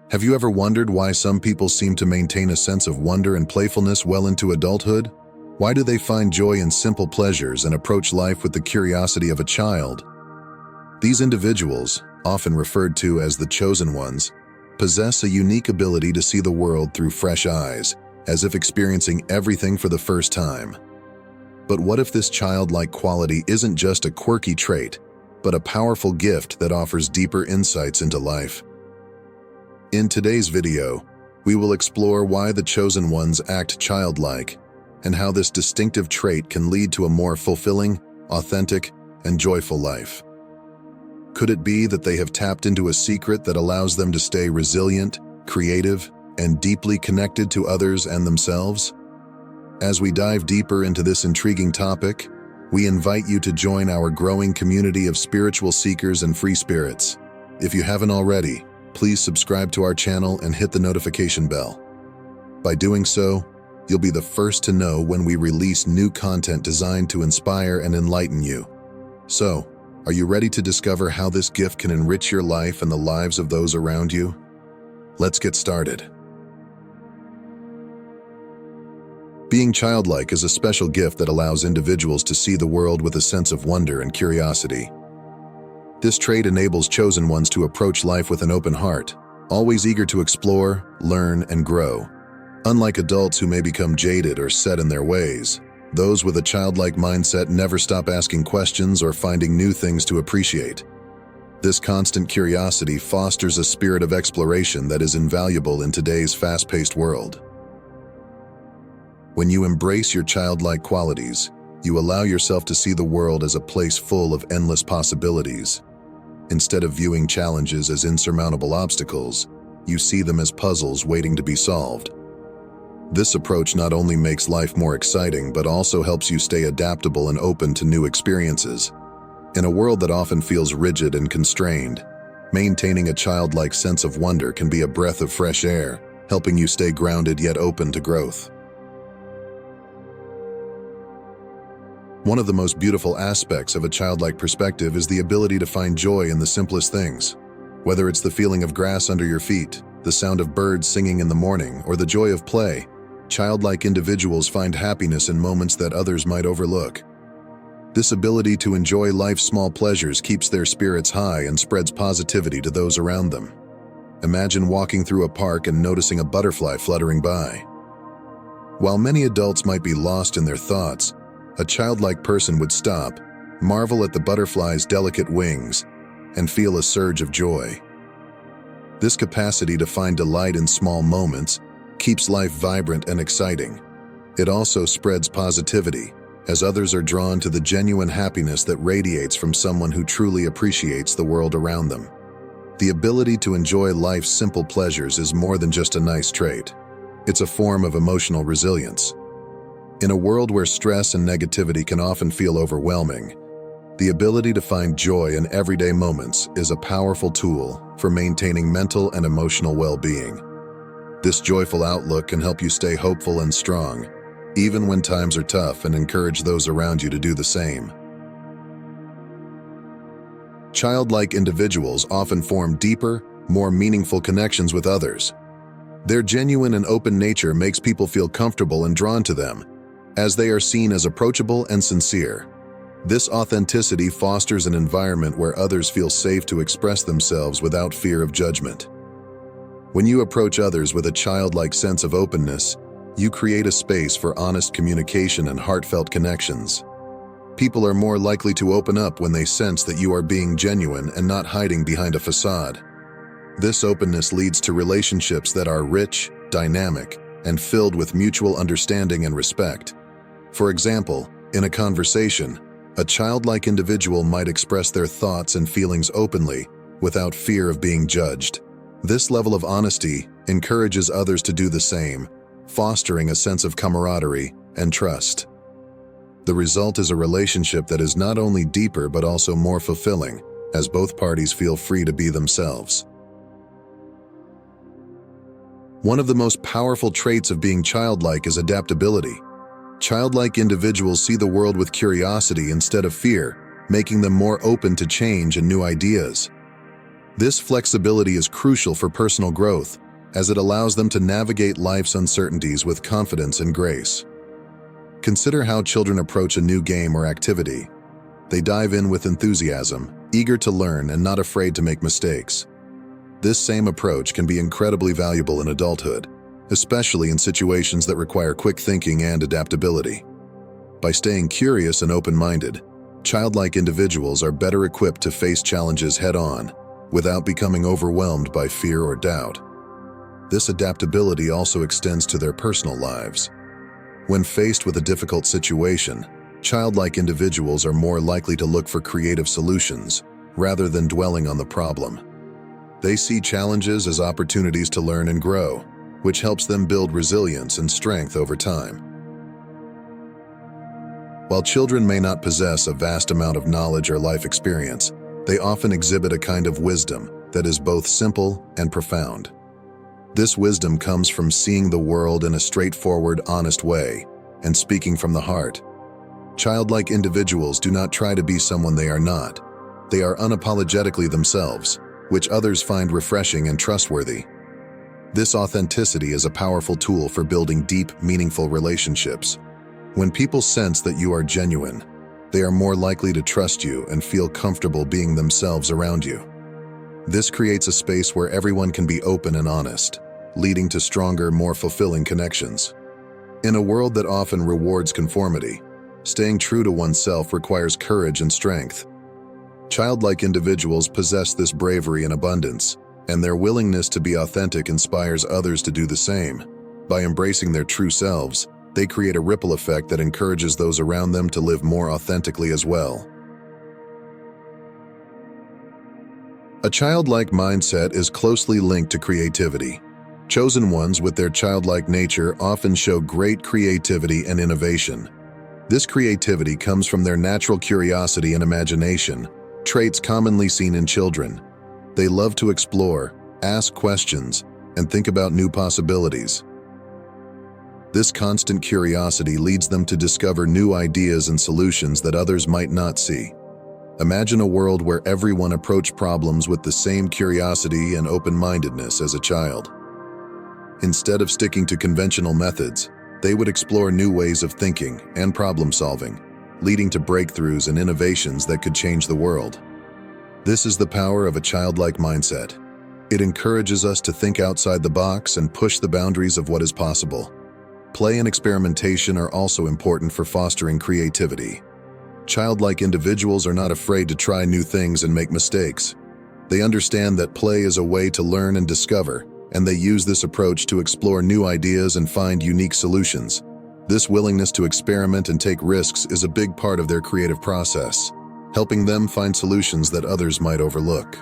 Have you ever wondered why some people seem to maintain a sense of wonder and playfulness well into adulthood? Why do they find joy in simple pleasures and approach life with the curiosity of a child? These individuals, often referred to as the chosen ones, possess a unique ability to see the world through fresh eyes, as if experiencing everything for the first time. But what if this childlike quality isn't just a quirky trait, but a powerful gift that offers deeper insights into life? In today's video, we will explore why the chosen ones act childlike and how this distinctive trait can lead to a more fulfilling, authentic, and joyful life. Could it be that they have tapped into a secret that allows them to stay resilient, creative, and deeply connected to others and themselves? As we dive deeper into this intriguing topic, we invite you to join our growing community of spiritual seekers and free spirits. If you haven't already, please subscribe to our channel and hit the notification bell. By doing so, you'll be the first to know when we release new content designed to inspire and enlighten you. So, are you ready to discover how this gift can enrich your life and the lives of those around you? Let's get started. Being childlike is a special gift that allows individuals to see the world with a sense of wonder and curiosity. This trait enables chosen ones to approach life with an open heart, always eager to explore, learn, and grow. Unlike adults who may become jaded or set in their ways, those with a childlike mindset never stop asking questions or finding new things to appreciate. This constant curiosity fosters a spirit of exploration that is invaluable in today's fast-paced world. When you embrace your childlike qualities, you allow yourself to see the world as a place full of endless possibilities. Instead of viewing challenges as insurmountable obstacles, you see them as puzzles waiting to be solved. This approach not only makes life more exciting, but also helps you stay adaptable and open to new experiences. In a world that often feels rigid and constrained, maintaining a childlike sense of wonder can be a breath of fresh air, helping you stay grounded yet open to growth. One of the most beautiful aspects of a childlike perspective is the ability to find joy in the simplest things. Whether it's the feeling of grass under your feet, the sound of birds singing in the morning, or the joy of play, childlike individuals find happiness in moments that others might overlook. This ability to enjoy life's small pleasures keeps their spirits high and spreads positivity to those around them. Imagine walking through a park and noticing a butterfly fluttering by. While many adults might be lost in their thoughts, a childlike person would stop, marvel at the butterfly's delicate wings, and feel a surge of joy. This capacity to find delight in small moments keeps life vibrant and exciting. It also spreads positivity, as others are drawn to the genuine happiness that radiates from someone who truly appreciates the world around them. The ability to enjoy life's simple pleasures is more than just a nice trait. It's a form of emotional resilience. In a world where stress and negativity can often feel overwhelming, the ability to find joy in everyday moments is a powerful tool for maintaining mental and emotional well-being. This joyful outlook can help you stay hopeful and strong, even when times are tough, and encourage those around you to do the same. Childlike individuals often form deeper, more meaningful connections with others. Their genuine and open nature makes people feel comfortable and drawn to them, as they are seen as approachable and sincere. This authenticity fosters an environment where others feel safe to express themselves without fear of judgment. When you approach others with a childlike sense of openness, you create a space for honest communication and heartfelt connections. People are more likely to open up when they sense that you are being genuine and not hiding behind a facade. This openness leads to relationships that are rich, dynamic, and filled with mutual understanding and respect. For example, in a conversation, a childlike individual might express their thoughts and feelings openly, without fear of being judged. This level of honesty encourages others to do the same, fostering a sense of camaraderie and trust. The result is a relationship that is not only deeper but also more fulfilling, as both parties feel free to be themselves. One of the most powerful traits of being childlike is adaptability. Childlike individuals see the world with curiosity instead of fear, making them more open to change and new ideas. This flexibility is crucial for personal growth, as it allows them to navigate life's uncertainties with confidence and grace. Consider how children approach a new game or activity. They dive in with enthusiasm, eager to learn and not afraid to make mistakes. This same approach can be incredibly valuable in adulthood, especially in situations that require quick thinking and adaptability. By staying curious and open-minded, childlike individuals are better equipped to face challenges head-on, without becoming overwhelmed by fear or doubt. This adaptability also extends to their personal lives. When faced with a difficult situation, childlike individuals are more likely to look for creative solutions, rather than dwelling on the problem. They see challenges as opportunities to learn and grow, which helps them build resilience and strength over time. While children may not possess a vast amount of knowledge or life experience, they often exhibit a kind of wisdom that is both simple and profound. This wisdom comes from seeing the world in a straightforward, honest way, and speaking from the heart. Childlike individuals do not try to be someone they are not. They are unapologetically themselves, which others find refreshing and trustworthy. This authenticity is a powerful tool for building deep, meaningful relationships. When people sense that you are genuine, they are more likely to trust you and feel comfortable being themselves around you. This creates a space where everyone can be open and honest, leading to stronger, more fulfilling connections. In a world that often rewards conformity, staying true to oneself requires courage and strength. Childlike individuals possess this bravery in abundance, and their willingness to be authentic inspires others to do the same. By embracing their true selves, they create a ripple effect that encourages those around them to live more authentically as well. A childlike mindset is closely linked to creativity. Chosen ones with their childlike nature often show great creativity and innovation. This creativity comes from their natural curiosity and imagination, traits commonly seen in children. They love to explore, ask questions, and think about new possibilities. This constant curiosity leads them to discover new ideas and solutions that others might not see. Imagine a world where everyone approached problems with the same curiosity and open-mindedness as a child. Instead of sticking to conventional methods, they would explore new ways of thinking and problem-solving, leading to breakthroughs and innovations that could change the world. This is the power of a childlike mindset. It encourages us to think outside the box and push the boundaries of what is possible. Play and experimentation are also important for fostering creativity. Childlike individuals are not afraid to try new things and make mistakes. They understand that play is a way to learn and discover, and they use this approach to explore new ideas and find unique solutions. This willingness to experiment and take risks is a big part of their creative process, helping them find solutions that others might overlook.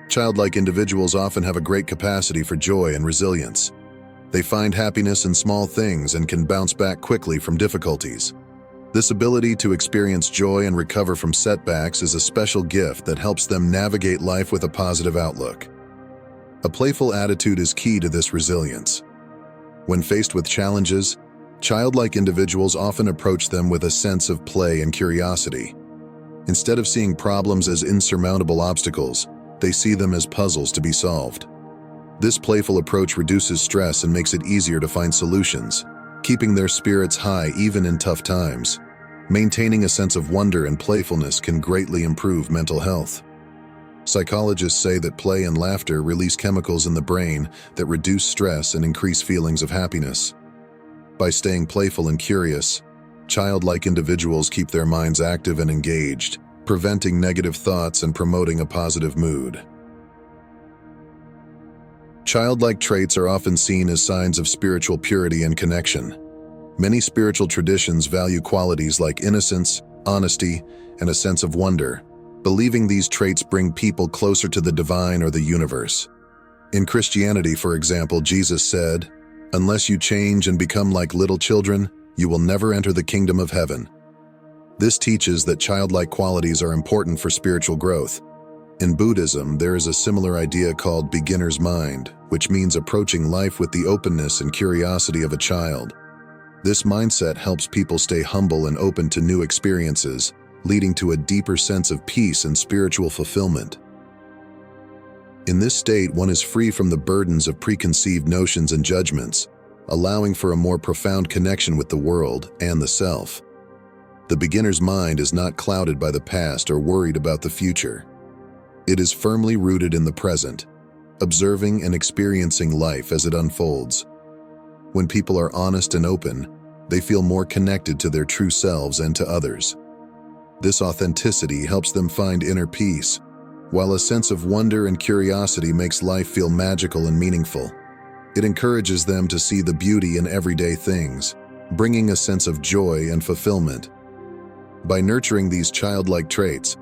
Childlike individuals often have a great capacity for joy and resilience. They find happiness in small things and can bounce back quickly from difficulties. This ability to experience joy and recover from setbacks is a special gift that helps them navigate life with a positive outlook. A playful attitude is key to this resilience. When faced with challenges, childlike individuals often approach them with a sense of play and curiosity. Instead of seeing problems as insurmountable obstacles, they see them as puzzles to be solved. This playful approach reduces stress and makes it easier to find solutions, keeping their spirits high even in tough times. Maintaining a sense of wonder and playfulness can greatly improve mental health. Psychologists say that play and laughter release chemicals in the brain that reduce stress and increase feelings of happiness. By staying playful and curious, childlike individuals keep their minds active and engaged, preventing negative thoughts and promoting a positive mood. Childlike traits are often seen as signs of spiritual purity and connection. Many spiritual traditions value qualities like innocence, honesty, and a sense of wonder, believing these traits bring people closer to the divine or the universe. In Christianity, for example, Jesus said, "Unless you change and become like little children, you will never enter the kingdom of heaven." This teaches that childlike qualities are important for spiritual growth. In Buddhism, there is a similar idea called beginner's mind, which means approaching life with the openness and curiosity of a child. This mindset helps people stay humble and open to new experiences, leading to a deeper sense of peace and spiritual fulfillment. In this state, one is free from the burdens of preconceived notions and judgments, allowing for a more profound connection with the world and the self. The beginner's mind is not clouded by the past or worried about the future. It is firmly rooted in the present, observing and experiencing life as it unfolds. When people are honest and open, they feel more connected to their true selves and to others. This authenticity helps them find inner peace, while a sense of wonder and curiosity makes life feel magical and meaningful. It encourages them to see the beauty in everyday things, bringing a sense of joy and fulfillment. By nurturing these childlike traits,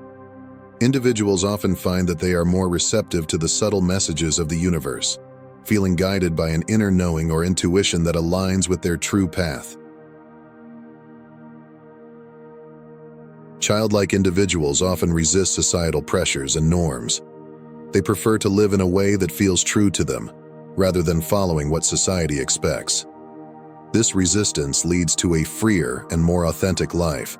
individuals often find that they are more receptive to the subtle messages of the universe, feeling guided by an inner knowing or intuition that aligns with their true path. Childlike individuals often resist societal pressures and norms. They prefer to live in a way that feels true to them, rather than following what society expects. This resistance leads to a freer and more authentic life,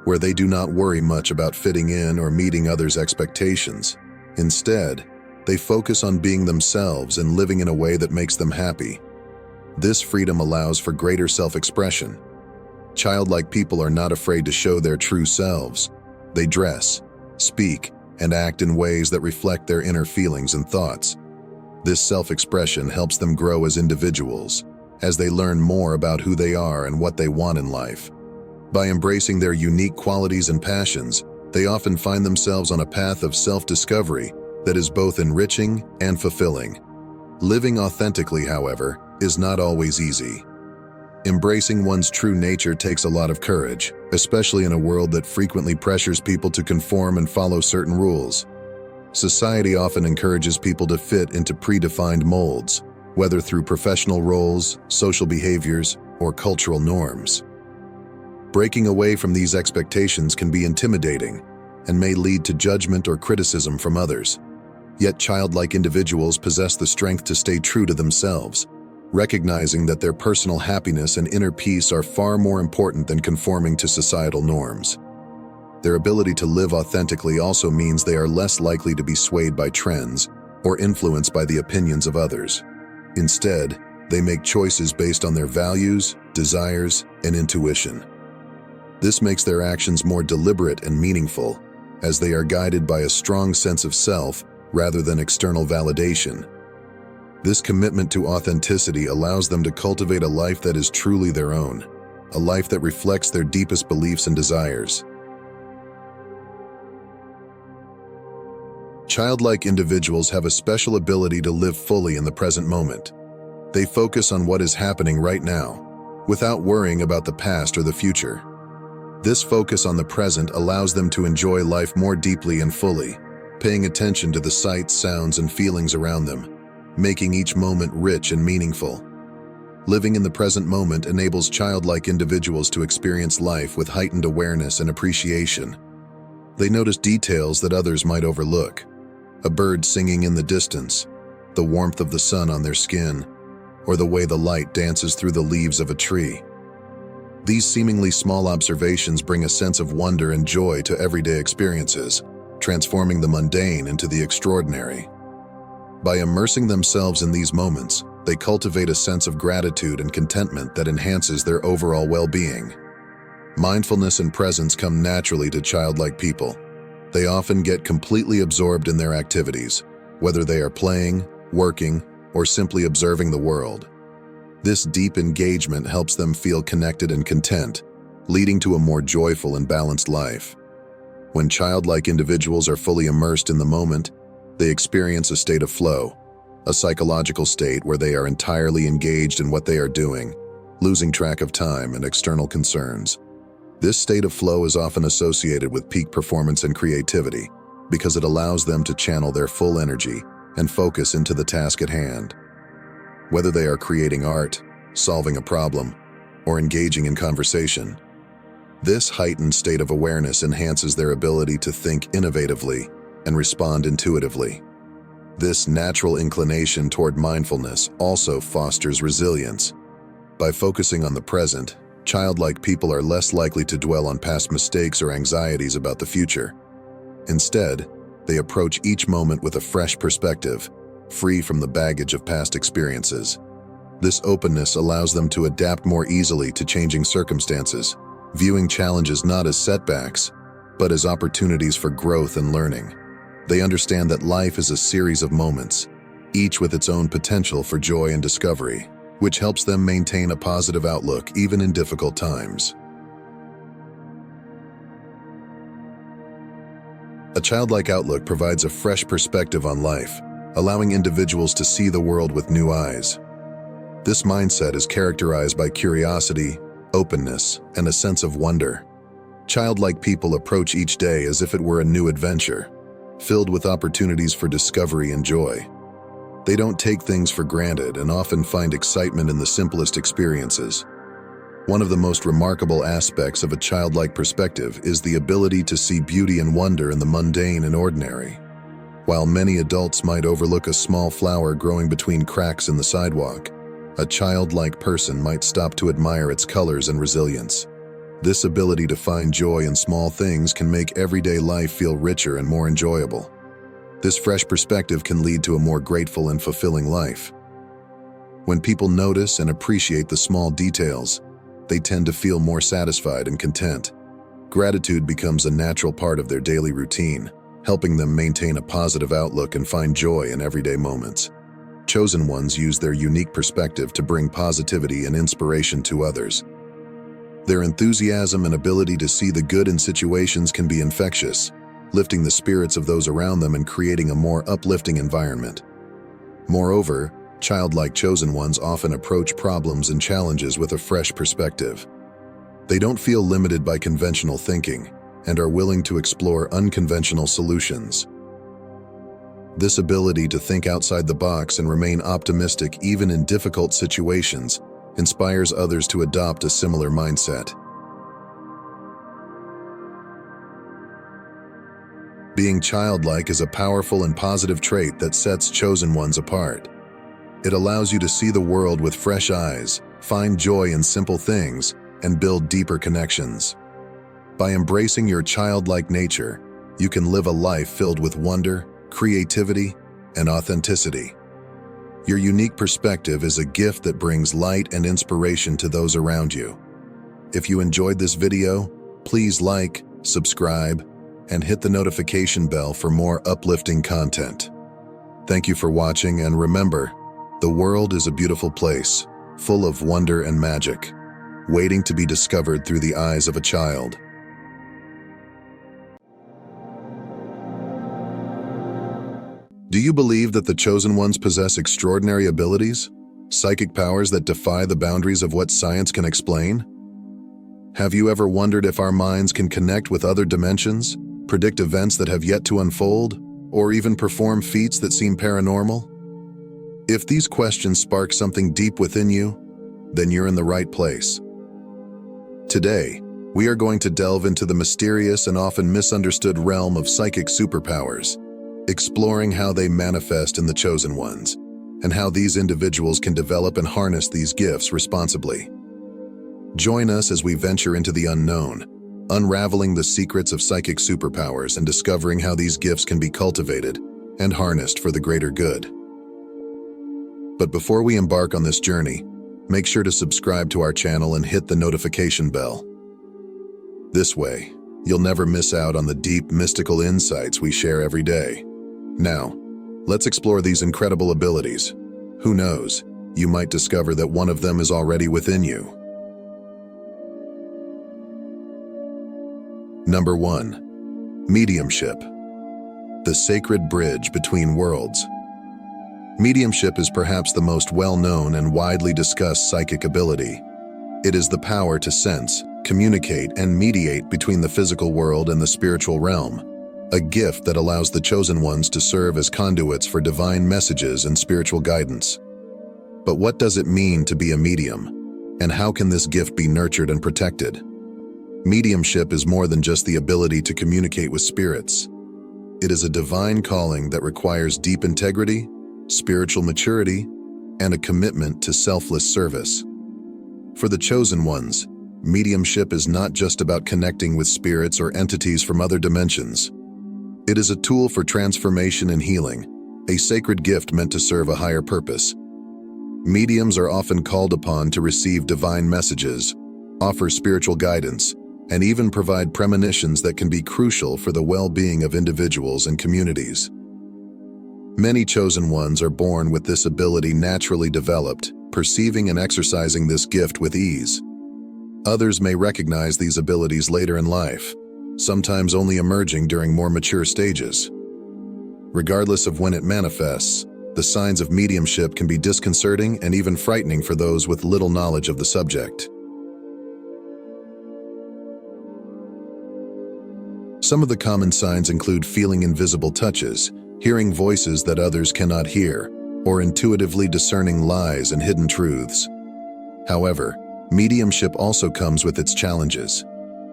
where they do not worry much about fitting in or meeting others' expectations. Instead, they focus on being themselves and living in a way that makes them happy. This freedom allows for greater self-expression. Childlike people are not afraid to show their true selves. They dress, speak, and act in ways that reflect their inner feelings and thoughts. This self-expression helps them grow as individuals, as they learn more about who they are and what they want in life. By embracing their unique qualities and passions, they often find themselves on a path of self-discovery that is both enriching and fulfilling. Living authentically, however, is not always easy. Embracing one's true nature takes a lot of courage, especially in a world that frequently pressures people to conform and follow certain rules. Society often encourages people to fit into predefined molds, whether through professional roles, social behaviors, or cultural norms. Breaking away from these expectations can be intimidating and may lead to judgment or criticism from others. Yet childlike individuals possess the strength to stay true to themselves, recognizing that their personal happiness and inner peace are far more important than conforming to societal norms. Their ability to live authentically also means they are less likely to be swayed by trends or influenced by the opinions of others. Instead, they make choices based on their values, desires, and intuition. This makes their actions more deliberate and meaningful, as they are guided by a strong sense of self rather than external validation. This commitment to authenticity allows them to cultivate a life that is truly their own, a life that reflects their deepest beliefs and desires. Childlike individuals have a special ability to live fully in the present moment. They focus on what is happening right now, without worrying about the past or the future. This focus on the present allows them to enjoy life more deeply and fully, paying attention to the sights, sounds, and feelings around them, making each moment rich and meaningful. Living in the present moment enables childlike individuals to experience life with heightened awareness and appreciation. They notice details that others might overlook: a bird singing in the distance, the warmth of the sun on their skin, or the way the light dances through the leaves of a tree. These seemingly small observations bring a sense of wonder and joy to everyday experiences, transforming the mundane into the extraordinary. By immersing themselves in these moments, they cultivate a sense of gratitude and contentment that enhances their overall well-being. Mindfulness and presence come naturally to childlike people. They often get completely absorbed in their activities, whether they are playing, working, or simply observing the world. This deep engagement helps them feel connected and content, leading to a more joyful and balanced life. When childlike individuals are fully immersed in the moment, they experience a state of flow, a psychological state where they are entirely engaged in what they are doing, losing track of time and external concerns. This state of flow is often associated with peak performance and creativity because it allows them to channel their full energy and focus into the task at hand. Whether they are creating art, solving a problem, or engaging in conversation, this heightened state of awareness enhances their ability to think innovatively and respond intuitively. This natural inclination toward mindfulness also fosters resilience. By focusing on the present, Childlike people are less likely to dwell on past mistakes or anxieties about the future. Instead, they approach each moment with a fresh perspective, free from the baggage of past experiences. This openness allows them to adapt more easily to changing circumstances, viewing challenges not as setbacks, but as opportunities for growth and learning. They understand that life is a series of moments, each with its own potential for joy and discovery, which helps them maintain a positive outlook even in difficult times. A childlike outlook provides a fresh perspective on life, allowing individuals to see the world with new eyes. This mindset is characterized by curiosity, openness, and a sense of wonder. Childlike people approach each day as if it were a new adventure, filled with opportunities for discovery and joy. They don't take things for granted and often find excitement in the simplest experiences. One of the most remarkable aspects of a childlike perspective is the ability to see beauty and wonder in the mundane and ordinary. While many adults might overlook a small flower growing between cracks in the sidewalk, a childlike person might stop to admire its colors and resilience. This ability to find joy in small things can make everyday life feel richer and more enjoyable. This fresh perspective can lead to a more grateful and fulfilling life. When people notice and appreciate the small details, they tend to feel more satisfied and content. Gratitude becomes a natural part of their daily routine, helping them maintain a positive outlook and find joy in everyday moments. Chosen ones use their unique perspective to bring positivity and inspiration to others. Their enthusiasm and ability to see the good in situations can be infectious, lifting the spirits of those around them and creating a more uplifting environment. Moreover, childlike chosen ones often approach problems and challenges with a fresh perspective. They don't feel limited by conventional thinking and are willing to explore unconventional solutions. This ability to think outside the box and remain optimistic even in difficult situations inspires others to adopt a similar mindset. Being childlike is a powerful and positive trait that sets chosen ones apart. It allows you to see the world with fresh eyes, find joy in simple things, and build deeper connections. By embracing your childlike nature, you can live a life filled with wonder, creativity, and authenticity. Your unique perspective is a gift that brings light and inspiration to those around you. If you enjoyed this video, please like, subscribe, and hit the notification bell for more uplifting content. Thank you for watching, and remember, the world is a beautiful place, full of wonder and magic, waiting to be discovered through the eyes of a child. Do you believe that the chosen ones possess extraordinary abilities, psychic powers that defy the boundaries of what science can explain? Have you ever wondered if our minds can connect with other dimensions, predict events that have yet to unfold, or even perform feats that seem paranormal? If these questions spark something deep within you, then you're in the right place. Today, we are going to delve into the mysterious and often misunderstood realm of psychic superpowers, exploring how they manifest in the chosen ones, and how these individuals can develop and harness these gifts responsibly. Join us as we venture into the unknown, unraveling the secrets of psychic superpowers and discovering how these gifts can be cultivated and harnessed for the greater good. But before we embark on this journey, make sure to subscribe to our channel and hit the notification bell. This way, you'll never miss out on the deep, mystical insights we share every day. Now, let's explore these incredible abilities. Who knows, you might discover that one of them is already within you. Number 1. Mediumship. The sacred bridge between worlds. Mediumship is perhaps the most well-known and widely discussed psychic ability. It is the power to sense, communicate, and mediate between the physical world and the spiritual realm, a gift that allows the chosen ones to serve as conduits for divine messages and spiritual guidance. But what does it mean to be a medium, and how can this gift be nurtured and protected? Mediumship is more than just the ability to communicate with spirits. It is a divine calling that requires deep integrity, spiritual maturity, and a commitment to selfless service. For the chosen ones, Mediumship is not just about connecting with spirits or entities from other dimensions. It is a tool for transformation and healing, a sacred gift meant to serve a higher purpose. Mediums are often called upon to receive divine messages, offer spiritual guidance, and even provide premonitions that can be crucial for the well-being of individuals and communities. Many chosen ones are born with this ability naturally developed, perceiving and exercising this gift with ease. Others may recognize these abilities later in life, sometimes only emerging during more mature stages. Regardless of when it manifests, the signs of mediumship can be disconcerting and even frightening for those with little knowledge of the subject. Some of the common signs include feeling invisible touches, hearing voices that others cannot hear, or intuitively discerning lies and hidden truths. However, mediumship also comes with its challenges.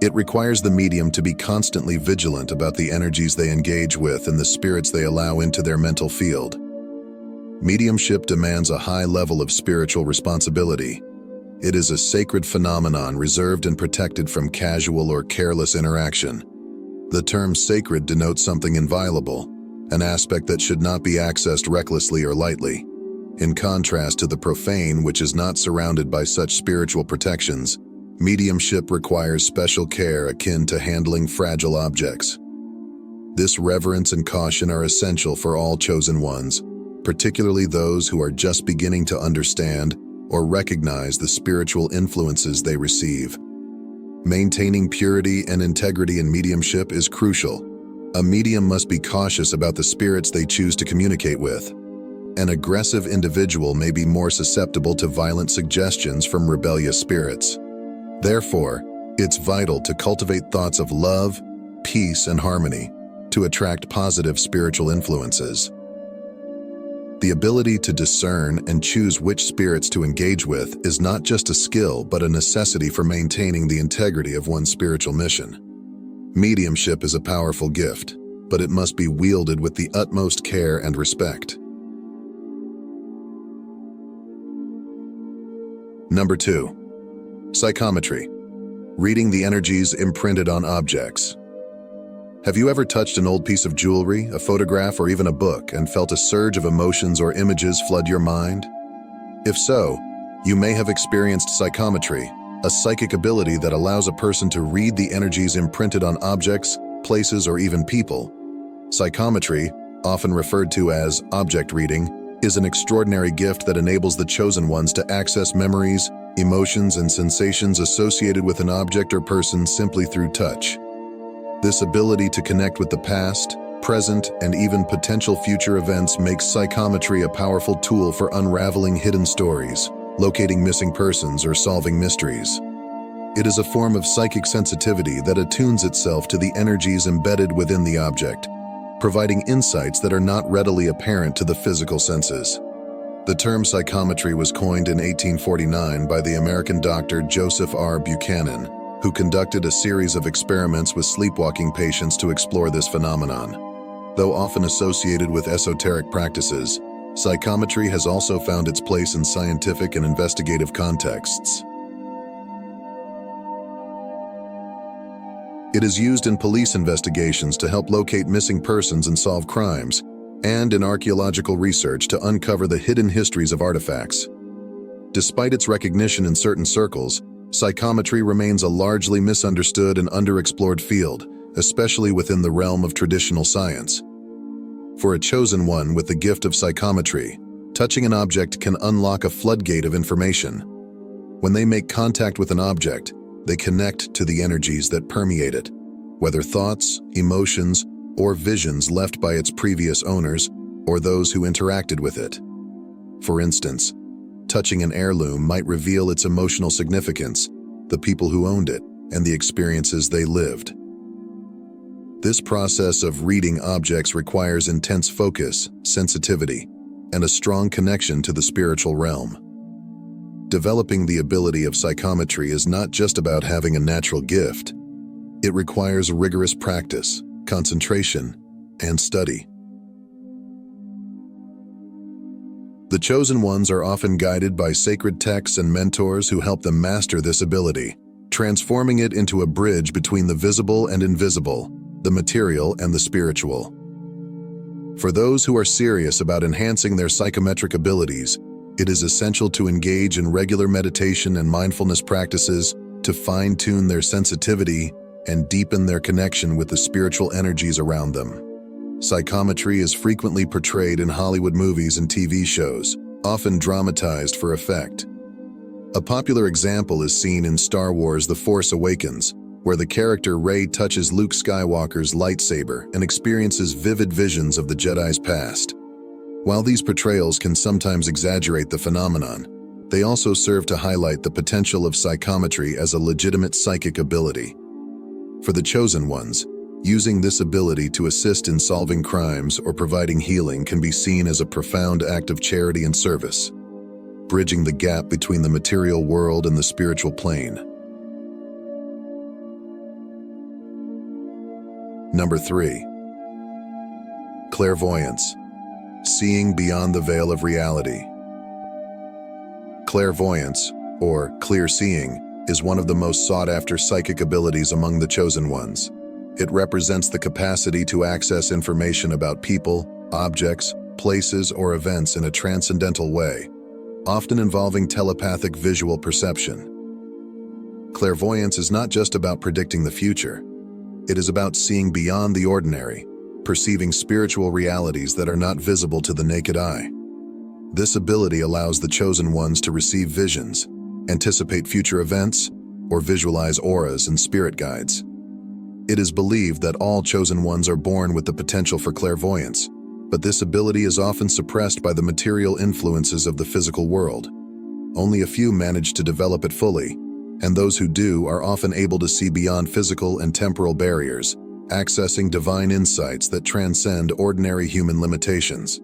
It requires the medium to be constantly vigilant about the energies they engage with and the spirits they allow into their mental field. Mediumship demands a high level of spiritual responsibility. It is a sacred phenomenon reserved and protected from casual or careless interaction. The term sacred denotes something inviolable, an aspect that should not be accessed recklessly or lightly. In contrast to the profane, which is not surrounded by such spiritual protections, mediumship requires special care akin to handling fragile objects. This reverence and caution are essential for all chosen ones, particularly those who are just beginning to understand or recognize the spiritual influences they receive. Maintaining purity and integrity in mediumship is crucial. A medium must be cautious about the spirits they choose to communicate with. An aggressive individual may be more susceptible to violent suggestions from rebellious spirits. Therefore, it's vital to cultivate thoughts of love, peace, and harmony to attract positive spiritual influences. The ability to discern and choose which spirits to engage with is not just a skill but a necessity for maintaining the integrity of one's spiritual mission. Mediumship is a powerful gift, but it must be wielded with the utmost care and respect. Number 2. Psychometry. Reading the energies imprinted on objects. Have you ever touched an old piece of jewelry, a photograph, or even a book and felt a surge of emotions or images flood your mind? If so, you may have experienced psychometry, a psychic ability that allows a person to read the energies imprinted on objects, places, or even people. Psychometry, often referred to as object reading, is an extraordinary gift that enables the chosen ones to access memories, emotions, and sensations associated with an object or person simply through touch. This ability to connect with the past, present, and even potential future events makes psychometry a powerful tool for unraveling hidden stories, locating missing persons, or solving mysteries. It is a form of psychic sensitivity that attunes itself to the energies embedded within the object, providing insights that are not readily apparent to the physical senses. The term psychometry was coined in 1849 by the American doctor Joseph R. Buchanan, who conducted a series of experiments with sleepwalking patients to explore this phenomenon. Though often associated with esoteric practices, psychometry has also found its place in scientific and investigative contexts. It is used in police investigations to help locate missing persons and solve crimes, and in archaeological research to uncover the hidden histories of artifacts. Despite its recognition in certain circles, psychometry remains a largely misunderstood and underexplored field, especially within the realm of traditional science. For a chosen one with the gift of psychometry, touching an object can unlock a floodgate of information. When they make contact with an object, they connect to the energies that permeate it, whether thoughts, emotions, or visions left by its previous owners or those who interacted with it. For instance, touching an heirloom might reveal its emotional significance, the people who owned it, and the experiences they lived. This process of reading objects requires intense focus, sensitivity, and a strong connection to the spiritual realm. Developing the ability of psychometry is not just about having a natural gift. It requires rigorous practice, concentration, and study. The chosen ones are often guided by sacred texts and mentors who help them master this ability, transforming it into a bridge between the visible and invisible, the material and the spiritual. For those who are serious about enhancing their psychometric abilities, it is essential to engage in regular meditation and mindfulness practices to fine-tune their sensitivity and deepen their connection with the spiritual energies around them. Psychometry is frequently portrayed in Hollywood movies and TV shows, often dramatized for effect. A popular example is seen in Star Wars: The Force Awakens, where the character Rey touches Luke Skywalker's lightsaber and experiences vivid visions of the Jedi's past. While these portrayals can sometimes exaggerate the phenomenon, they also serve to highlight the potential of psychometry as a legitimate psychic ability. For the chosen ones, using this ability to assist in solving crimes or providing healing can be seen as a profound act of charity and service, bridging the gap between the material world and the spiritual plane. Number 3. Clairvoyance. Seeing beyond the veil of reality. Clairvoyance, or clear seeing, is one of the most sought-after psychic abilities among the chosen ones. It represents the capacity to access information about people, objects, places, or events in a transcendental way, often involving telepathic visual perception. Clairvoyance is not just about predicting the future. It is about seeing beyond the ordinary, perceiving spiritual realities that are not visible to the naked eye. This ability allows the chosen ones to receive visions, anticipate future events, or visualize auras and spirit guides. It is believed that all chosen ones are born with the potential for clairvoyance, but this ability is often suppressed by the material influences of the physical world. Only a few manage to develop it fully, and those who do are often able to see beyond physical and temporal barriers, accessing divine insights that transcend ordinary human limitations.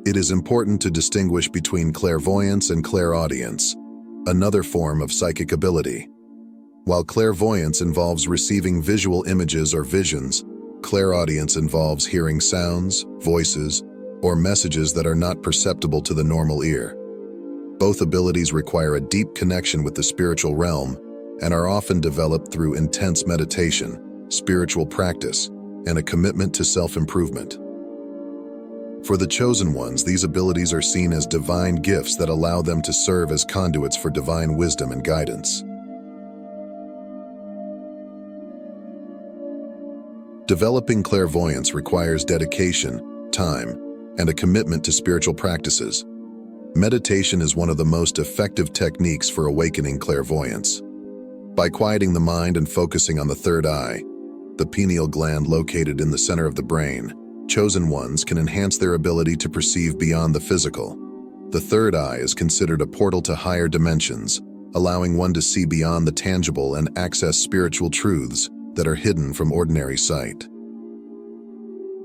It is important to distinguish between clairvoyance and clairaudience, another form of psychic ability. While clairvoyance involves receiving visual images or visions, clairaudience involves hearing sounds, voices, or messages that are not perceptible to the normal ear. Both abilities require a deep connection with the spiritual realm and are often developed through intense meditation, spiritual practice, and a commitment to self-improvement. For the chosen ones, these abilities are seen as divine gifts that allow them to serve as conduits for divine wisdom and guidance. Developing clairvoyance requires dedication, time, and a commitment to spiritual practices. Meditation is one of the most effective techniques for awakening clairvoyance. By quieting the mind and focusing on the third eye, the pineal gland located in the center of the brain, chosen ones can enhance their ability to perceive beyond the physical. The third eye is considered a portal to higher dimensions, allowing one to see beyond the tangible and access spiritual truths that are hidden from ordinary sight.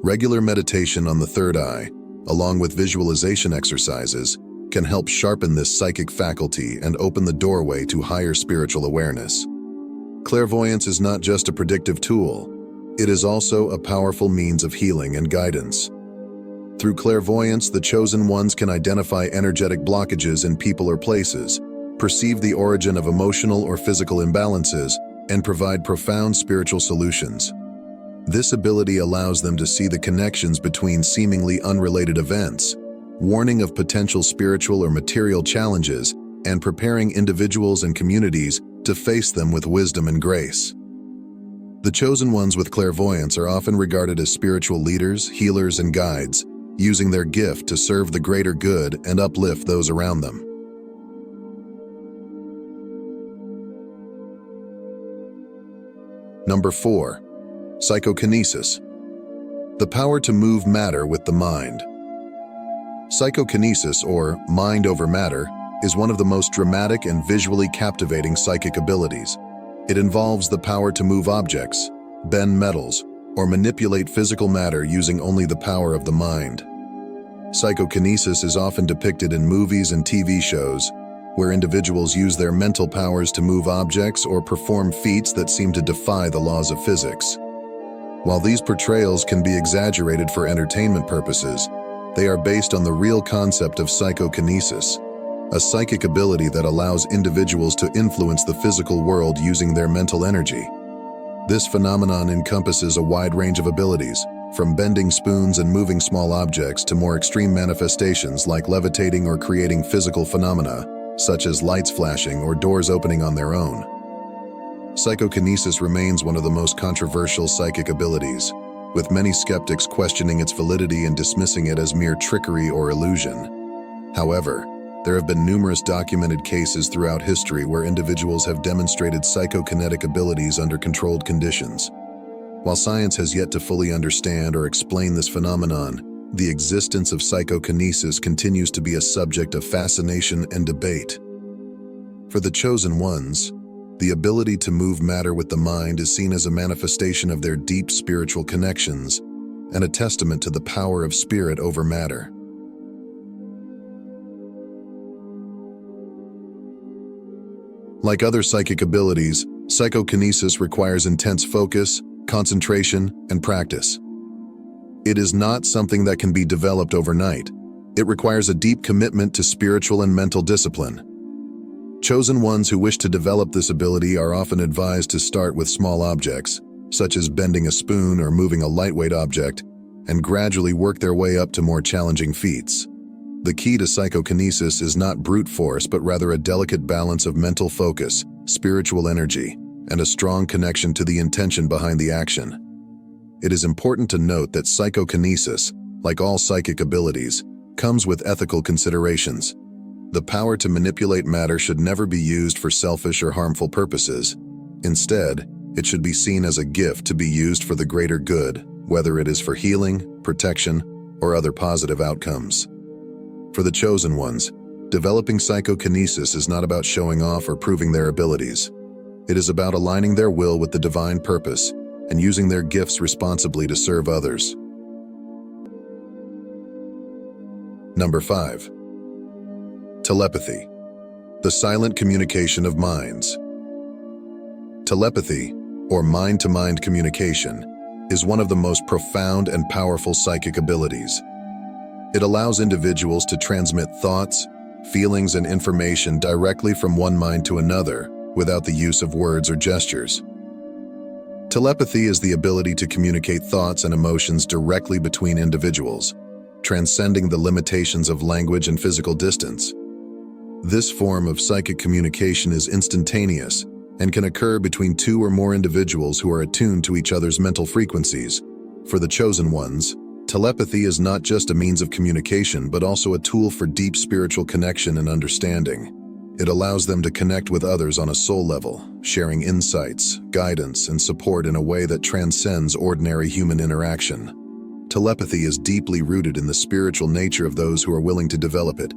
Regular meditation on the third eye, along with visualization exercises, can help sharpen this psychic faculty and open the doorway to higher spiritual awareness. Clairvoyance is not just a predictive tool, it is also a powerful means of healing and guidance. Through clairvoyance, the chosen ones can identify energetic blockages in people or places, perceive the origin of emotional or physical imbalances, and provide profound spiritual solutions. This ability allows them to see the connections between seemingly unrelated events, warning of potential spiritual or material challenges, and preparing individuals and communities to face them with wisdom and grace. The chosen ones with clairvoyance are often regarded as spiritual leaders, healers, and guides, using their gift to serve the greater good and uplift those around them. Number 4. Psychokinesis. The power to move matter with the mind. Psychokinesis, or mind over matter, is one of the most dramatic and visually captivating psychic abilities. It involves the power to move objects, bend metals, or manipulate physical matter using only the power of the mind. Psychokinesis is often depicted in movies and TV shows, where individuals use their mental powers to move objects or perform feats that seem to defy the laws of physics. While these portrayals can be exaggerated for entertainment purposes, they are based on the real concept of psychokinesis, a psychic ability that allows individuals to influence the physical world using their mental energy. This phenomenon encompasses a wide range of abilities, from bending spoons and moving small objects to more extreme manifestations like levitating or creating physical phenomena, such as lights flashing or doors opening on their own. Psychokinesis remains one of the most controversial psychic abilities, with many skeptics questioning its validity and dismissing it as mere trickery or illusion. However, there have been numerous documented cases throughout history where individuals have demonstrated psychokinetic abilities under controlled conditions. While science has yet to fully understand or explain this phenomenon, the existence of psychokinesis continues to be a subject of fascination and debate. For the chosen ones, the ability to move matter with the mind is seen as a manifestation of their deep spiritual connections and a testament to the power of spirit over matter. Like other psychic abilities, psychokinesis requires intense focus, concentration, and practice. It is not something that can be developed overnight. It requires a deep commitment to spiritual and mental discipline. Chosen ones who wish to develop this ability are often advised to start with small objects, such as bending a spoon or moving a lightweight object, and gradually work their way up to more challenging feats. The key to psychokinesis is not brute force, but rather a delicate balance of mental focus, spiritual energy, and a strong connection to the intention behind the action. It is important to note that psychokinesis, like all psychic abilities, comes with ethical considerations. The power to manipulate matter should never be used for selfish or harmful purposes. Instead, it should be seen as a gift to be used for the greater good, whether it is for healing, protection, or other positive outcomes. For the chosen ones, developing psychokinesis is not about showing off or proving their abilities. It is about aligning their will with the divine purpose and using their gifts responsibly to serve others. Number 5. Telepathy, the silent communication of minds. Telepathy, or mind-to-mind communication, is one of the most profound and powerful psychic abilities. It allows individuals to transmit thoughts, feelings, and information directly from one mind to another without the use of words or gestures. Telepathy is the ability to communicate thoughts and emotions directly between individuals, transcending the limitations of language and physical distance. This form of psychic communication is instantaneous and can occur between two or more individuals who are attuned to each other's mental frequencies. For the chosen ones, telepathy is not just a means of communication, but also a tool for deep spiritual connection and understanding. It allows them to connect with others on a soul level, sharing insights, guidance, and support in a way that transcends ordinary human interaction. Telepathy is deeply rooted in the spiritual nature of those who are willing to develop it.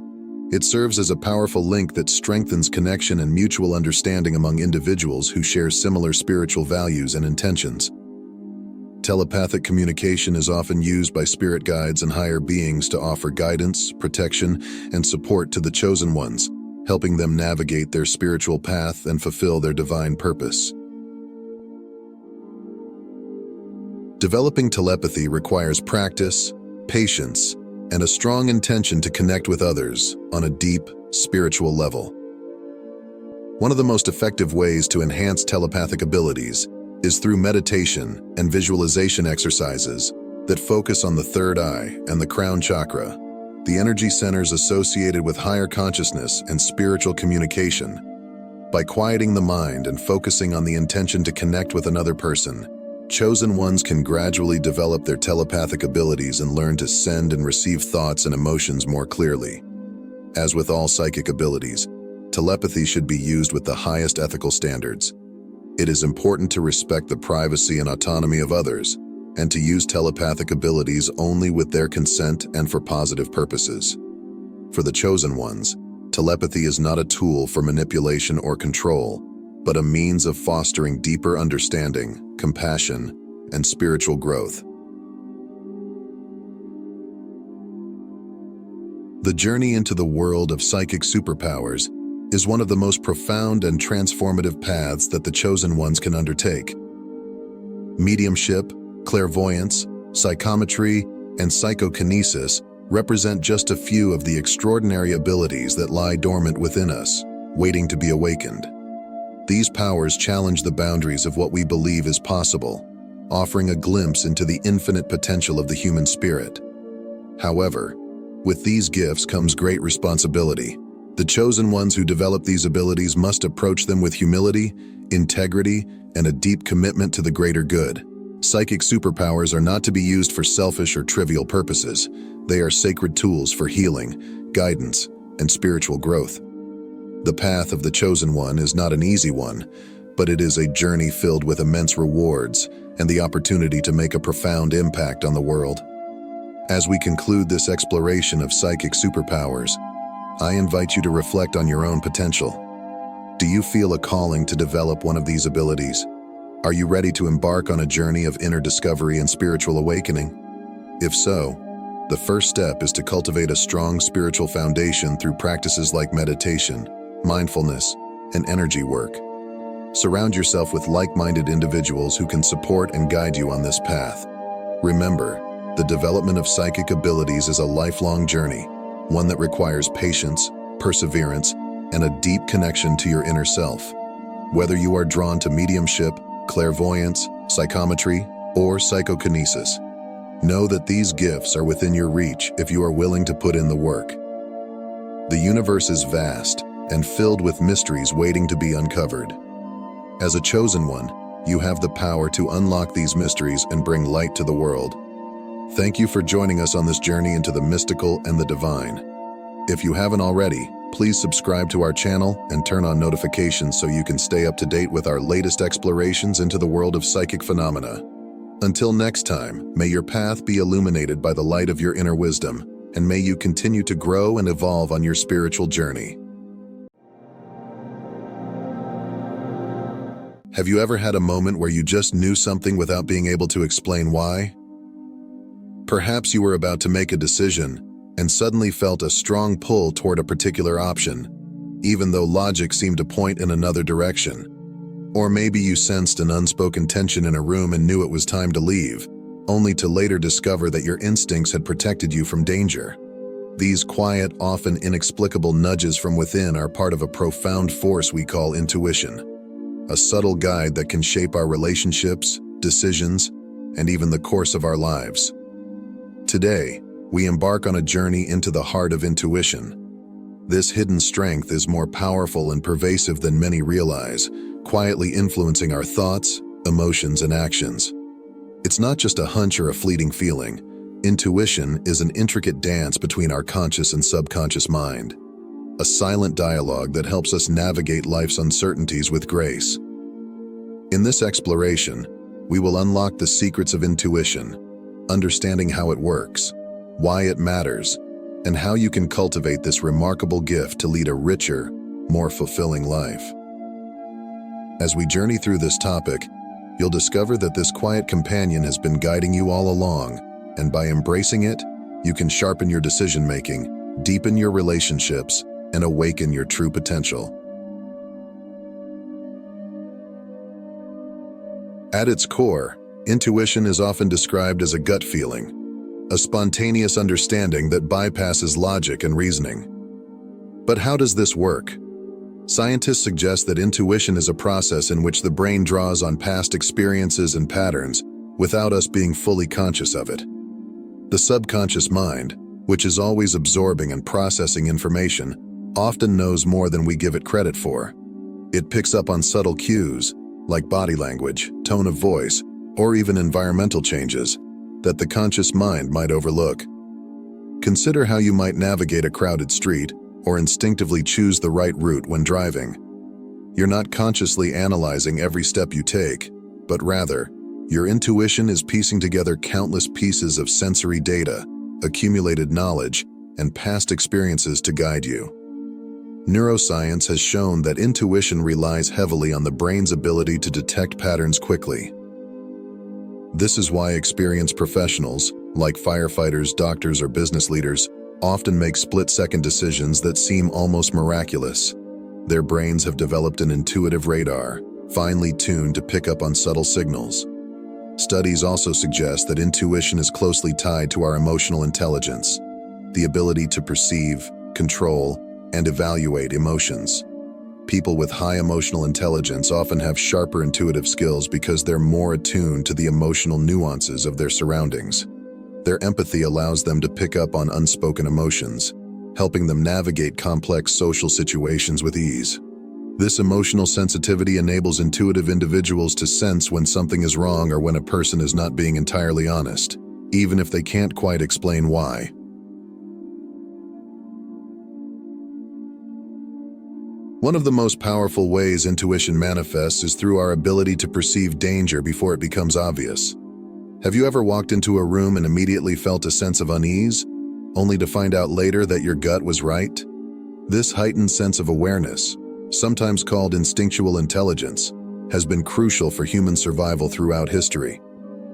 It serves as a powerful link that strengthens connection and mutual understanding among individuals who share similar spiritual values and intentions. Telepathic communication is often used by spirit guides and higher beings to offer guidance, protection, and support to the chosen ones, helping them navigate their spiritual path and fulfill their divine purpose. Developing telepathy requires practice, patience, and a strong intention to connect with others on a deep, spiritual level. One of the most effective ways to enhance telepathic abilities is through meditation and visualization exercises that focus on the third eye and the crown chakra, the energy centers associated with higher consciousness and spiritual communication. By quieting the mind and focusing on the intention to connect with another person, chosen ones can gradually develop their telepathic abilities and learn to send and receive thoughts and emotions more clearly. As with all psychic abilities, telepathy should be used with the highest ethical standards. It is important to respect the privacy and autonomy of others, and to use telepathic abilities only with their consent and for positive purposes. For the chosen ones, telepathy is not a tool for manipulation or control, but a means of fostering deeper understanding, compassion, and spiritual growth. The journey into the world of psychic superpowers is one of the most profound and transformative paths that the chosen ones can undertake. Mediumship, clairvoyance, psychometry, and psychokinesis represent just a few of the extraordinary abilities that lie dormant within us, waiting to be awakened. These powers challenge the boundaries of what we believe is possible, offering a glimpse into the infinite potential of the human spirit. However, with these gifts comes great responsibility. The chosen ones who develop these abilities must approach them with humility, integrity, and a deep commitment to the greater good. Psychic superpowers are not to be used for selfish or trivial purposes. They are sacred tools for healing, guidance, and spiritual growth. The path of the chosen one is not an easy one, but it is a journey filled with immense rewards and the opportunity to make a profound impact on the world. As we conclude this exploration of psychic superpowers, I invite you to reflect on your own potential. Do you feel a calling to develop one of these abilities? Are you ready to embark on a journey of inner discovery and spiritual awakening? If so, the first step is to cultivate a strong spiritual foundation through practices like meditation, mindfulness, and energy work. Surround yourself with like-minded individuals who can support and guide you on this path. Remember, the development of psychic abilities is a lifelong journey, one that requires patience, perseverance, and a deep connection to your inner self. Whether you are drawn to mediumship, clairvoyance, psychometry, or psychokinesis, know that these gifts are within your reach if you are willing to put in the work. The universe is vast and filled with mysteries waiting to be uncovered. As a chosen one, you have the power to unlock these mysteries and bring light to the world. Thank you for joining us on this journey into the mystical and the divine. If you haven't already, please subscribe to our channel and turn on notifications so you can stay up to date with our latest explorations into the world of psychic phenomena. Until next time, may your path be illuminated by the light of your inner wisdom, and may you continue to grow and evolve on your spiritual journey. Have you ever had a moment where you just knew something without being able to explain why? Perhaps you were about to make a decision and suddenly felt a strong pull toward a particular option, even though logic seemed to point in another direction. Or maybe you sensed an unspoken tension in a room and knew it was time to leave, only to later discover that your instincts had protected you from danger. These quiet, often inexplicable nudges from within are part of a profound force we call intuition, a subtle guide that can shape our relationships, decisions, and even the course of our lives. Today, we embark on a journey into the heart of intuition. This hidden strength is more powerful and pervasive than many realize, quietly influencing our thoughts, emotions, and actions. It's not just a hunch or a fleeting feeling. Intuition is an intricate dance between our conscious and subconscious mind, a silent dialogue that helps us navigate life's uncertainties with grace. In this exploration, we will unlock the secrets of intuition, understanding how it works, why it matters, and how you can cultivate this remarkable gift to lead a richer, more fulfilling life. As we journey through this topic, you'll discover that this quiet companion has been guiding you all along, and by embracing it, you can sharpen your decision-making, deepen your relationships, and awaken your true potential. At its core, intuition is often described as a gut feeling, a spontaneous understanding that bypasses logic and reasoning. But how does this work? Scientists suggest that intuition is a process in which the brain draws on past experiences and patterns without us being fully conscious of it. The subconscious mind, which is always absorbing and processing information, often knows more than we give it credit for. It picks up on subtle cues, like body language, tone of voice, or even environmental changes, that the conscious mind might overlook. Consider how you might navigate a crowded street or instinctively choose the right route when driving. You're not consciously analyzing every step you take, but rather, your intuition is piecing together countless pieces of sensory data, accumulated knowledge, and past experiences to guide you. Neuroscience has shown that intuition relies heavily on the brain's ability to detect patterns quickly. This is why experienced professionals, like firefighters, doctors, or business leaders, often make split-second decisions that seem almost miraculous. Their brains have developed an intuitive radar, finely tuned to pick up on subtle signals. Studies also suggest that intuition is closely tied to our emotional intelligence. the ability to perceive, control, and evaluate emotions. People with high emotional intelligence often have sharper intuitive skills because they're more attuned to the emotional nuances of their surroundings. Their empathy allows them to pick up on unspoken emotions, helping them navigate complex social situations with ease. This emotional sensitivity enables intuitive individuals to sense when something is wrong or when a person is not being entirely honest, even if they can't quite explain why. One of the most powerful ways intuition manifests is through our ability to perceive danger before it becomes obvious. Have you ever walked into a room and immediately felt a sense of unease, only to find out later that your gut was right? This heightened sense of awareness, sometimes called instinctual intelligence, has been crucial for human survival throughout history.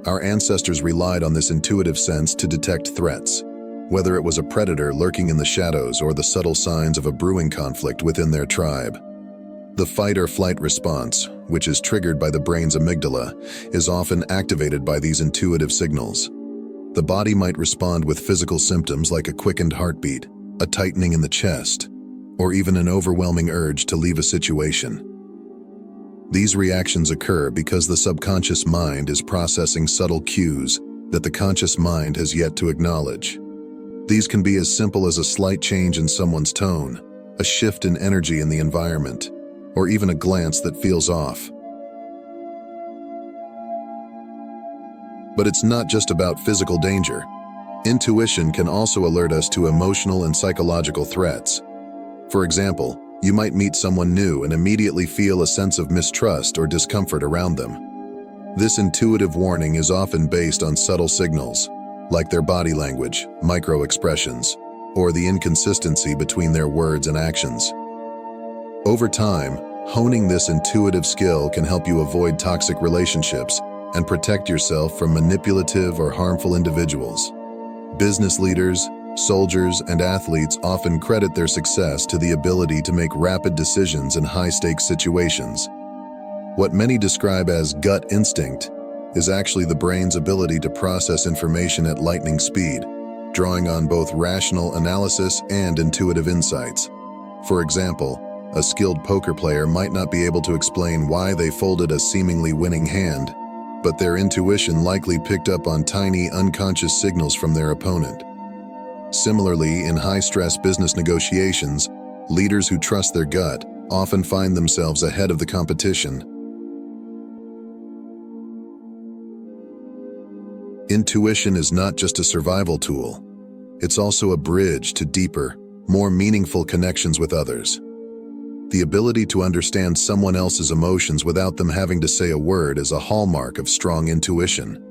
Our ancestors relied on this intuitive sense to detect threats, whether it was a predator lurking in the shadows or the subtle signs of a brewing conflict within their tribe. The fight or flight response, which is triggered by the brain's amygdala, is often activated by these intuitive signals. The body might respond with physical symptoms like a quickened heartbeat, a tightening in the chest, or even an overwhelming urge to leave a situation. These reactions occur because the subconscious mind is processing subtle cues that the conscious mind has yet to acknowledge. These can be as simple as a slight change in someone's tone, a shift in energy in the environment, or even a glance that feels off. But it's not just about physical danger. Intuition can also alert us to emotional and psychological threats. For example, you might meet someone new and immediately feel a sense of mistrust or discomfort around them. This intuitive warning is often based on subtle signals, like their body language, micro-expressions, or the inconsistency between their words and actions. Over time, honing this intuitive skill can help you avoid toxic relationships and protect yourself from manipulative or harmful individuals. Business leaders, soldiers, and athletes often credit their success to the ability to make rapid decisions in high-stakes situations. What many describe as gut instinct is actually the brain's ability to process information at lightning speed, drawing on both rational analysis and intuitive insights. For example, a skilled poker player might not be able to explain why they folded a seemingly winning hand, but their intuition likely picked up on tiny, unconscious signals from their opponent. Similarly, in high-stress business negotiations, leaders who trust their gut often find themselves ahead of the competition. Intuition is not just a survival tool. It's also a bridge to deeper, more meaningful connections with others. The ability to understand someone else's emotions without them having to say a word is a hallmark of strong intuition.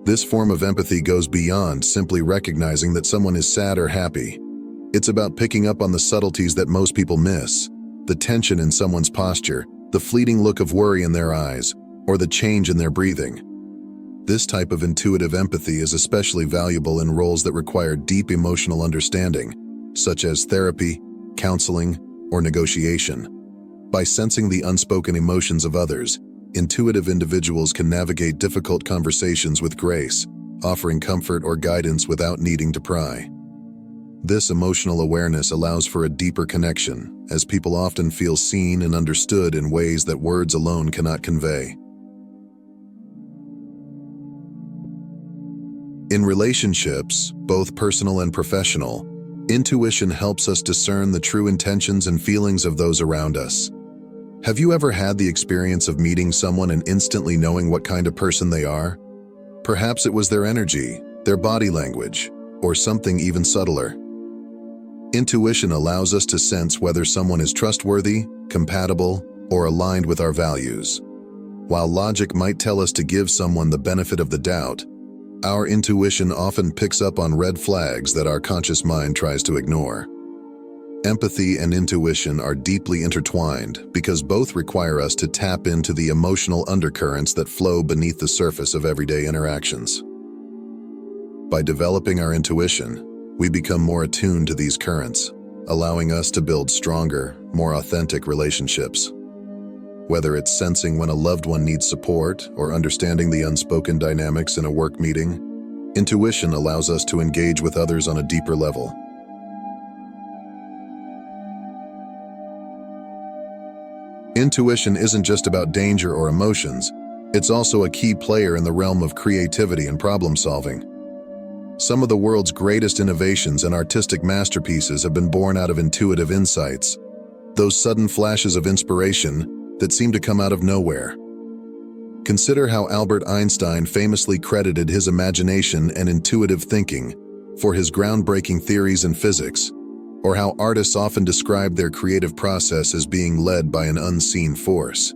This form of empathy goes beyond simply recognizing that someone is sad or happy. It's about picking up on the subtleties that most people miss, the tension in someone's posture, the fleeting look of worry in their eyes, or the change in their breathing. This type of intuitive empathy is especially valuable in roles that require deep emotional understanding, such as therapy, counseling, or negotiation. By sensing the unspoken emotions of others, intuitive individuals can navigate difficult conversations with grace, offering comfort or guidance without needing to pry. This emotional awareness allows for a deeper connection, as people often feel seen and understood in ways that words alone cannot convey. In relationships, both personal and professional, intuition helps us discern the true intentions and feelings of those around us. Have you ever had the experience of meeting someone and instantly knowing what kind of person they are? Perhaps it was their energy, their body language, or something even subtler. Intuition allows us to sense whether someone is trustworthy, compatible, or aligned with our values. While logic might tell us to give someone the benefit of the doubt, our intuition often picks up on red flags that our conscious mind tries to ignore. Empathy and intuition are deeply intertwined because both require us to tap into the emotional undercurrents that flow beneath the surface of everyday interactions. By developing our intuition, we become more attuned to these currents, allowing us to build stronger, more authentic relationships. Whether it's sensing when a loved one needs support or understanding the unspoken dynamics in a work meeting, Intuition allows us to engage with others on a deeper level. Intuition isn't just about danger or emotions, it's also a key player in the realm of creativity and problem-solving. Some of the world's greatest innovations and artistic masterpieces have been born out of intuitive insights, those sudden flashes of inspiration that seem to come out of nowhere. Consider how Albert Einstein famously credited his imagination and intuitive thinking for his groundbreaking theories in physics, or how artists often describe their creative process as being led by an unseen force.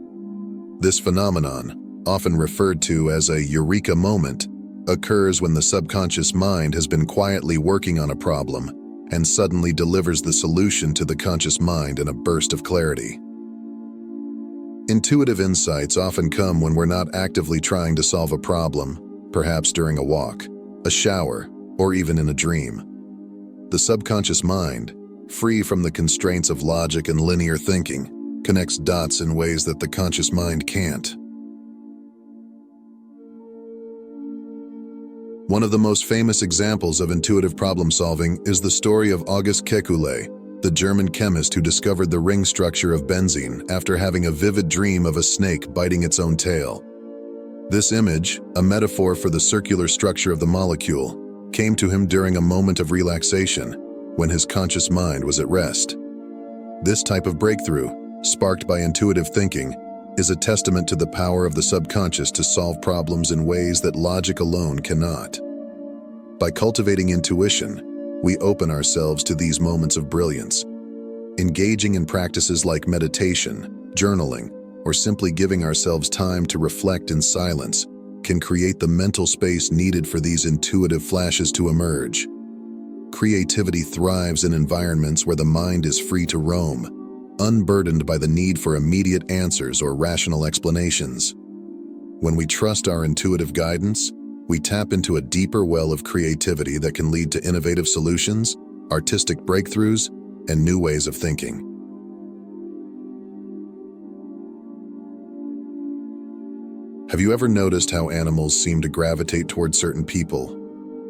This phenomenon, often referred to as a eureka moment, occurs when the subconscious mind has been quietly working on a problem and suddenly delivers the solution to the conscious mind in a burst of clarity. Intuitive insights often come when we're not actively trying to solve a problem, perhaps during a walk, a shower, or even in a dream. The subconscious mind, free from the constraints of logic and linear thinking, connects dots in ways that the conscious mind can't. One of the most famous examples of intuitive problem-solving is the story of August Kekulé, the German chemist who discovered the ring structure of benzene after having a vivid dream of a snake biting its own tail. This image, a metaphor for the circular structure of the molecule, came to him during a moment of relaxation when his conscious mind was at rest. This type of breakthrough, sparked by intuitive thinking, is a testament to the power of the subconscious to solve problems in ways that logic alone cannot. By cultivating intuition, we open ourselves to these moments of brilliance. Engaging in practices like meditation, journaling, or simply giving ourselves time to reflect in silence can create the mental space needed for these intuitive flashes to emerge. Creativity thrives in environments where the mind is free to roam, unburdened by the need for immediate answers or rational explanations. When we trust our intuitive guidance, we tap into a deeper well of creativity that can lead to innovative solutions, artistic breakthroughs, and new ways of thinking. Have you ever noticed how animals seem to gravitate toward certain people,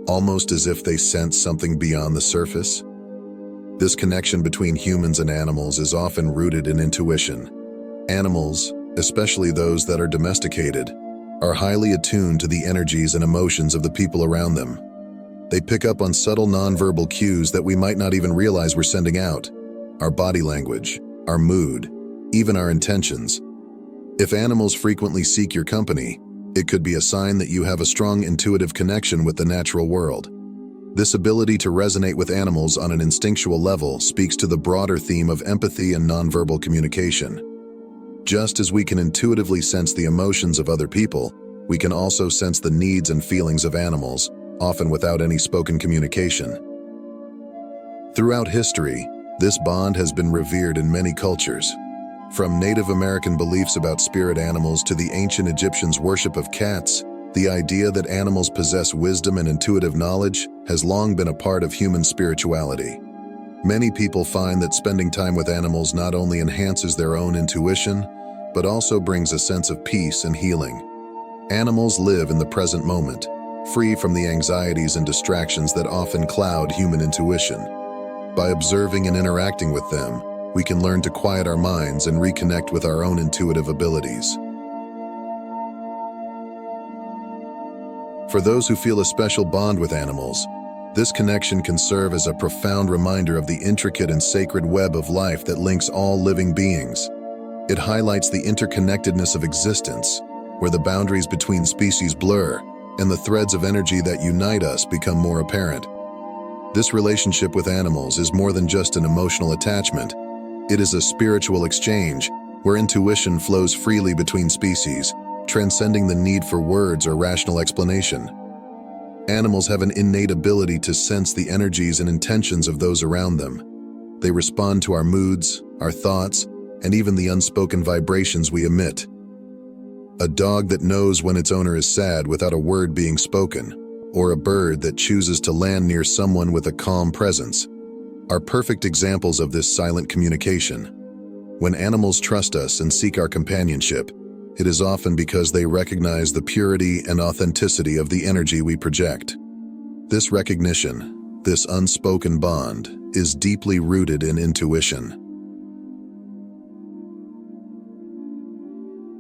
almost as if they sense something beyond the surface? This connection between humans and animals is often rooted in intuition. Animals, especially those that are domesticated, are highly attuned to the energies and emotions of the people around them. They pick up on subtle nonverbal cues that we might not even realize we're sending out: our body language, our mood, even our intentions. If animals frequently seek your company, it could be a sign that you have a strong intuitive connection with the natural world. This ability to resonate with animals on an instinctual level speaks to the broader theme of empathy and nonverbal communication. Just as we can intuitively sense the emotions of other people, we can also sense the needs and feelings of animals, often without any spoken communication. Throughout history, this bond has been revered in many cultures. From Native American beliefs about spirit animals to the ancient Egyptians' worship of cats, the idea that animals possess wisdom and intuitive knowledge has long been a part of human spirituality. Many people find that spending time with animals not only enhances their own intuition, but also brings a sense of peace and healing. Animals live in the present moment, free from the anxieties and distractions that often cloud human intuition. By observing and interacting with them, we can learn to quiet our minds and reconnect with our own intuitive abilities. For those who feel a special bond with animals, this connection can serve as a profound reminder of the intricate and sacred web of life that links all living beings. It highlights the interconnectedness of existence, where the boundaries between species blur and the threads of energy that unite us become more apparent. This relationship with animals is more than just an emotional attachment. It is a spiritual exchange where intuition flows freely between species, transcending the need for words or rational explanation. Animals have an innate ability to sense the energies and intentions of those around them. They respond to our moods, our thoughts, and even the unspoken vibrations we emit. A dog that knows when its owner is sad without a word being spoken, or a bird that chooses to land near someone with a calm presence, are perfect examples of this silent communication. When animals trust us and seek our companionship, it is often because they recognize the purity and authenticity of the energy we project. This recognition, this unspoken bond, is deeply rooted in intuition.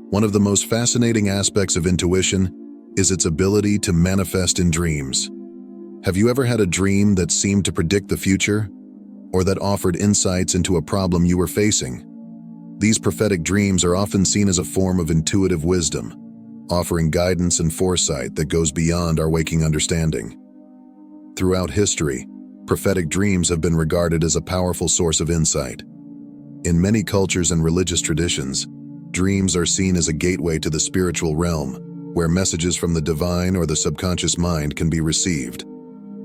One of the most fascinating aspects of intuition is its ability to manifest in dreams. Have you ever had a dream that seemed to predict the future, or that offered insights into a problem you were facing? These prophetic dreams are often seen as a form of intuitive wisdom, offering guidance and foresight that goes beyond our waking understanding. Throughout history, prophetic dreams have been regarded as a powerful source of insight. In many cultures and religious traditions, dreams are seen as a gateway to the spiritual realm, where messages from the divine or the subconscious mind can be received.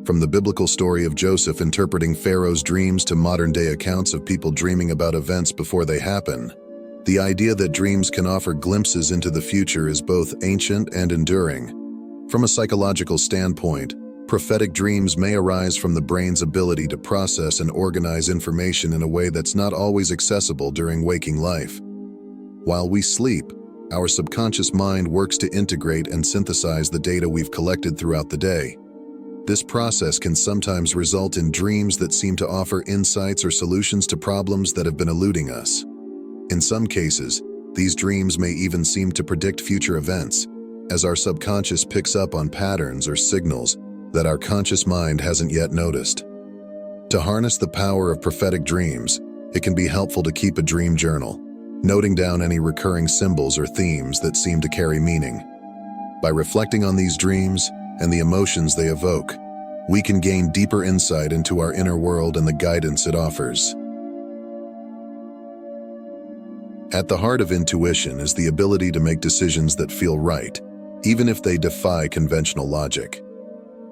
From the biblical story of Joseph interpreting Pharaoh's dreams to modern-day accounts of people dreaming about events before they happen, the idea that dreams can offer glimpses into the future is both ancient and enduring. From a psychological standpoint, prophetic dreams may arise from the brain's ability to process and organize information in a way that's not always accessible during waking life. While we sleep, our subconscious mind works to integrate and synthesize the data we've collected throughout the day. This process can sometimes result in dreams that seem to offer insights or solutions to problems that have been eluding us. In some cases, these dreams may even seem to predict future events, as our subconscious picks up on patterns or signals that our conscious mind hasn't yet noticed. To harness the power of prophetic dreams, it can be helpful to keep a dream journal, noting down any recurring symbols or themes that seem to carry meaning. By reflecting on these dreams and the emotions they evoke, we can gain deeper insight into our inner world and the guidance it offers. At the heart of intuition is the ability to make decisions that feel right, even if they defy conventional logic.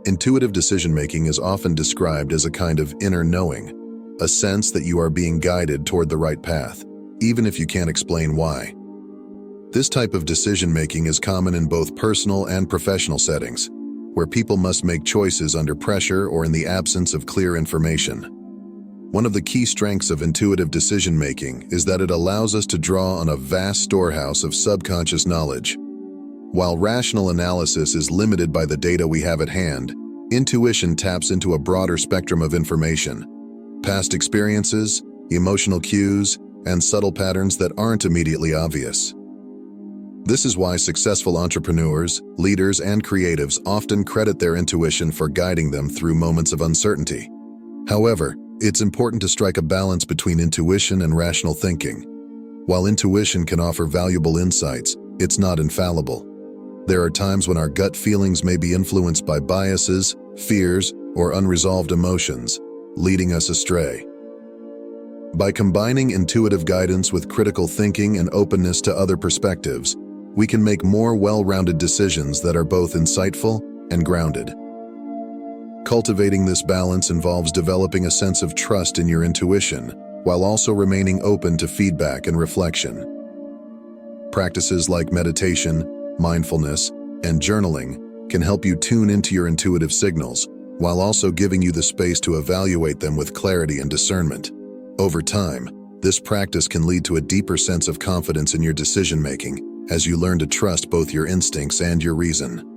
Intuitive decision-making is often described as a kind of inner knowing, a sense that you are being guided toward the right path, even if you can't explain why. This type of decision-making is common in both personal and professional settings, where people must make choices under pressure or in the absence of clear information. One of the key strengths of intuitive decision-making is that it allows us to draw on a vast storehouse of subconscious knowledge. While rational analysis is limited by the data we have at hand, intuition taps into a broader spectrum of information, past experiences, emotional cues, and subtle patterns that aren't immediately obvious. This is why successful entrepreneurs, leaders, and creatives often credit their intuition for guiding them through moments of uncertainty. However, it's important to strike a balance between intuition and rational thinking. While intuition can offer valuable insights, it's not infallible. There are times when our gut feelings may be influenced by biases, fears, or unresolved emotions, leading us astray. By combining intuitive guidance with critical thinking and openness to other perspectives, we can make more well-rounded decisions that are both insightful and grounded. Cultivating this balance involves developing a sense of trust in your intuition, while also remaining open to feedback and reflection. Practices like meditation, mindfulness, and journaling can help you tune into your intuitive signals, while also giving you the space to evaluate them with clarity and discernment. Over time, this practice can lead to a deeper sense of confidence in your decision-making, as you learn to trust both your instincts and your reason.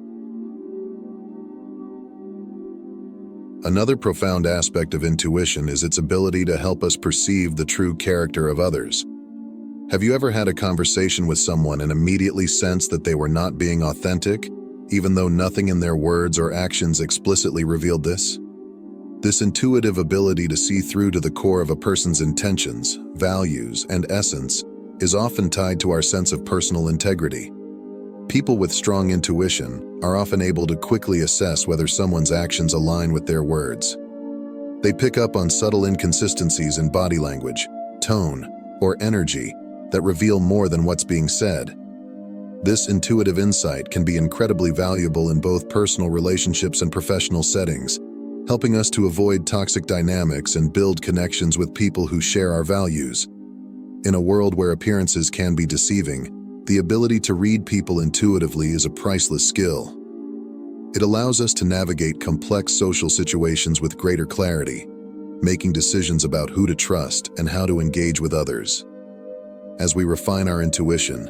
Another profound aspect of intuition is its ability to help us perceive the true character of others. Have you ever had a conversation with someone and immediately sensed that they were not being authentic, even though nothing in their words or actions explicitly revealed this? This intuitive ability to see through to the core of a person's intentions, values, and essence is often tied to our sense of personal integrity. People with strong intuition are often able to quickly assess whether someone's actions align with their words. They pick up on subtle inconsistencies in body language, tone, or energy that reveal more than what's being said. This intuitive insight can be incredibly valuable in both personal relationships and professional settings, helping us to avoid toxic dynamics and build connections with people who share our values. In a world where appearances can be deceiving, the ability to read people intuitively is a priceless skill. It allows us to navigate complex social situations with greater clarity, making decisions about who to trust and how to engage with others. As we refine our intuition,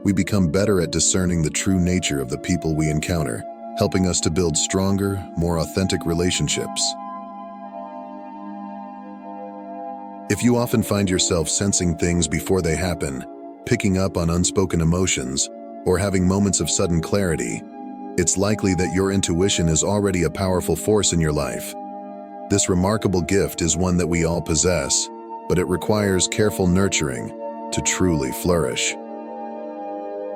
we become better at discerning the true nature of the people we encounter, helping us to build stronger, more authentic relationships. If you often find yourself sensing things before they happen, picking up on unspoken emotions, or having moments of sudden clarity, it's likely that your intuition is already a powerful force in your life. This remarkable gift is one that we all possess, but it requires careful nurturing to truly flourish.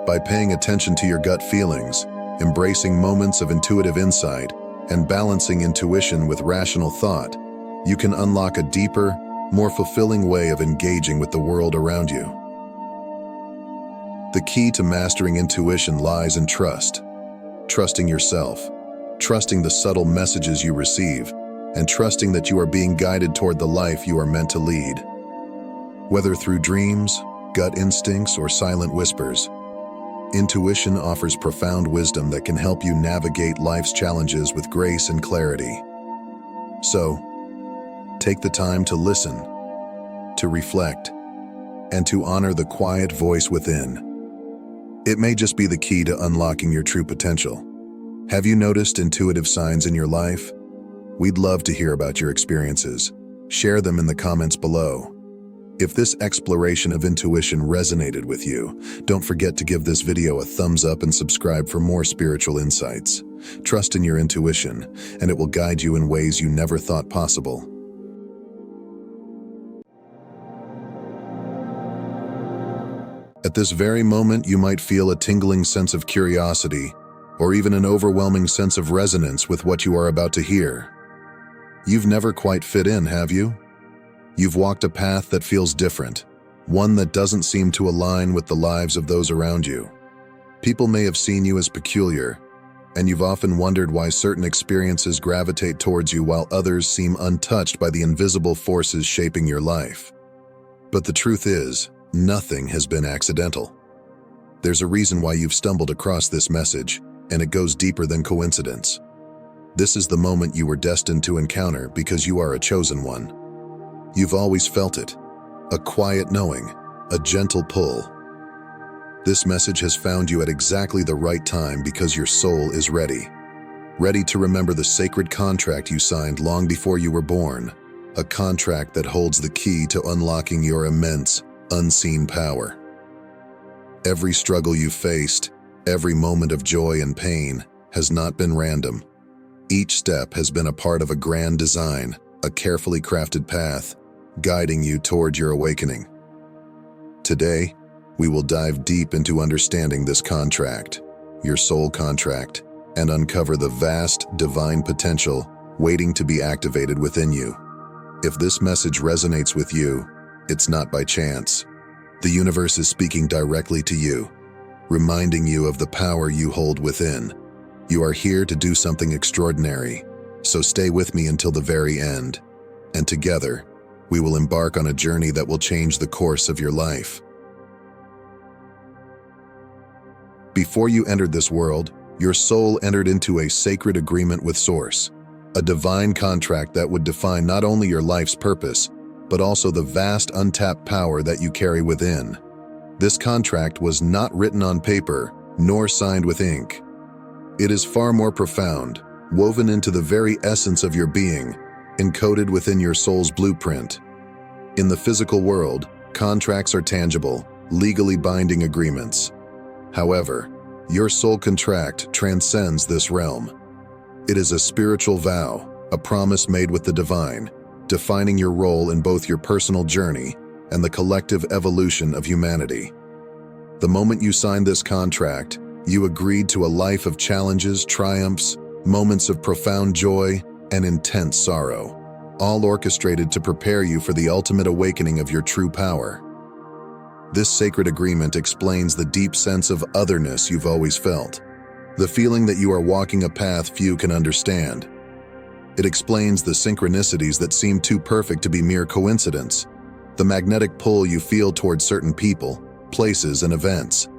By paying attention to your gut feelings, embracing moments of intuitive insight, and balancing intuition with rational thought, you can unlock a deeper, more fulfilling way of engaging with the world around you. The key to mastering intuition lies in trust. Trusting yourself, trusting the subtle messages you receive, and trusting that you are being guided toward the life you are meant to lead. Whether through dreams, gut instincts, or silent whispers, intuition offers profound wisdom that can help you navigate life's challenges with grace and clarity. So, take the time to listen, to reflect, and to honor the quiet voice within. It may just be the key to unlocking your true potential. Have you noticed intuitive signs in your life? We'd love to hear about your experiences. Share them in the comments below. If this exploration of intuition resonated with you, don't forget to give this video a thumbs up and subscribe for more spiritual insights. Trust in your intuition, and it will guide you in ways you never thought possible. At this very moment, you might feel a tingling sense of curiosity, or even an overwhelming sense of resonance with what you are about to hear. You've never quite fit in, have you? You've walked a path that feels different, one that doesn't seem to align with the lives of those around you. People may have seen you as peculiar, and you've often wondered why certain experiences gravitate towards you while others seem untouched by the invisible forces shaping your life. But the truth is, nothing has been accidental. There's a reason why you've stumbled across this message, and it goes deeper than coincidence. This is the moment you were destined to encounter because you are a chosen one. You've always felt it, a quiet knowing, a gentle pull. This message has found you at exactly the right time because your soul is ready. Ready to remember the sacred contract you signed long before you were born, a contract that holds the key to unlocking your immense, unseen power. Every struggle you faced, every moment of joy and pain, has not been random. Each step has been a part of a grand design, a carefully crafted path, guiding you toward your awakening. Today, we will dive deep into understanding this contract, your soul contract, and uncover the vast, divine potential waiting to be activated within you. If this message resonates with you, it's not by chance. The universe is speaking directly to you, reminding you of the power you hold within. You are here to do something extraordinary, so stay with me until the very end, and together, we will embark on a journey that will change the course of your life. Before you entered this world, your soul entered into a sacred agreement with Source, a divine contract that would define not only your life's purpose, but also the vast untapped power that you carry within. This contract was not written on paper, nor signed with ink. It is far more profound, woven into the very essence of your being, encoded within your soul's blueprint. In the physical world, contracts are tangible, legally binding agreements. However, your soul contract transcends this realm. It is a spiritual vow, a promise made with the divine, defining your role in both your personal journey and the collective evolution of humanity. The moment you signed this contract, you agreed to a life of challenges, triumphs, moments of profound joy, and intense sorrow, all orchestrated to prepare you for the ultimate awakening of your true power. This sacred agreement explains the deep sense of otherness you've always felt, the feeling that you are walking a path few can understand. It explains the synchronicities that seem too perfect to be mere coincidence, the magnetic pull you feel towards certain people, places, and events.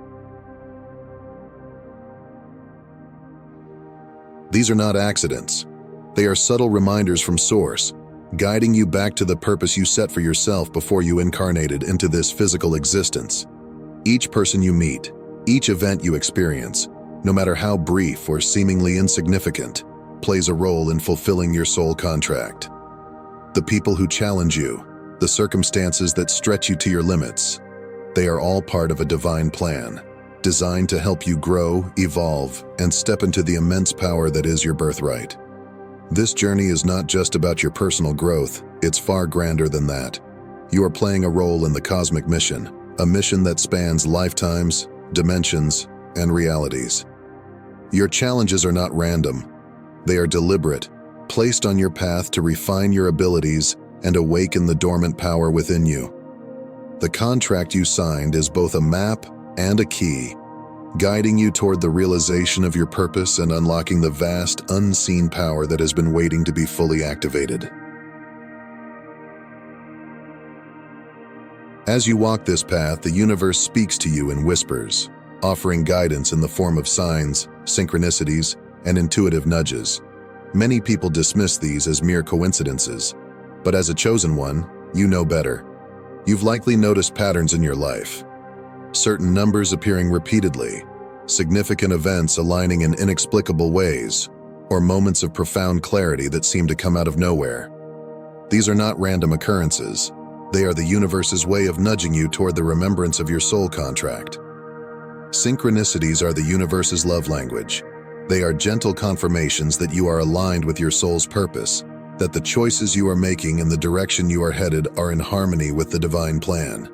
These are not accidents. They are subtle reminders from Source, guiding you back to the purpose you set for yourself before you incarnated into this physical existence. Each person you meet, each event you experience, no matter how brief or seemingly insignificant, plays a role in fulfilling your soul contract. The people who challenge you, the circumstances that stretch you to your limits, they are all part of a divine plan, designed to help you grow, evolve, and step into the immense power that is your birthright. This journey is not just about your personal growth, it's far grander than that. You are playing a role in the cosmic mission, a mission that spans lifetimes, dimensions, and realities. Your challenges are not random. They are deliberate, placed on your path to refine your abilities and awaken the dormant power within you. The contract you signed is both a map and a key, guiding you toward the realization of your purpose and unlocking the vast, unseen power that has been waiting to be fully activated. As you walk this path, the universe speaks to you in whispers, offering guidance in the form of signs, synchronicities, and intuitive nudges. Many people dismiss these as mere coincidences, but as a chosen one, you know better. You've likely noticed patterns in your life. Certain numbers appearing repeatedly, significant events aligning in inexplicable ways, or moments of profound clarity that seem to come out of nowhere. These are not random occurrences. They are the universe's way of nudging you toward the remembrance of your soul contract. Synchronicities are the universe's love language. They are gentle confirmations that you are aligned with your soul's purpose, that the choices you are making and the direction you are headed are in harmony with the divine plan.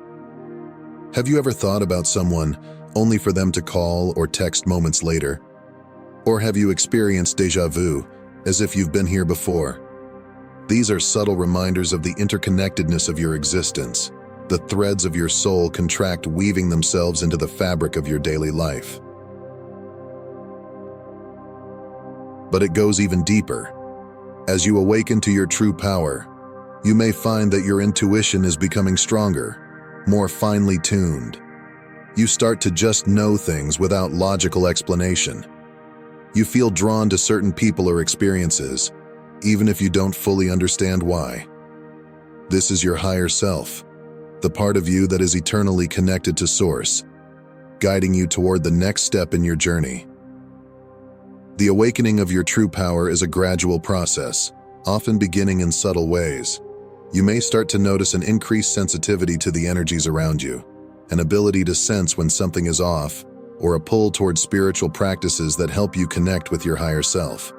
Have you ever thought about someone only for them to call or text moments later? Or have you experienced déjà vu, as if you've been here before? These are subtle reminders of the interconnectedness of your existence. The threads of your soul contract, weaving themselves into the fabric of your daily life. But it goes even deeper. As you awaken to your true power, you may find that your intuition is becoming stronger, more finely tuned. You start to just know things without logical explanation. You feel drawn to certain people or experiences, even if you don't fully understand why. This is your higher self, the part of you that is eternally connected to Source, guiding you toward the next step in your journey. The awakening of your true power is a gradual process, often beginning in subtle ways. You may start to notice an increased sensitivity to the energies around you, an ability to sense when something is off, or a pull toward spiritual practices that help you connect with your higher self.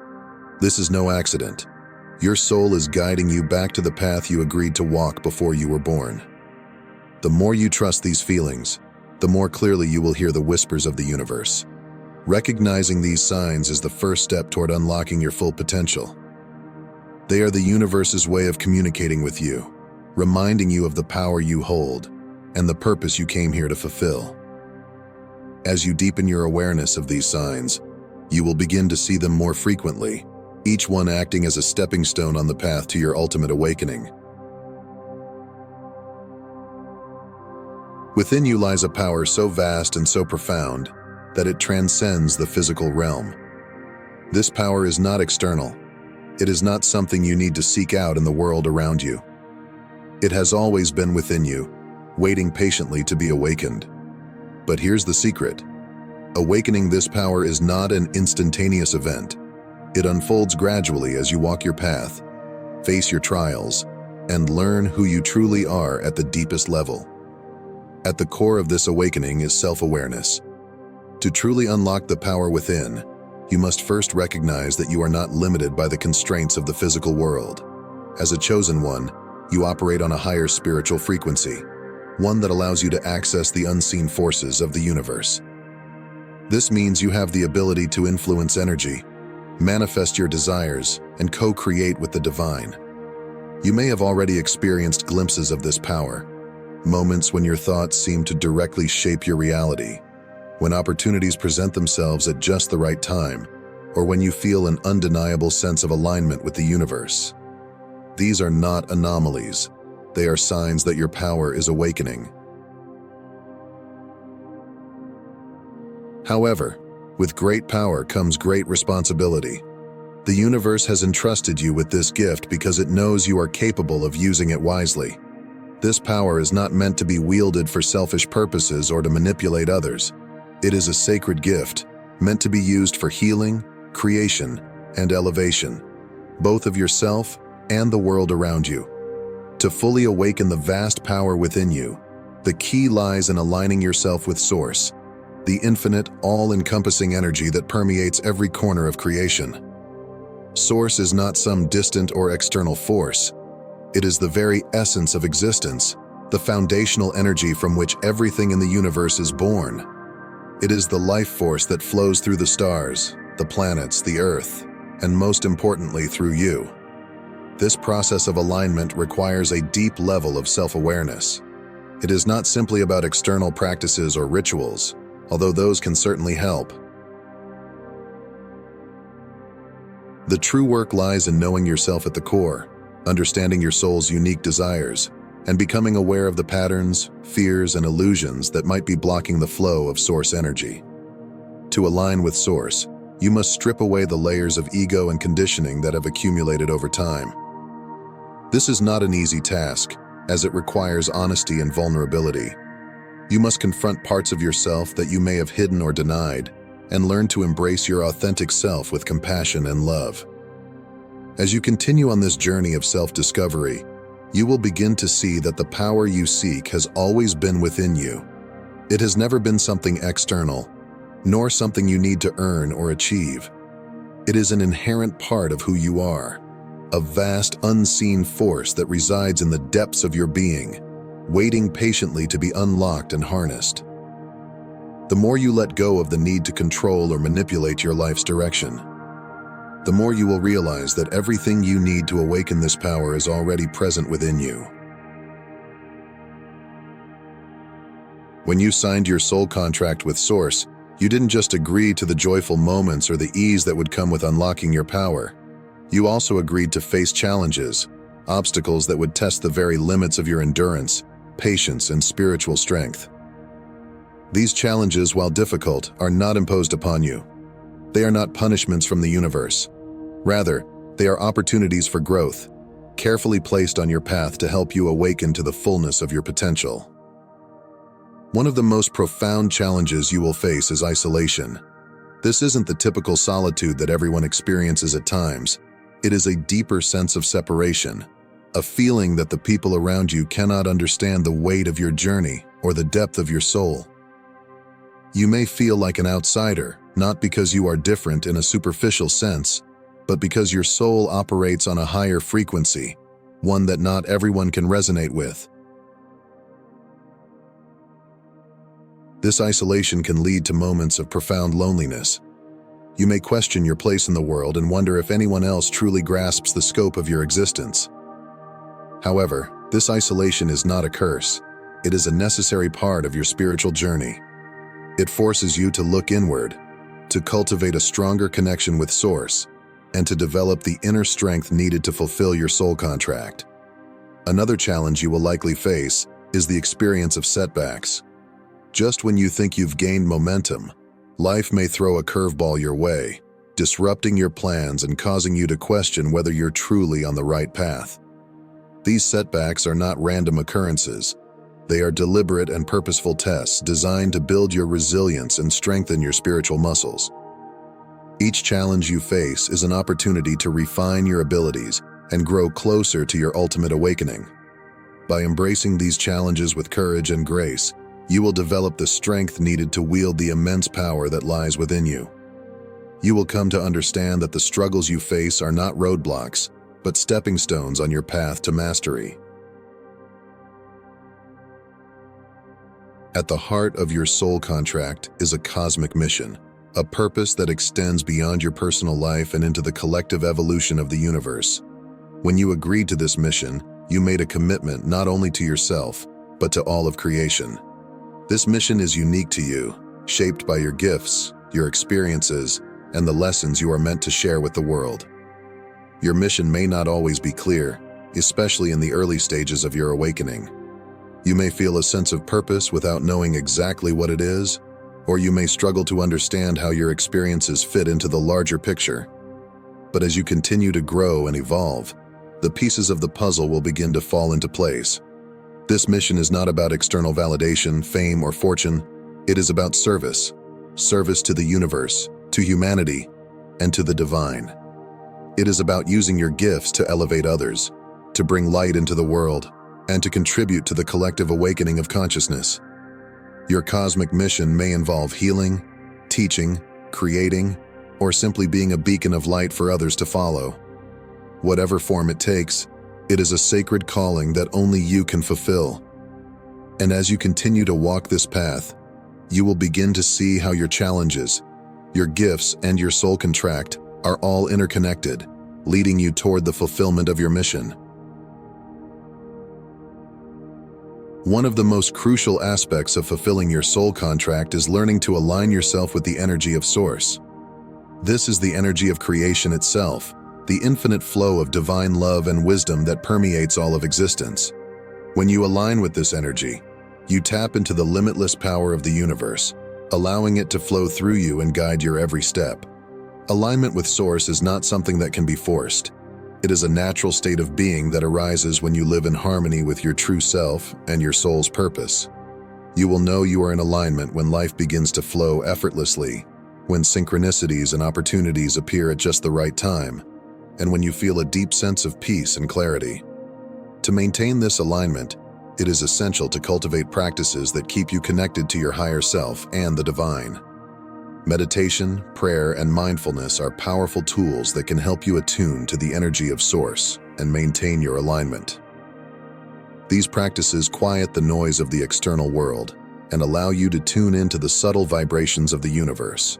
This is no accident. Your soul is guiding you back to the path you agreed to walk before you were born. The more you trust these feelings, the more clearly you will hear the whispers of the universe. Recognizing these signs is the first step toward unlocking your full potential. They are the universe's way of communicating with you, reminding you of the power you hold and the purpose you came here to fulfill. As you deepen your awareness of these signs, you will begin to see them more frequently, each one acting as a stepping stone on the path to your ultimate awakening. Within you lies a power so vast and so profound that it transcends the physical realm. This power is not external. It is not something you need to seek out in the world around you. It has always been within you, waiting patiently to be awakened. But here's the secret. Awakening this power is not an instantaneous event. It unfolds gradually as you walk your path, face your trials, and learn who you truly are at the deepest level. At the core of this awakening is self-awareness. To truly unlock the power within, you must first recognize that you are not limited by the constraints of the physical world. As a chosen one, you operate on a higher spiritual frequency, one that allows you to access the unseen forces of the universe. This means you have the ability to influence energy, manifest your desires, and co-create with the divine. You may have already experienced glimpses of this power, moments when your thoughts seem to directly shape your reality, when opportunities present themselves at just the right time, or when you feel an undeniable sense of alignment with the universe. These are not anomalies. They are signs that your power is awakening. However, with great power comes great responsibility. The universe has entrusted you with this gift because it knows you are capable of using it wisely. This power is not meant to be wielded for selfish purposes or to manipulate others. It is a sacred gift, meant to be used for healing, creation, and elevation, both of yourself and the world around you. To fully awaken the vast power within you, the key lies in aligning yourself with Source, the infinite, all-encompassing energy that permeates every corner of creation. Source is not some distant or external force. It is the very essence of existence, the foundational energy from which everything in the universe is born. It is the life force that flows through the stars, the planets, the earth, and most importantly, through you. This process of alignment requires a deep level of self-awareness. It is not simply about external practices or rituals, although those can certainly help. The true work lies in knowing yourself at the core, understanding your soul's unique desires, and becoming aware of the patterns, fears, and illusions that might be blocking the flow of Source energy. To align with Source, you must strip away the layers of ego and conditioning that have accumulated over time. This is not an easy task, as it requires honesty and vulnerability. You must confront parts of yourself that you may have hidden or denied, and learn to embrace your authentic self with compassion and love. As you continue on this journey of self-discovery, you will begin to see that the power you seek has always been within you. It has never been something external, nor something you need to earn or achieve. It is an inherent part of who you are, a vast, unseen force that resides in the depths of your being, waiting patiently to be unlocked and harnessed. The more you let go of the need to control or manipulate your life's direction, the more you will realize that everything you need to awaken this power is already present within you. When you signed your soul contract with Source, you didn't just agree to the joyful moments or the ease that would come with unlocking your power. You also agreed to face challenges, obstacles that would test the very limits of your endurance, patience, and spiritual strength. These challenges, while difficult, are not imposed upon you. They are not punishments from the universe. Rather, they are opportunities for growth, carefully placed on your path to help you awaken to the fullness of your potential. One of the most profound challenges you will face is isolation. This isn't the typical solitude that everyone experiences at times. It is a deeper sense of separation, a feeling that the people around you cannot understand the weight of your journey or the depth of your soul. You may feel like an outsider, not because you are different in a superficial sense, but because your soul operates on a higher frequency, one that not everyone can resonate with. This isolation can lead to moments of profound loneliness. You may question your place in the world and wonder if anyone else truly grasps the scope of your existence. However, this isolation is not a curse. It is a necessary part of your spiritual journey. It forces you to look inward, to cultivate a stronger connection with Source, and to develop the inner strength needed to fulfill your soul contract. Another challenge you will likely face is the experience of setbacks. Just when you think you've gained momentum, life may throw a curveball your way, disrupting your plans and causing you to question whether you're truly on the right path. These setbacks are not random occurrences. They are deliberate and purposeful tests designed to build your resilience and strengthen your spiritual muscles. Each challenge you face is an opportunity to refine your abilities and grow closer to your ultimate awakening. By embracing these challenges with courage and grace, you will develop the strength needed to wield the immense power that lies within you. You will come to understand that the struggles you face are not roadblocks, but stepping stones on your path to mastery. At the heart of your soul contract is a cosmic mission, a purpose that extends beyond your personal life and into the collective evolution of the universe. When you agreed to this mission, you made a commitment not only to yourself, but to all of creation. This mission is unique to you, shaped by your gifts, your experiences, and the lessons you are meant to share with the world. Your mission may not always be clear, especially in the early stages of your awakening. You may feel a sense of purpose without knowing exactly what it is, or you may struggle to understand how your experiences fit into the larger picture. But as you continue to grow and evolve, the pieces of the puzzle will begin to fall into place. This mission is not about external validation, fame, or fortune. It is about service, service to the universe, to humanity, and to the divine. It is about using your gifts to elevate others, to bring light into the world, and to contribute to the collective awakening of consciousness. Your cosmic mission may involve healing, teaching, creating, or simply being a beacon of light for others to follow. Whatever form it takes, it is a sacred calling that only you can fulfill. And as you continue to walk this path, you will begin to see how your challenges, your gifts, and your soul contract are all interconnected, leading you toward the fulfillment of your mission. One of the most crucial aspects of fulfilling your soul contract is learning to align yourself with the energy of Source. This is the energy of creation itself, the infinite flow of divine love and wisdom that permeates all of existence. When you align with this energy, you tap into the limitless power of the universe, allowing it to flow through you and guide your every step. Alignment with Source is not something that can be forced. It is a natural state of being that arises when you live in harmony with your true self and your soul's purpose. You will know you are in alignment when life begins to flow effortlessly, when synchronicities and opportunities appear at just the right time, and when you feel a deep sense of peace and clarity. To maintain this alignment, it is essential to cultivate practices that keep you connected to your higher self and the divine. Meditation, prayer, and mindfulness are powerful tools that can help you attune to the energy of Source and maintain your alignment. These practices quiet the noise of the external world and allow you to tune into the subtle vibrations of the universe.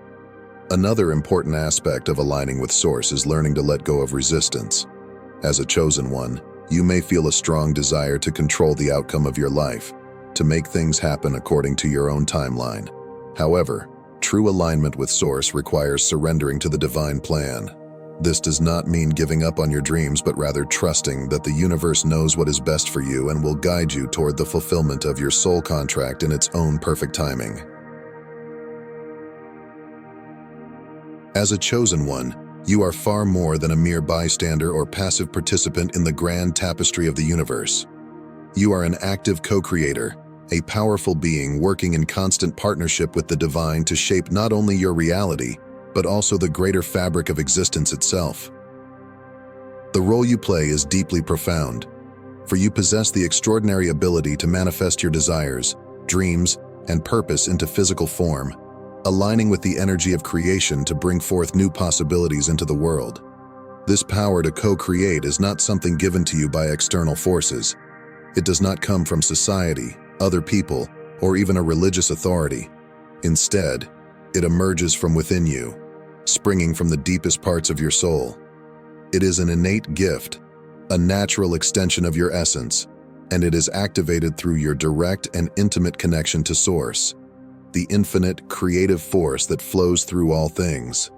Another important aspect of aligning with Source is learning to let go of resistance. As a chosen one, you may feel a strong desire to control the outcome of your life, to make things happen according to your own timeline. However, true alignment with Source requires surrendering to the divine plan. This does not mean giving up on your dreams, but rather trusting that the universe knows what is best for you and will guide you toward the fulfillment of your soul contract in its own perfect timing. As a chosen one, you are far more than a mere bystander or passive participant in the grand tapestry of the universe. You are an active co-creator, a powerful being working in constant partnership with the divine to shape not only your reality, but also the greater fabric of existence itself. The role you play is deeply profound, for you possess the extraordinary ability to manifest your desires, dreams, and purpose into physical form, aligning with the energy of creation to bring forth new possibilities into the world. This power to co-create is not something given to you by external forces. It does not come from society, other people, or even a religious authority. Instead, it emerges from within you, springing from the deepest parts of your soul. It is an innate gift, a natural extension of your essence, and it is activated through your direct and intimate connection to Source, the infinite creative force that flows through all things.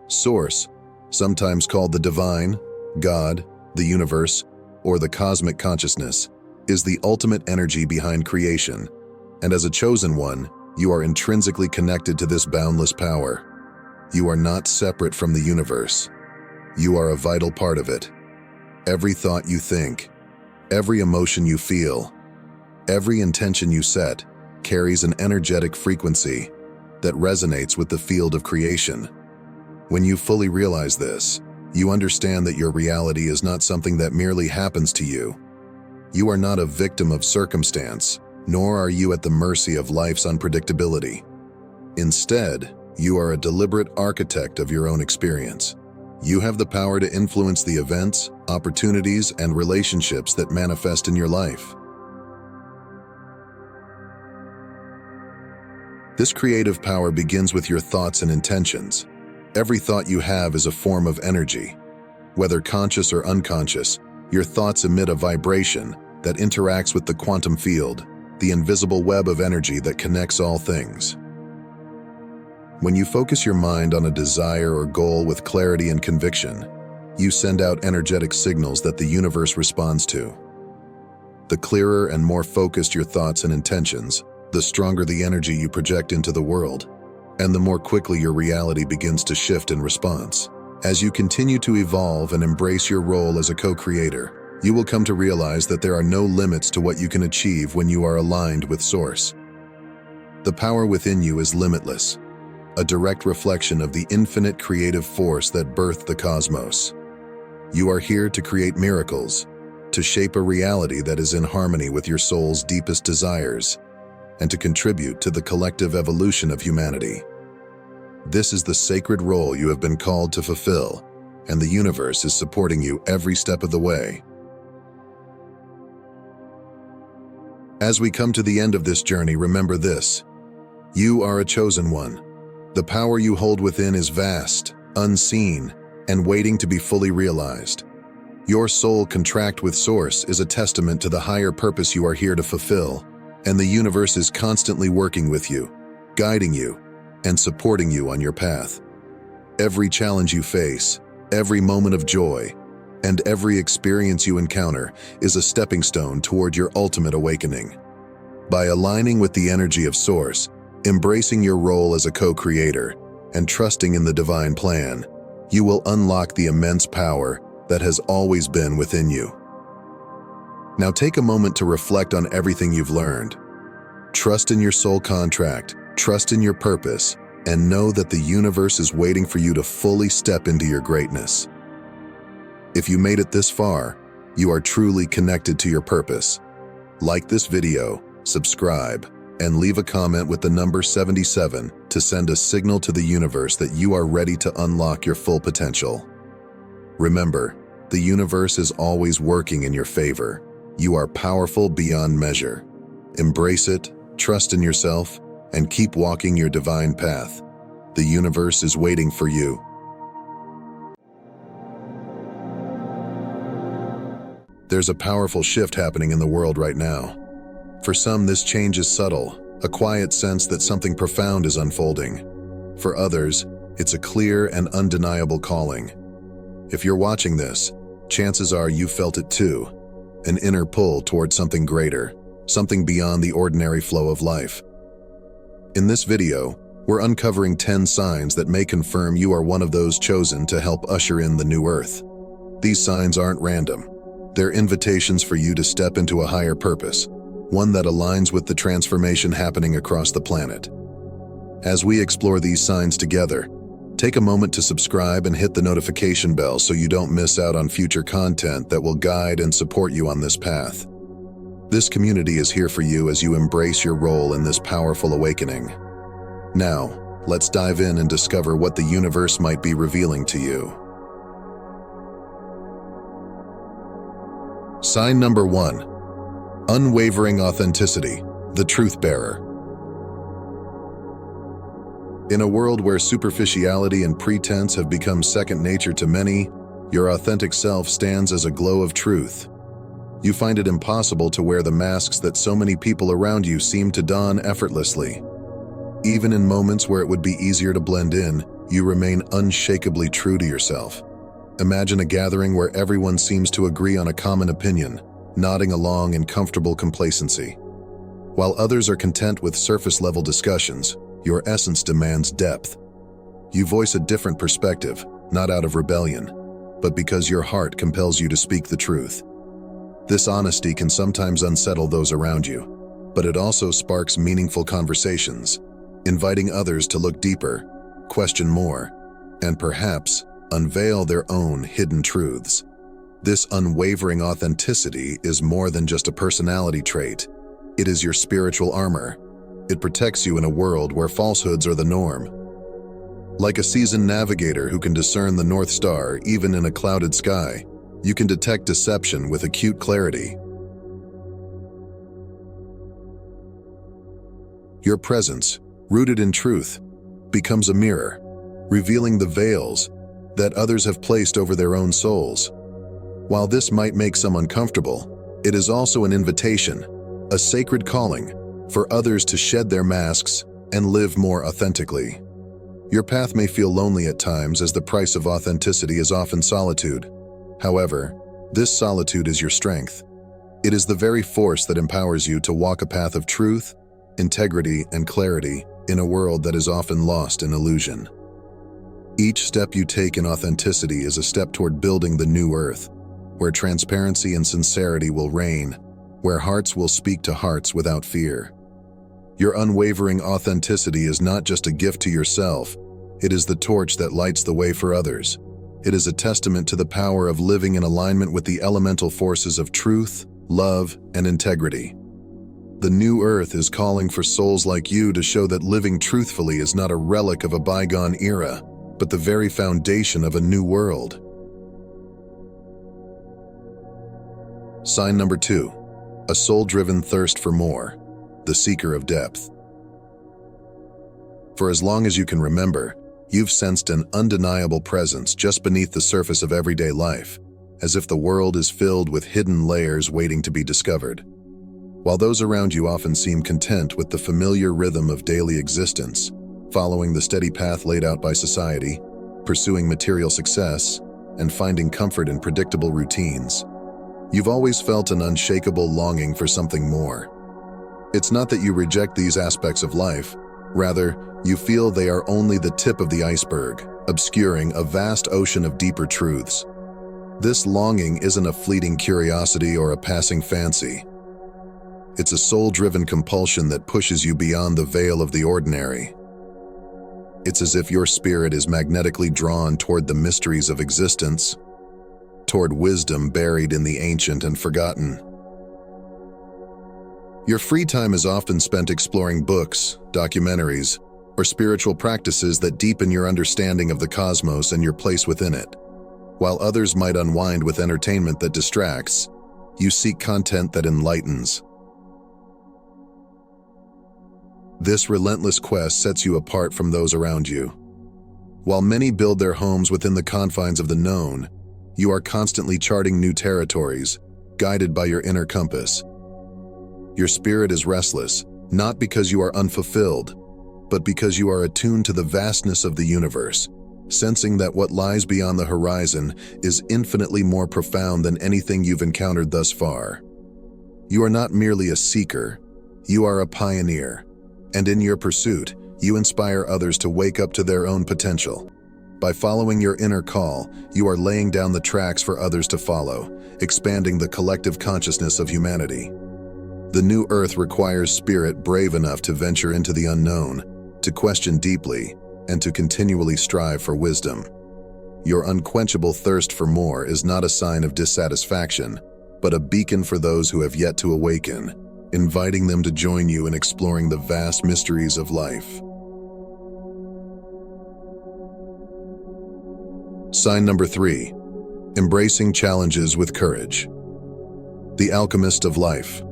Source, sometimes called the divine, God, the universe, or the cosmic consciousness, is the ultimate energy behind creation, and as a chosen one, you are intrinsically connected to this boundless power. You are not separate from the universe. You are a vital part of it. Every thought you think, every emotion you feel, every intention you set carries an energetic frequency that resonates with the field of creation. When you fully realize this, you understand that your reality is not something that merely happens to you. You are not a victim of circumstance, nor are you at the mercy of life's unpredictability. Instead, you are a deliberate architect of your own experience. You have the power to influence the events, opportunities, and relationships that manifest in your life. This creative power begins with your thoughts and intentions. Every thought you have is a form of energy. Whether conscious or unconscious, your thoughts emit a vibration that interacts with the quantum field, the invisible web of energy that connects all things. When you focus your mind on a desire or goal with clarity and conviction, you send out energetic signals that the universe responds to. The clearer and more focused your thoughts and intentions, the stronger the energy you project into the world, and the more quickly your reality begins to shift in response. As you continue to evolve and embrace your role as a co-creator, you will come to realize that there are no limits to what you can achieve when you are aligned with Source. The power within you is limitless, a direct reflection of the infinite creative force that birthed the cosmos. You are here to create miracles, to shape a reality that is in harmony with your soul's deepest desires, and to contribute to the collective evolution of humanity. This is the sacred role you have been called to fulfill, and the universe is supporting you every step of the way. As we come to the end of this journey, remember this: you are a chosen one. The power you hold within is vast, unseen, and waiting to be fully realized. Your soul contract with Source is a testament to the higher purpose you are here to fulfill, and the universe is constantly working with you, guiding you, and supporting you on your path. Every challenge you face, every moment of joy, and every experience you encounter is a stepping stone toward your ultimate awakening. By aligning with the energy of Source, embracing your role as a co-creator, and trusting in the divine plan, you will unlock the immense power that has always been within you. Now take a moment to reflect on everything you've learned. Trust in your soul contract, trust in your purpose, and know that the universe is waiting for you to fully step into your greatness. If you made it this far, you are truly connected to your purpose. Like this video, subscribe, and leave a comment with the number 77 to send a signal to the universe that you are ready to unlock your full potential. Remember, the universe is always working in your favor. You are powerful beyond measure. Embrace it, trust in yourself, and keep walking your divine path. The universe is waiting for you. There's a powerful shift happening in the world right now. For some, this change is subtle, a quiet sense that something profound is unfolding. For others, it's a clear and undeniable calling. If you're watching this, chances are you felt it too, an inner pull toward something greater, something beyond the ordinary flow of life. In this video, we're uncovering 10 signs that may confirm you are one of those chosen to help usher in the new earth. These signs aren't random. They're invitations for you to step into a higher purpose, one that aligns with the transformation happening across the planet. As we explore these signs together, take a moment to subscribe and hit the notification bell so you don't miss out on future content that will guide and support you on this path. This community is here for you as you embrace your role in this powerful awakening. Now, let's dive in and discover what the universe might be revealing to you. Sign number 1. Unwavering authenticity, the truth bearer. In a world where superficiality and pretense have become second nature to many, your authentic self stands as a glow of truth. You find it impossible to wear the masks that so many people around you seem to don effortlessly. Even in moments where it would be easier to blend in, you remain unshakably true to yourself. Imagine a gathering where everyone seems to agree on a common opinion, nodding along in comfortable complacency. While others are content with surface-level discussions, your essence demands depth. You voice a different perspective, not out of rebellion, but because your heart compels you to speak the truth. This honesty can sometimes unsettle those around you, but it also sparks meaningful conversations, inviting others to look deeper, question more, and perhaps unveil their own hidden truths. This unwavering authenticity is more than just a personality trait. It is your spiritual armor. It protects you in a world where falsehoods are the norm. Like a seasoned navigator who can discern the North Star even in a clouded sky, you can detect deception with acute clarity. Your presence, rooted in truth, becomes a mirror, revealing the veils that others have placed over their own souls. While this might make some uncomfortable, it is also an invitation, a sacred calling, for others to shed their masks and live more authentically. Your path may feel lonely at times, as the price of authenticity is often solitude. However, this solitude is your strength. It is the very force that empowers you to walk a path of truth, integrity, and clarity in a world that is often lost in illusion. Each step you take in authenticity is a step toward building the new earth, where transparency and sincerity will reign, where hearts will speak to hearts without fear. Your unwavering authenticity is not just a gift to yourself, it is the torch that lights the way for others. It is a testament to the power of living in alignment with the elemental forces of truth, love, and integrity. The new earth is calling for souls like you to show that living truthfully is not a relic of a bygone era, but the very foundation of a new world. Sign number 2. A soul-driven thirst for more, the seeker of depth. For as long as you can remember, you've sensed an undeniable presence just beneath the surface of everyday life, as if the world is filled with hidden layers waiting to be discovered. While those around you often seem content with the familiar rhythm of daily existence, following the steady path laid out by society, pursuing material success, and finding comfort in predictable routines, you've always felt an unshakable longing for something more. It's not that you reject these aspects of life, rather, you feel they are only the tip of the iceberg, obscuring a vast ocean of deeper truths. This longing isn't a fleeting curiosity or a passing fancy. It's a soul-driven compulsion that pushes you beyond the veil of the ordinary. It's as if your spirit is magnetically drawn toward the mysteries of existence, toward wisdom buried in the ancient and forgotten. Your free time is often spent exploring books, documentaries, or spiritual practices that deepen your understanding of the cosmos and your place within it. While others might unwind with entertainment that distracts, you seek content that enlightens. This relentless quest sets you apart from those around you. While many build their homes within the confines of the known, you are constantly charting new territories, guided by your inner compass. Your spirit is restless, not because you are unfulfilled, but because you are attuned to the vastness of the universe, sensing that what lies beyond the horizon is infinitely more profound than anything you've encountered thus far. You are not merely a seeker, you are a pioneer, and in your pursuit, you inspire others to wake up to their own potential. By following your inner call, you are laying down the tracks for others to follow, expanding the collective consciousness of humanity. The new earth requires spirit brave enough to venture into the unknown, to question deeply, and to continually strive for wisdom. Your unquenchable thirst for more is not a sign of dissatisfaction, but a beacon for those who have yet to awaken, inviting them to join you in exploring the vast mysteries of life. Sign number 3. Embracing challenges with courage. The alchemist of life.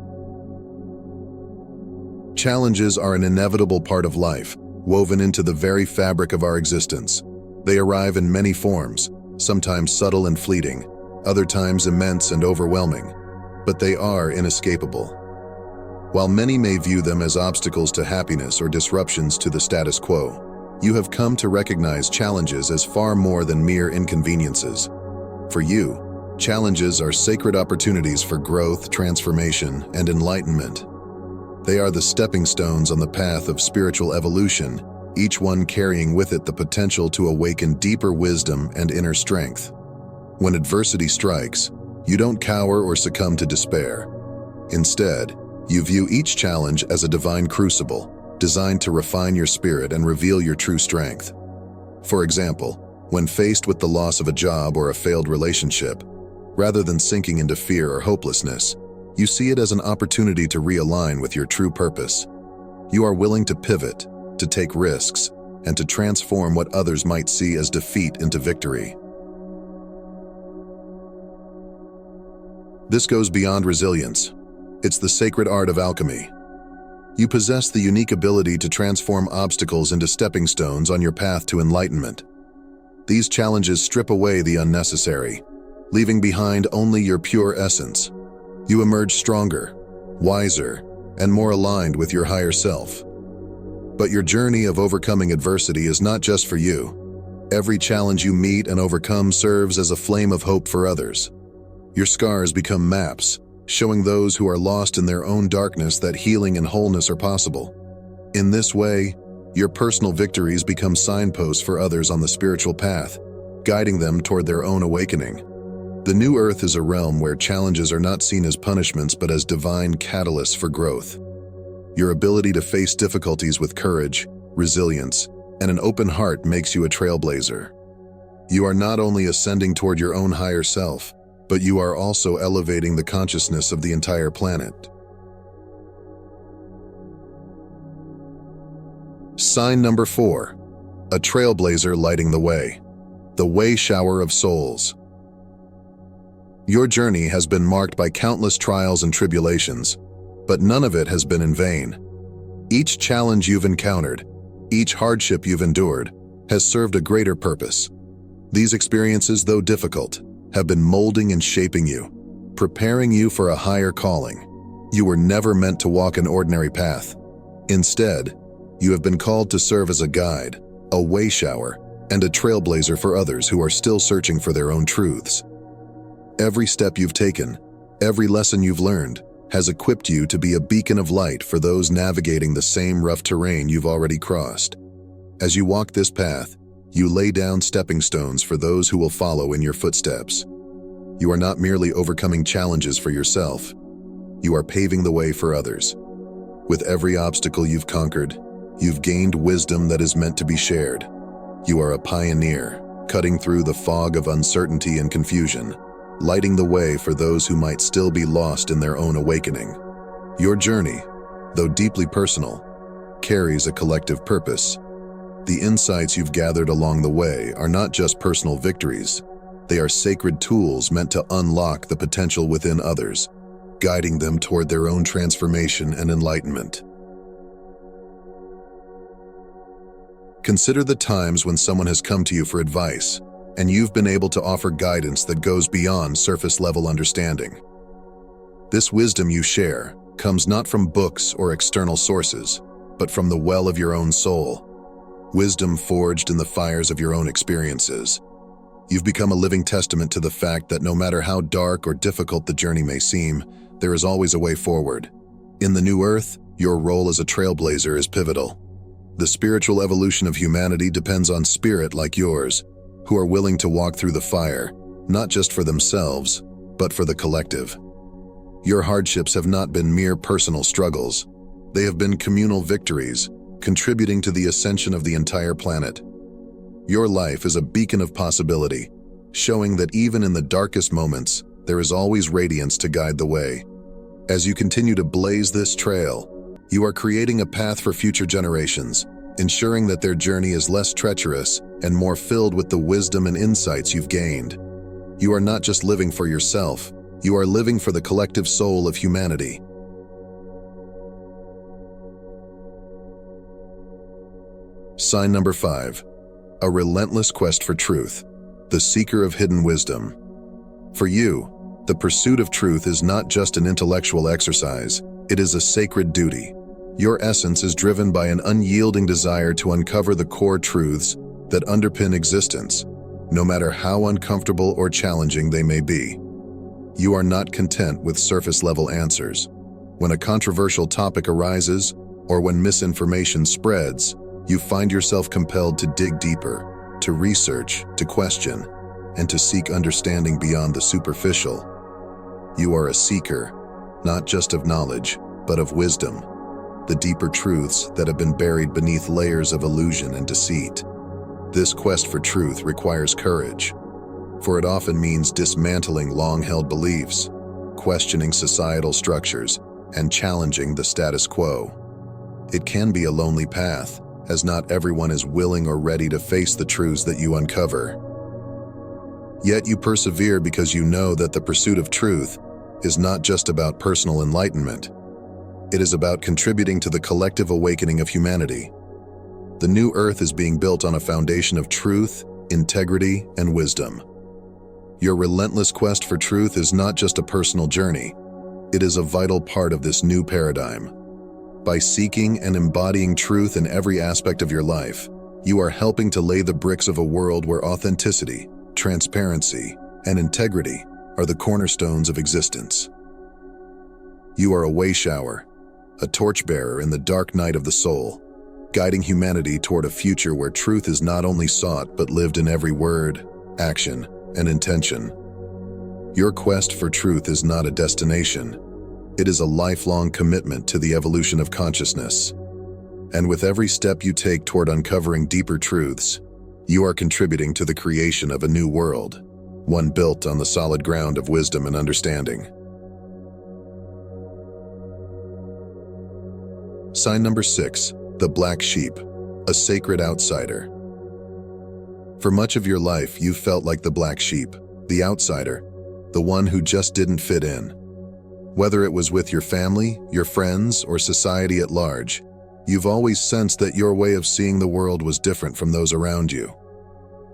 Challenges are an inevitable part of life, woven into the very fabric of our existence. They arrive in many forms, sometimes subtle and fleeting, other times immense and overwhelming, but they are inescapable. While many may view them as obstacles to happiness or disruptions to the status quo, you have come to recognize challenges as far more than mere inconveniences. For you, challenges are sacred opportunities for growth, transformation, and enlightenment. They are the stepping stones on the path of spiritual evolution, each one carrying with it the potential to awaken deeper wisdom and inner strength. When adversity strikes, you don't cower or succumb to despair. Instead, you view each challenge as a divine crucible, designed to refine your spirit and reveal your true strength. For example, when faced with the loss of a job or a failed relationship, rather than sinking into fear or hopelessness, you see it as an opportunity to realign with your true purpose. You are willing to pivot, to take risks, and to transform what others might see as defeat into victory. This goes beyond resilience. It's the sacred art of alchemy. You possess the unique ability to transform obstacles into stepping stones on your path to enlightenment. These challenges strip away the unnecessary, leaving behind only your pure essence. You emerge stronger, wiser, and more aligned with your higher self. But your journey of overcoming adversity is not just for you. Every challenge you meet and overcome serves as a flame of hope for others. Your scars become maps, showing those who are lost in their own darkness that healing and wholeness are possible. In this way, your personal victories become signposts for others on the spiritual path, guiding them toward their own awakening. The new earth is a realm where challenges are not seen as punishments but as divine catalysts for growth. Your ability to face difficulties with courage, resilience, and an open heart makes you a trailblazer. You are not only ascending toward your own higher self, but you are also elevating the consciousness of the entire planet. Sign number 4. A trailblazer lighting the way. The way shower of souls. Your journey has been marked by countless trials and tribulations, but none of it has been in vain. Each challenge you've encountered, each hardship you've endured, has served a greater purpose. These experiences, though difficult, have been molding and shaping you, preparing you for a higher calling. You were never meant to walk an ordinary path. Instead, you have been called to serve as a guide, a way shower, and a trailblazer for others who are still searching for their own truths. Every step you've taken, every lesson you've learned, has equipped you to be a beacon of light for those navigating the same rough terrain you've already crossed. As you walk this path, you lay down stepping stones for those who will follow in your footsteps. You are not merely overcoming challenges for yourself, you are paving the way for others. With every obstacle you've conquered, you've gained wisdom that is meant to be shared. You are a pioneer, cutting through the fog of uncertainty and confusion, lighting the way for those who might still be lost in their own awakening. Your journey, though deeply personal, carries a collective purpose. The insights you've gathered along the way are not just personal victories, they are sacred tools meant to unlock the potential within others, guiding them toward their own transformation and enlightenment. Consider the times when someone has come to you for advice, and you've been able to offer guidance that goes beyond surface-level understanding. This wisdom you share comes not from books or external sources, but from the well of your own soul, wisdom forged in the fires of your own experiences. You've become a living testament to the fact that no matter how dark or difficult the journey may seem, there is always a way forward. In the new earth, your role as a trailblazer is pivotal. The spiritual evolution of humanity depends on spirit like yours, who are willing to walk through the fire, not just for themselves, but for the collective. Your hardships have not been mere personal struggles. They have been communal victories, contributing to the ascension of the entire planet. Your life is a beacon of possibility, showing that even in the darkest moments, there is always radiance to guide the way. As you continue to blaze this trail, you are creating a path for future generations, ensuring that their journey is less treacherous and more filled with the wisdom and insights you've gained. You are not just living for yourself, you are living for the collective soul of humanity. Sign number 5. A relentless quest for truth, the seeker of hidden wisdom. For you, the pursuit of truth is not just an intellectual exercise, it is a sacred duty. Your essence is driven by an unyielding desire to uncover the core truths that underpin existence, no matter how uncomfortable or challenging they may be. You are not content with surface-level answers. When a controversial topic arises, or when misinformation spreads, you find yourself compelled to dig deeper, to research, to question, and to seek understanding beyond the superficial. You are a seeker, not just of knowledge, but of wisdom, the deeper truths that have been buried beneath layers of illusion and deceit. This quest for truth requires courage, for it often means dismantling long-held beliefs, questioning societal structures, and challenging the status quo. It can be a lonely path, as not everyone is willing or ready to face the truths that you uncover. Yet you persevere because you know that the pursuit of truth is not just about personal enlightenment. It is about contributing to the collective awakening of humanity. The new earth is being built on a foundation of truth, integrity, and wisdom. Your relentless quest for truth is not just a personal journey. It is a vital part of this new paradigm. By seeking and embodying truth in every aspect of your life, you are helping to lay the bricks of a world where authenticity, transparency, and integrity are the cornerstones of existence. You are a way shower, a torchbearer in the dark night of the soul, guiding humanity toward a future where truth is not only sought but lived in every word, action, and intention. Your quest for truth is not a destination, It is a lifelong commitment to the evolution of consciousness. And with every step you take toward uncovering deeper truths, you are contributing to the creation of a new world, one built on the solid ground of wisdom and understanding. Sign number 6, the black sheep, a sacred outsider. For much of your life, you felt like the black sheep, the outsider, the one who just didn't fit in. Whether it was with your family, your friends, or society at large, you've always sensed that your way of seeing the world was different from those around you.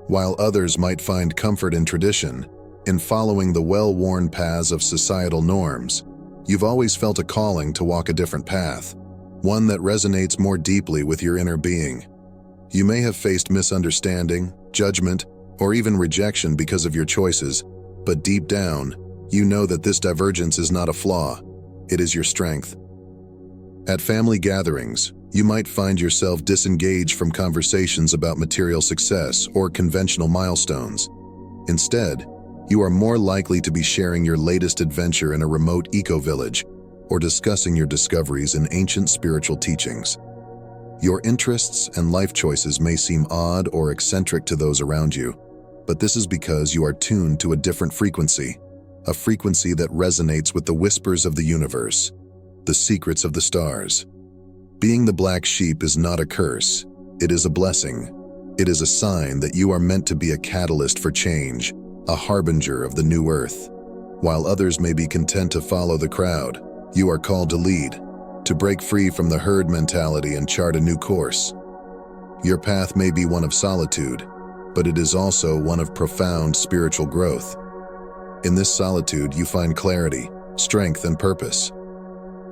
While others might find comfort in tradition, in following the well-worn paths of societal norms, you've always felt a calling to walk a different path, one that resonates more deeply with your inner being. You may have faced misunderstanding, judgment, or even rejection because of your choices, but deep down, you know that this divergence is not a flaw, it is your strength. At family gatherings, you might find yourself disengaged from conversations about material success or conventional milestones. Instead, you are more likely to be sharing your latest adventure in a remote eco-village or discussing your discoveries in ancient spiritual teachings. Your interests and life choices may seem odd or eccentric to those around you, but this is because you are tuned to a different frequency, a frequency that resonates with the whispers of the universe, the secrets of the stars. Being the black sheep is not a curse, it is a blessing. It is a sign that you are meant to be a catalyst for change, a harbinger of the new earth. While others may be content to follow the crowd, you are called to lead, to break free from the herd mentality and chart a new course. Your path may be one of solitude, but it is also one of profound spiritual growth. In this solitude, you find clarity, strength, and purpose.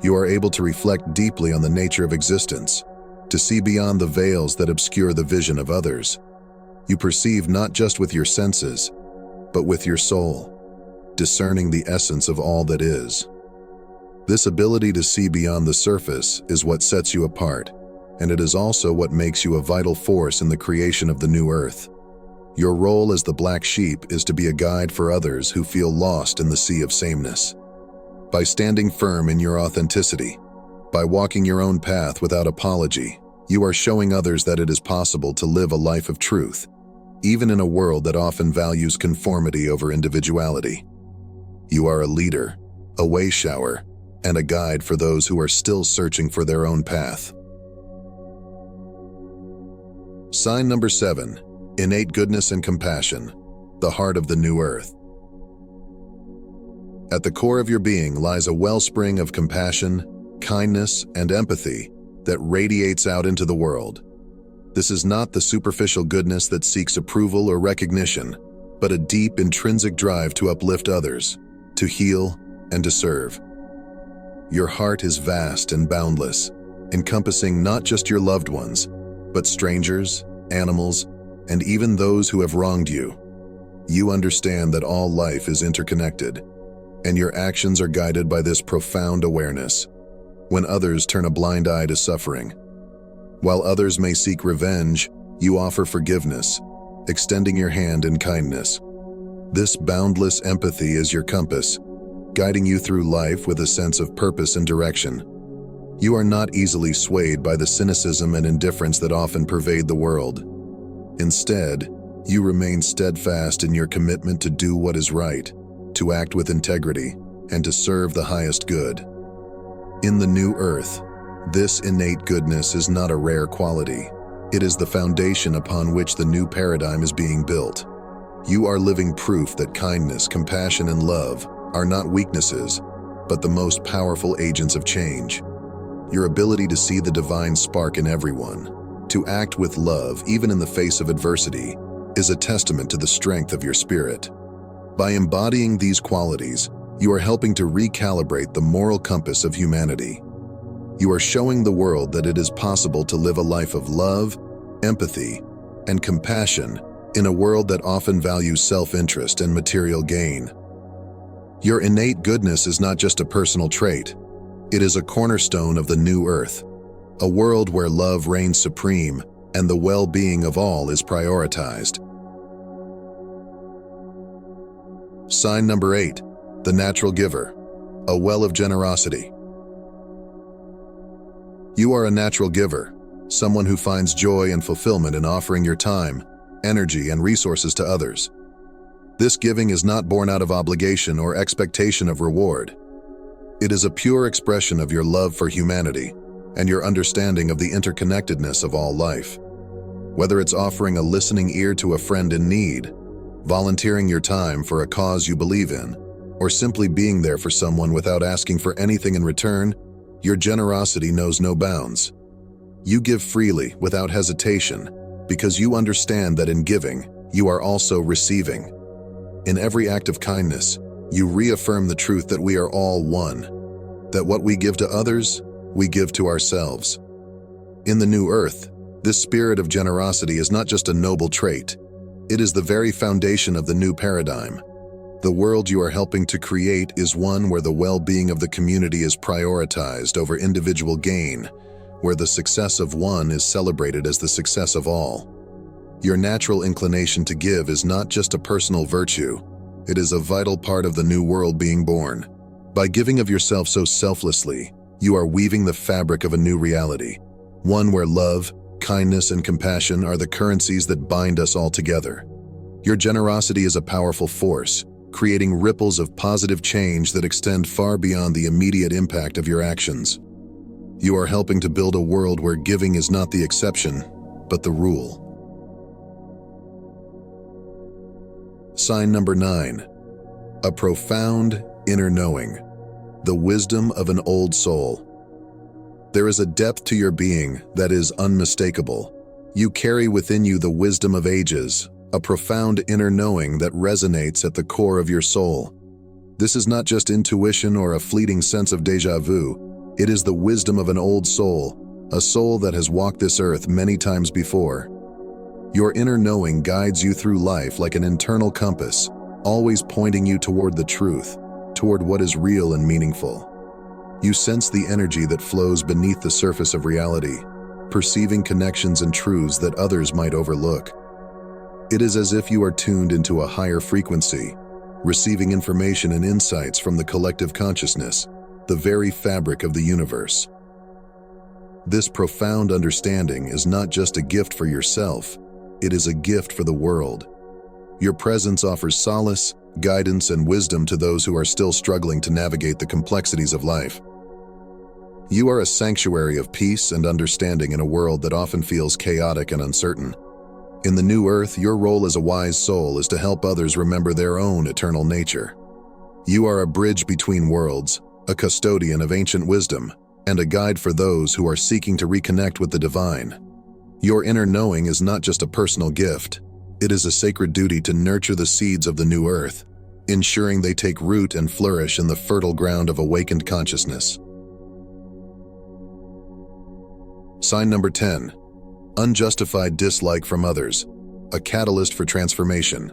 You are able to reflect deeply on the nature of existence, to see beyond the veils that obscure the vision of others. You perceive not just with your senses, but with your soul, discerning the essence of all that is. This ability to see beyond the surface is what sets you apart, and it is also what makes you a vital force in the creation of the new earth. Your role as the black sheep is to be a guide for others who feel lost in the sea of sameness. By standing firm in your authenticity, by walking your own path without apology, you are showing others that it is possible to live a life of truth, even in a world that often values conformity over individuality. You are a leader, a way shower, and a guide for those who are still searching for their own path. Sign number 7, innate goodness and compassion, the heart of the new earth. At the core of your being lies a wellspring of compassion, kindness, and empathy that radiates out into the world. This is not the superficial goodness that seeks approval or recognition, but a deep intrinsic drive to uplift others, to heal, and to serve. Your heart is vast and boundless, encompassing not just your loved ones, but strangers, animals, and even those who have wronged you. You understand that all life is interconnected, and your actions are guided by this profound awareness. When others turn a blind eye to suffering, while others may seek revenge, you offer forgiveness, extending your hand in kindness. This boundless empathy is your compass, guiding you through life with a sense of purpose and direction. You are not easily swayed by the cynicism and indifference that often pervade the world. Instead, you remain steadfast in your commitment to do what is right, to act with integrity, and to serve the highest good. In the new earth, this innate goodness is not a rare quality. It is the foundation upon which the new paradigm is being built. You are living proof that kindness, compassion, and love are not weaknesses, but the most powerful agents of change. Your ability to see the divine spark in everyone, to act with love even in the face of adversity, is a testament to the strength of your spirit. By embodying these qualities, you are helping to recalibrate the moral compass of humanity. You are showing the world that it is possible to live a life of love, empathy, and compassion in a world that often values self-interest and material gain. Your innate goodness is not just a personal trait. It is a cornerstone of the new earth, a world where love reigns supreme and the well-being of all is prioritized. Sign number 8, the natural giver, a well of generosity. You are a natural giver, someone who finds joy and fulfillment in offering your time, energy, and resources to others. This giving is not born out of obligation or expectation of reward. It is a pure expression of your love for humanity and your understanding of the interconnectedness of all life. Whether it's offering a listening ear to a friend in need, volunteering your time for a cause you believe in, or simply being there for someone without asking for anything in return, your generosity knows no bounds. You give freely, without hesitation, because you understand that in giving, you are also receiving. In every act of kindness, you reaffirm the truth that we are all one, that what we give to others, we give to ourselves. In the new earth, this spirit of generosity is not just a noble trait, it is the very foundation of the new paradigm. The world you are helping to create is one where the well-being of the community is prioritized over individual gain, where the success of one is celebrated as the success of all. Your natural inclination to give is not just a personal virtue, it is a vital part of the new world being born. By giving of yourself so selflessly, you are weaving the fabric of a new reality, one where love, kindness, and compassion are the currencies that bind us all together. Your generosity is a powerful force, creating ripples of positive change that extend far beyond the immediate impact of your actions. You are helping to build a world where giving is not the exception, but the rule. Sign number 9. A profound inner knowing, the wisdom of an old soul. There is a depth to your being that is unmistakable. You carry within you the wisdom of ages, a profound inner knowing that resonates at the core of your soul. This is not just intuition or a fleeting sense of déjà vu. It is the wisdom of an old soul, a soul that has walked this earth many times before. Your inner knowing guides you through life like an internal compass, always pointing you toward the truth, toward what is real and meaningful. You sense the energy that flows beneath the surface of reality, perceiving connections and truths that others might overlook. It is as if you are tuned into a higher frequency, receiving information and insights from the collective consciousness, the very fabric of the universe. This profound understanding is not just a gift for yourself, it is a gift for the world. Your presence offers solace, guidance, and wisdom to those who are still struggling to navigate the complexities of life. You are a sanctuary of peace and understanding in a world that often feels chaotic and uncertain. In the new earth, your role as a wise soul is to help others remember their own eternal nature. You are a bridge between worlds, a custodian of ancient wisdom, and a guide for those who are seeking to reconnect with the divine. Your inner knowing is not just a personal gift, it is a sacred duty to nurture the seeds of the new earth, ensuring they take root and flourish in the fertile ground of awakened consciousness. Sign number 10. Unjustified dislike from others, a catalyst for transformation.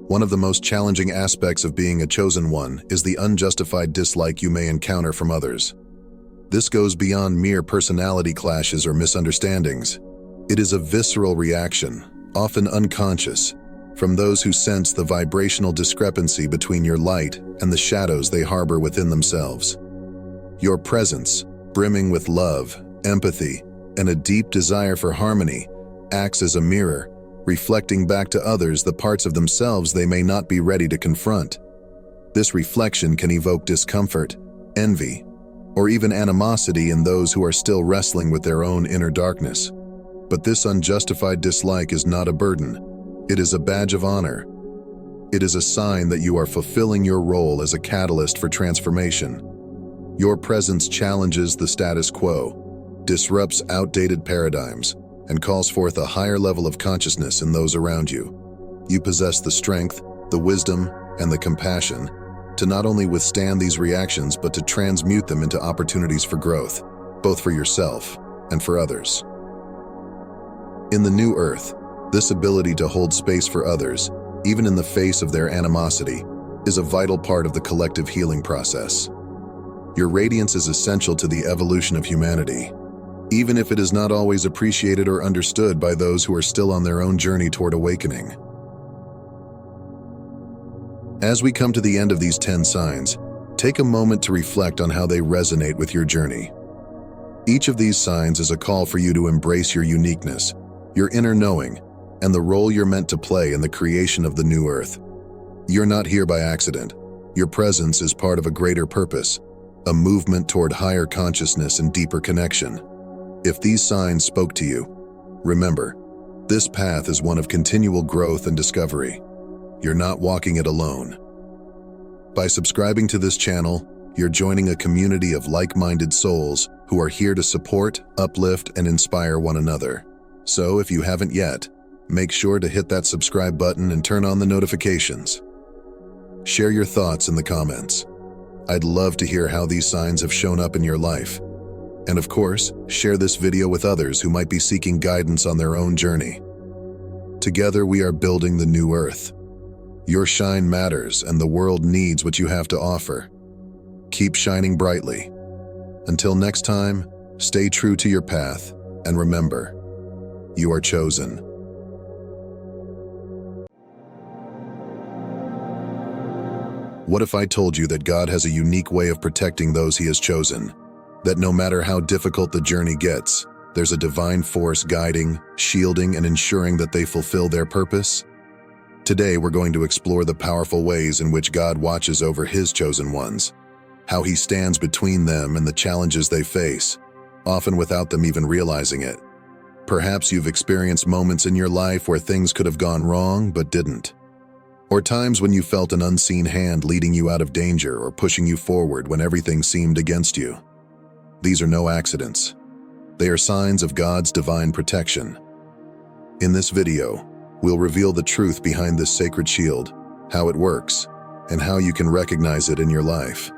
One of the most challenging aspects of being a chosen one is the unjustified dislike you may encounter from others. This goes beyond mere personality clashes or misunderstandings. It is a visceral reaction, often unconscious, from those who sense the vibrational discrepancy between your light and the shadows they harbor within themselves. Your presence, brimming with love, empathy, and a deep desire for harmony, acts as a mirror, reflecting back to others the parts of themselves they may not be ready to confront. This reflection can evoke discomfort, envy, or even animosity in those who are still wrestling with their own inner darkness. But this unjustified dislike is not a burden. It is a badge of honor. It is a sign that you are fulfilling your role as a catalyst for transformation. Your presence challenges the status quo, disrupts outdated paradigms, and calls forth a higher level of consciousness in those around you. You possess the strength, the wisdom, and the compassion to not only withstand these reactions but to transmute them into opportunities for growth, both for yourself and for others. In the new earth, this ability to hold space for others, even in the face of their animosity, is a vital part of the collective healing process. Your radiance is essential to the evolution of humanity, even if it is not always appreciated or understood by those who are still on their own journey toward awakening. As we come to the end of these 10 signs, Take a moment to reflect on how they resonate with your journey. Each of these signs is a call for you to embrace your uniqueness, your inner knowing, and the role you're meant to play in the creation of the new earth. You're not here by accident. Your presence is part of a greater purpose, a movement toward higher consciousness and deeper connection. If these signs spoke to you, remember, this path is one of continual growth and discovery. You're not walking it alone. By subscribing to this channel, you're joining a community of like-minded souls who are here to support, uplift, and inspire one another. So if you haven't yet, make sure to hit that subscribe button and turn on the notifications. Share your thoughts in the comments. I'd love to hear how these signs have shown up in your life. And of course, share this video with others who might be seeking guidance on their own journey. Together we are building the new earth. Your shine matters, and the world needs what you have to offer. Keep shining brightly. Until next time, stay true to your path, and remember, you are chosen. What if I told you that God has a unique way of protecting those He has chosen? That no matter how difficult the journey gets, there's a divine force guiding, shielding, and ensuring that they fulfill their purpose? Today, we're going to explore the powerful ways in which God watches over His chosen ones, how He stands between them and the challenges they face, often without them even realizing it. Perhaps you've experienced moments in your life where things could have gone wrong but didn't. Or times when you felt an unseen hand leading you out of danger or pushing you forward when everything seemed against you. These are no accidents. They are signs of God's divine protection. In this video, we'll reveal the truth behind this sacred shield, how it works, and how you can recognize it in your life.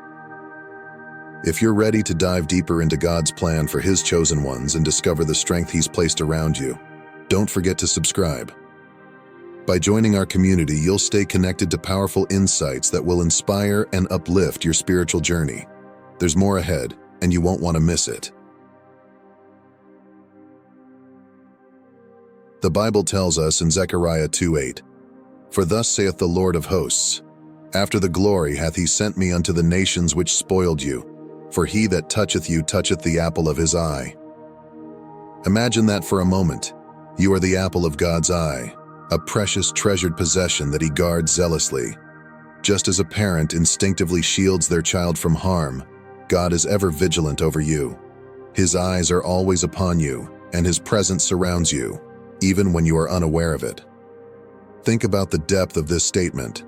If you're ready to dive deeper into God's plan for His chosen ones and discover the strength He's placed around you, don't forget to subscribe. By joining our community, you'll stay connected to powerful insights that will inspire and uplift your spiritual journey. There's more ahead, and you won't want to miss it. The Bible tells us in Zechariah 2:8, "For thus saith the Lord of hosts, after the glory hath He sent me unto the nations which spoiled you, for he that toucheth you toucheth the apple of His eye." Imagine that for a moment. You are the apple of God's eye, a precious treasured possession that He guards zealously. Just as a parent instinctively shields their child from harm, God is ever vigilant over you. His eyes are always upon you, and His presence surrounds you, even when you are unaware of it. Think about the depth of this statement.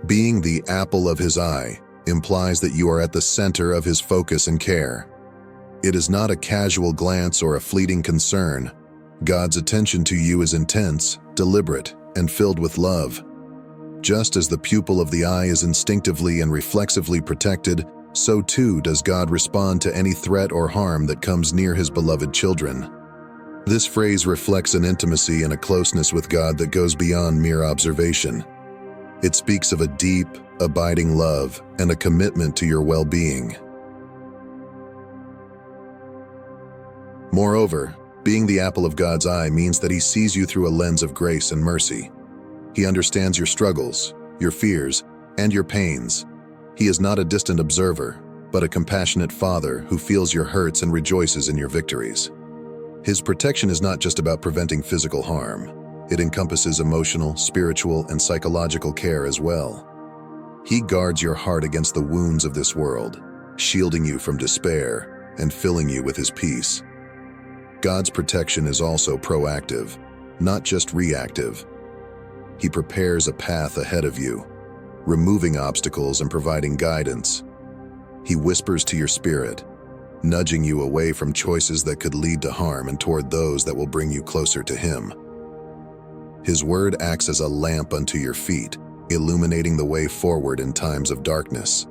Being the apple of His eye implies that you are at the center of His focus and care. It is not a casual glance or a fleeting concern. God's attention to you is intense, deliberate, and filled with love. Just as the pupil of the eye is instinctively and reflexively protected, so too does God respond to any threat or harm that comes near His beloved children. This phrase reflects an intimacy and a closeness with God that goes beyond mere observation. It speaks of a deep, abiding love and a commitment to your well-being. Moreover, being the apple of God's eye means that He sees you through a lens of grace and mercy. He understands your struggles, your fears, and your pains. He is not a distant observer, but a compassionate Father who feels your hurts and rejoices in your victories. His protection is not just about preventing physical harm. It encompasses emotional, spiritual, and psychological care as well. He guards your heart against the wounds of this world, shielding you from despair and filling you with His peace. God's protection is also proactive, not just reactive. He prepares a path ahead of you, removing obstacles and providing guidance. He whispers to your spirit, nudging you away from choices that could lead to harm and toward those that will bring you closer to Him. His word acts as a lamp unto your feet, illuminating the way forward in times of darkness.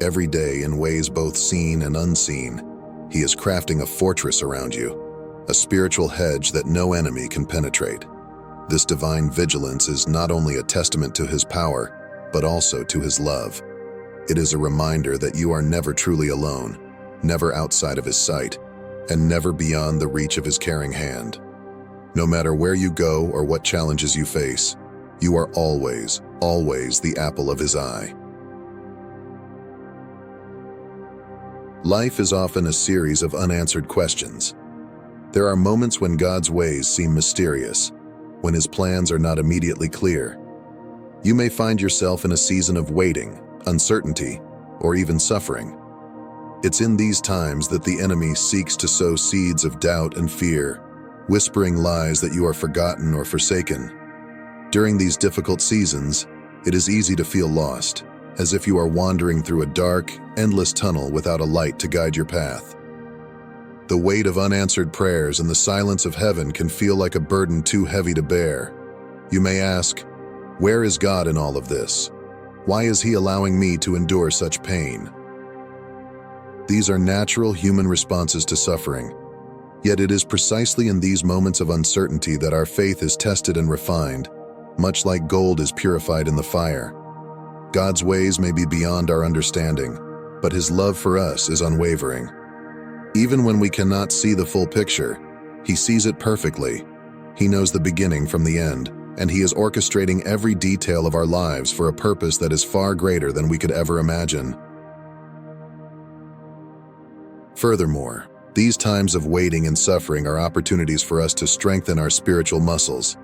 Every day, in ways both seen and unseen, He is crafting a fortress around you, a spiritual hedge that no enemy can penetrate. This divine vigilance is not only a testament to His power, but also to His love. It is a reminder that you are never truly alone, never outside of His sight, and never beyond the reach of His caring hand. No matter where you go or what challenges you face, you are always, always the apple of His eye. Life is often a series of unanswered questions. There are moments when God's ways seem mysterious, when His plans are not immediately clear. You may find yourself in a season of waiting, uncertainty, or even suffering. It's in these times that the enemy seeks to sow seeds of doubt and fear, whispering lies that you are forgotten or forsaken. During these difficult seasons, it is easy to feel lost, as if you are wandering through a dark, endless tunnel without a light to guide your path. The weight of unanswered prayers and the silence of heaven can feel like a burden too heavy to bear. You may ask, where is God in all of this? Why is He allowing me to endure such pain? These are natural human responses to suffering. Yet it is precisely in these moments of uncertainty that our faith is tested and refined, much like gold is purified in the fire. God's ways may be beyond our understanding, but His love for us is unwavering. Even when we cannot see the full picture, He sees it perfectly. He knows the beginning from the end, and He is orchestrating every detail of our lives for a purpose that is far greater than we could ever imagine. Furthermore, these times of waiting and suffering are opportunities for us to strengthen our spiritual muscles.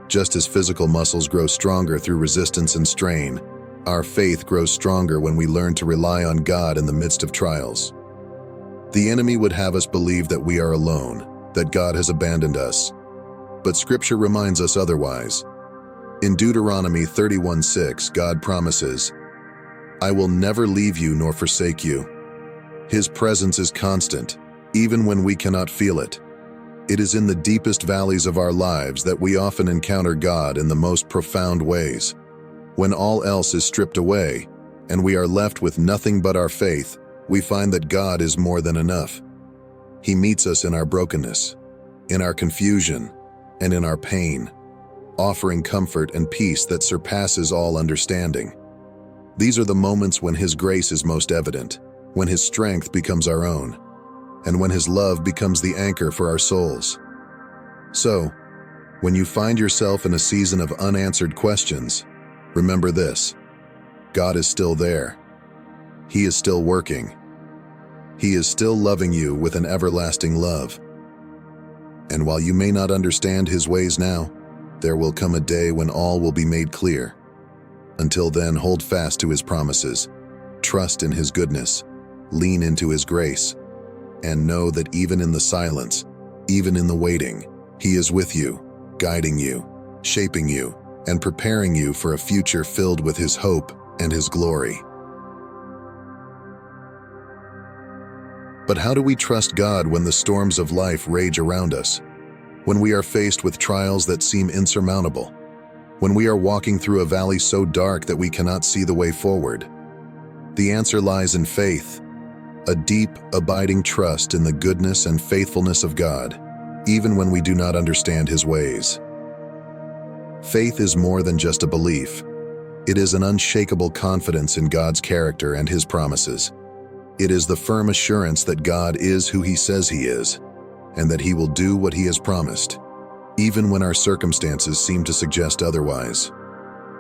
Just as physical muscles grow stronger through resistance and strain, our faith grows stronger when we learn to rely on God in the midst of trials. The enemy would have us believe that we are alone, that God has abandoned us. But Scripture reminds us otherwise. In Deuteronomy 31:6, God promises, "I will never leave you nor forsake you." His presence is constant, even when we cannot feel it. It is in the deepest valleys of our lives that we often encounter God in the most profound ways. When all else is stripped away, and we are left with nothing but our faith, we find that God is more than enough. He meets us in our brokenness, in our confusion, and in our pain, offering comfort and peace that surpasses all understanding. These are the moments when His grace is most evident, when His strength becomes our own, and when His love becomes the anchor for our souls. So, when you find yourself in a season of unanswered questions, remember this: God is still there. He is still working. He is still loving you with an everlasting love. And while you may not understand His ways now, there will come a day when all will be made clear. Until then, hold fast to His promises, trust in His goodness, lean into His grace, and know that even in the silence, even in the waiting, He is with you, guiding you, shaping you, and preparing you for a future filled with His hope and His glory. But how do we trust God when the storms of life rage around us? When we are faced with trials that seem insurmountable? When we are walking through a valley so dark that we cannot see the way forward? The answer lies in faith, a deep, abiding trust in the goodness and faithfulness of God, even when we do not understand His ways. Faith is more than just a belief. It is an unshakable confidence in God's character and His promises. It is the firm assurance that God is who He says He is, and that He will do what He has promised, even when our circumstances seem to suggest otherwise.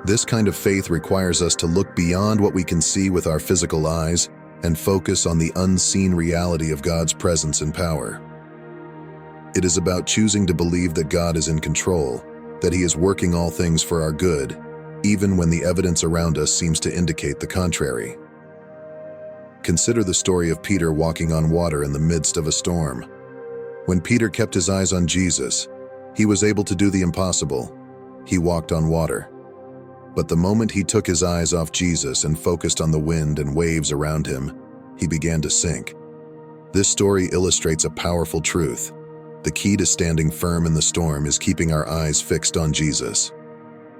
This kind of faith requires us to look beyond what we can see with our physical eyes and focus on the unseen reality of God's presence and power. It is about choosing to believe that God is in control, that He is working all things for our good, even when the evidence around us seems to indicate the contrary. Consider the story of Peter walking on water in the midst of a storm. When Peter kept his eyes on Jesus, he was able to do the impossible. He walked on water. But the moment he took his eyes off Jesus and focused on the wind and waves around him, he began to sink. This story illustrates a powerful truth. The key to standing firm in the storm is keeping our eyes fixed on Jesus.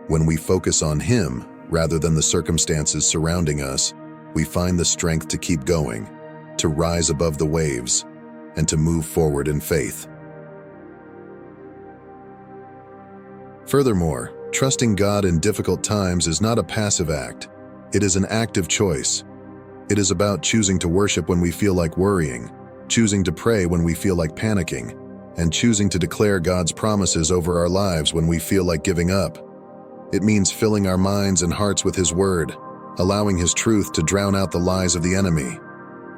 When we focus on Him, rather than the circumstances surrounding us, we find the strength to keep going, to rise above the waves, and to move forward in faith. Furthermore, trusting God in difficult times is not a passive act. It is an active choice. It is about choosing to worship when we feel like worrying, choosing to pray when we feel like panicking, and choosing to declare God's promises over our lives when we feel like giving up. It means filling our minds and hearts with His Word, allowing His truth to drown out the lies of the enemy.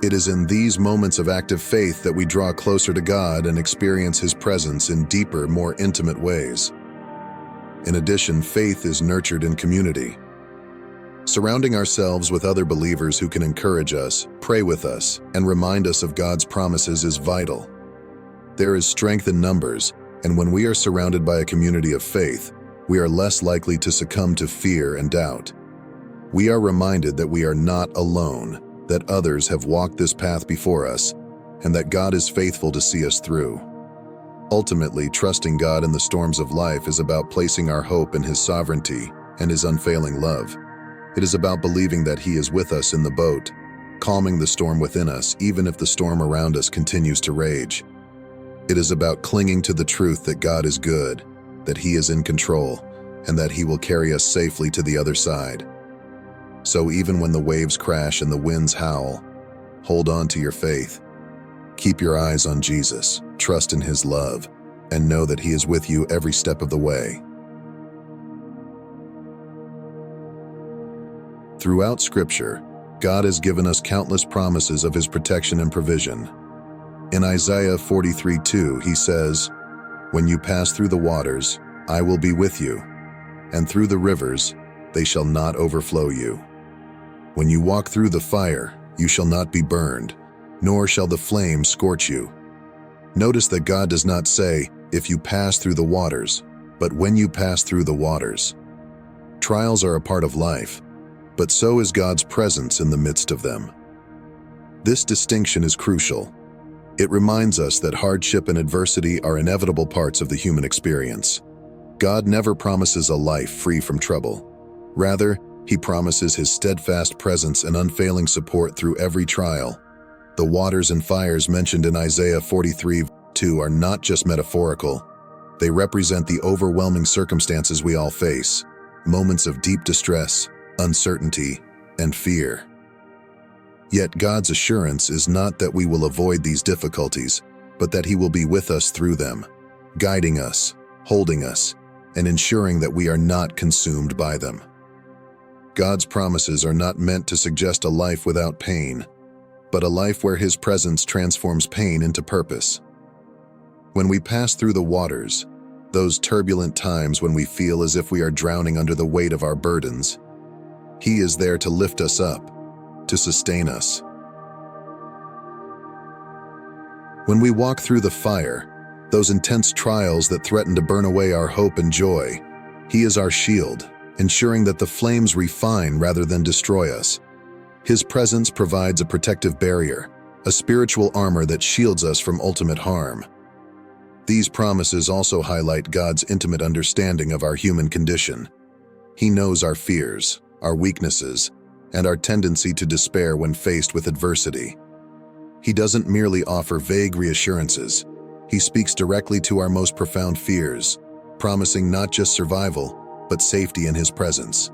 It is in these moments of active faith that we draw closer to God and experience His presence in deeper, more intimate ways. In addition, faith is nurtured in community. Surrounding ourselves with other believers who can encourage us, pray with us, and remind us of God's promises is vital. There is strength in numbers, and when we are surrounded by a community of faith, we are less likely to succumb to fear and doubt. We are reminded that we are not alone, that others have walked this path before us, and that God is faithful to see us through. Ultimately, trusting God in the storms of life is about placing our hope in His sovereignty and His unfailing love. It is about believing that He is with us in the boat, calming the storm within us even if the storm around us continues to rage. It is about clinging to the truth that God is good, that He is in control, and that He will carry us safely to the other side. So even when the waves crash and the winds howl, hold on to your faith. Keep your eyes on Jesus, trust in His love, and know that He is with you every step of the way. Throughout Scripture, God has given us countless promises of His protection and provision. In Isaiah 43:2, He says, "When you pass through the waters, I will be with you, and through the rivers, they shall not overflow you. When you walk through the fire, you shall not be burned, nor shall the flame scorch you." Notice that God does not say, "if you pass through the waters," but "when you pass through the waters." Trials are a part of life, but so is God's presence in the midst of them. This distinction is crucial. It reminds us that hardship and adversity are inevitable parts of the human experience. God never promises a life free from trouble. Rather, He promises His steadfast presence and unfailing support through every trial. The waters and fires mentioned in Isaiah 43:2 are not just metaphorical. They represent the overwhelming circumstances we all face, moments of deep distress, uncertainty, and fear. Yet God's assurance is not that we will avoid these difficulties, but that He will be with us through them, guiding us, holding us, and ensuring that we are not consumed by them. God's promises are not meant to suggest a life without pain, but a life where His presence transforms pain into purpose. When we pass through the waters, those turbulent times when we feel as if we are drowning under the weight of our burdens, He is there to lift us up, to sustain us. When we walk through the fire, those intense trials that threaten to burn away our hope and joy, He is our shield, ensuring that the flames refine rather than destroy us. His presence provides a protective barrier, a spiritual armor that shields us from ultimate harm. These promises also highlight God's intimate understanding of our human condition. He knows our fears, our weaknesses, and our tendency to despair when faced with adversity. He doesn't merely offer vague reassurances. He speaks directly to our most profound fears, promising not just survival, but safety in His presence.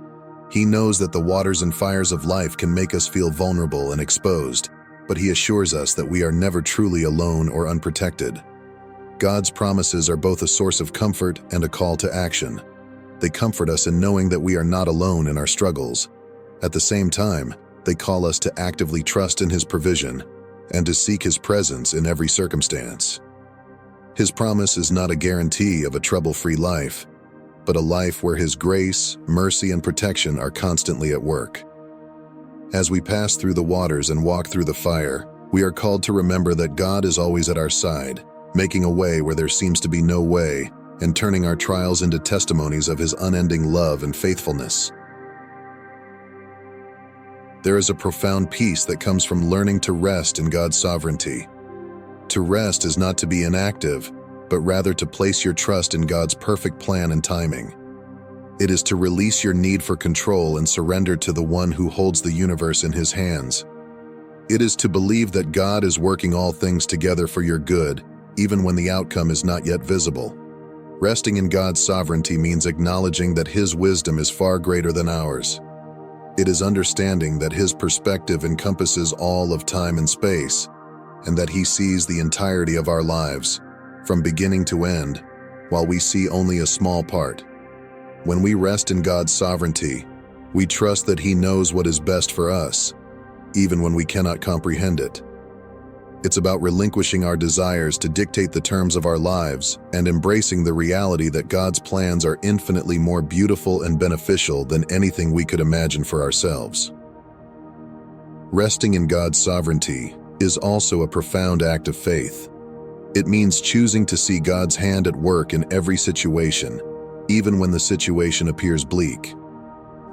He knows that the waters and fires of life can make us feel vulnerable and exposed, but He assures us that we are never truly alone or unprotected. God's promises are both a source of comfort and a call to action. They comfort us in knowing that we are not alone in our struggles. At the same time, they call us to actively trust in His provision and to seek His presence in every circumstance. His promise is not a guarantee of a trouble-free life, but a life where His grace, mercy, and protection are constantly at work. As we pass through the waters and walk through the fire, we are called to remember that God is always at our side, making a way where there seems to be no way, and turning our trials into testimonies of His unending love and faithfulness. There is a profound peace that comes from learning to rest in God's sovereignty. To rest is not to be inactive, but rather to place your trust in God's perfect plan and timing. It is to release your need for control and surrender to the one who holds the universe in His hands. It is to believe that God is working all things together for your good, even when the outcome is not yet visible. Resting in God's sovereignty means acknowledging that His wisdom is far greater than ours. It is understanding that His perspective encompasses all of time and space, and that He sees the entirety of our lives, from beginning to end, while we see only a small part. When we rest in God's sovereignty, we trust that He knows what is best for us, even when we cannot comprehend it. It's about relinquishing our desires to dictate the terms of our lives and embracing the reality that God's plans are infinitely more beautiful and beneficial than anything we could imagine for ourselves. Resting in God's sovereignty is also a profound act of faith. It means choosing to see God's hand at work in every situation, even when the situation appears bleak.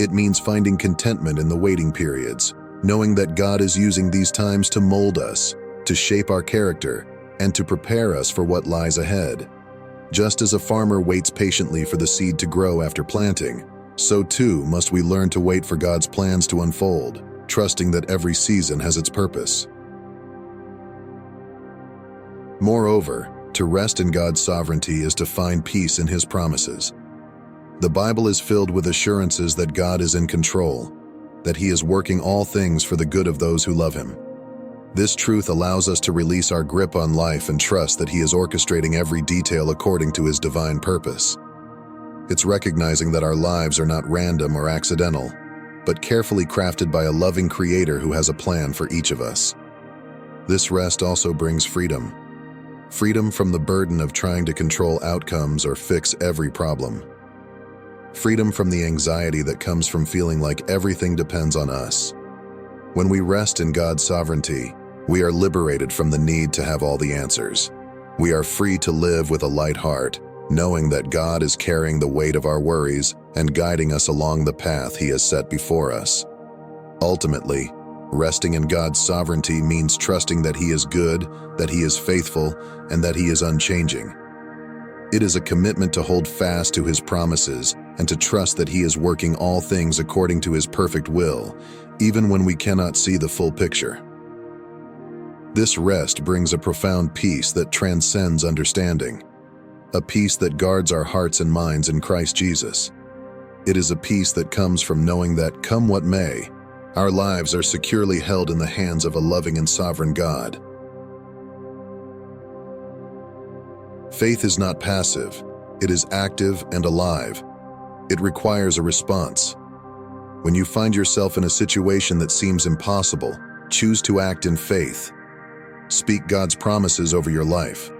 It means finding contentment in the waiting periods, knowing that God is using these times to mold us, to shape our character, and to prepare us for what lies ahead. Just as a farmer waits patiently for the seed to grow after planting, so too must we learn to wait for God's plans to unfold, trusting that every season has its purpose. Moreover, to rest in God's sovereignty is to find peace in His promises. The Bible is filled with assurances that God is in control, that He is working all things for the good of those who love Him. This truth allows us to release our grip on life and trust that He is orchestrating every detail according to His divine purpose. It's recognizing that our lives are not random or accidental, but carefully crafted by a loving Creator who has a plan for each of us. This rest also brings freedom. Freedom from the burden of trying to control outcomes or fix every problem. Freedom from the anxiety that comes from feeling like everything depends on us. When we rest in God's sovereignty, we are liberated from the need to have all the answers. We are free to live with a light heart, knowing that God is carrying the weight of our worries and guiding us along the path He has set before us. Ultimately, resting in God's sovereignty means trusting that He is good, that He is faithful, and that He is unchanging. It is a commitment to hold fast to His promises and to trust that He is working all things according to His perfect will, even when we cannot see the full picture. This rest brings a profound peace that transcends understanding, a peace that guards our hearts and minds in Christ Jesus. It is a peace that comes from knowing that, come what may, our lives are securely held in the hands of a loving and sovereign God. Faith is not passive, it is active and alive. It requires a response. When you find yourself in a situation that seems impossible, choose to act in faith. Speak God's promises over your life.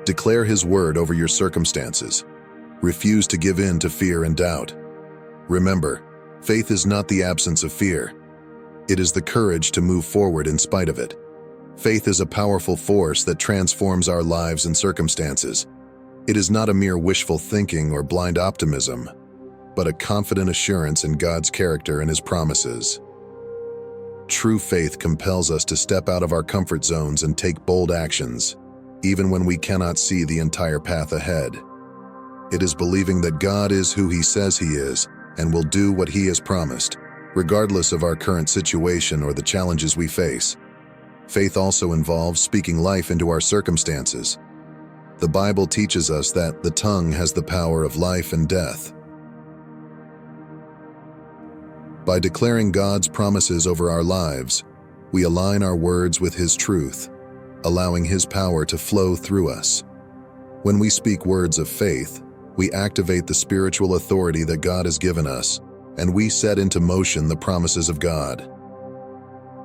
Declare His word over your circumstances. Refuse to give in to fear and doubt. Remember, faith is not the absence of fear. It is the courage to move forward in spite of it. Faith is a powerful force that transforms our lives and circumstances. It is not a mere wishful thinking or blind optimism, but a confident assurance in God's character and His promises. True faith compels us to step out of our comfort zones and take bold actions, even when we cannot see the entire path ahead. It is believing that God is who He says He is and will do what He has promised, regardless of our current situation or the challenges we face. Faith also involves speaking life into our circumstances. The Bible teaches us that the tongue has the power of life and death. By declaring God's promises over our lives, we align our words with His truth, allowing His power to flow through us. When we speak words of faith, we activate the spiritual authority that God has given us, and we set into motion the promises of God.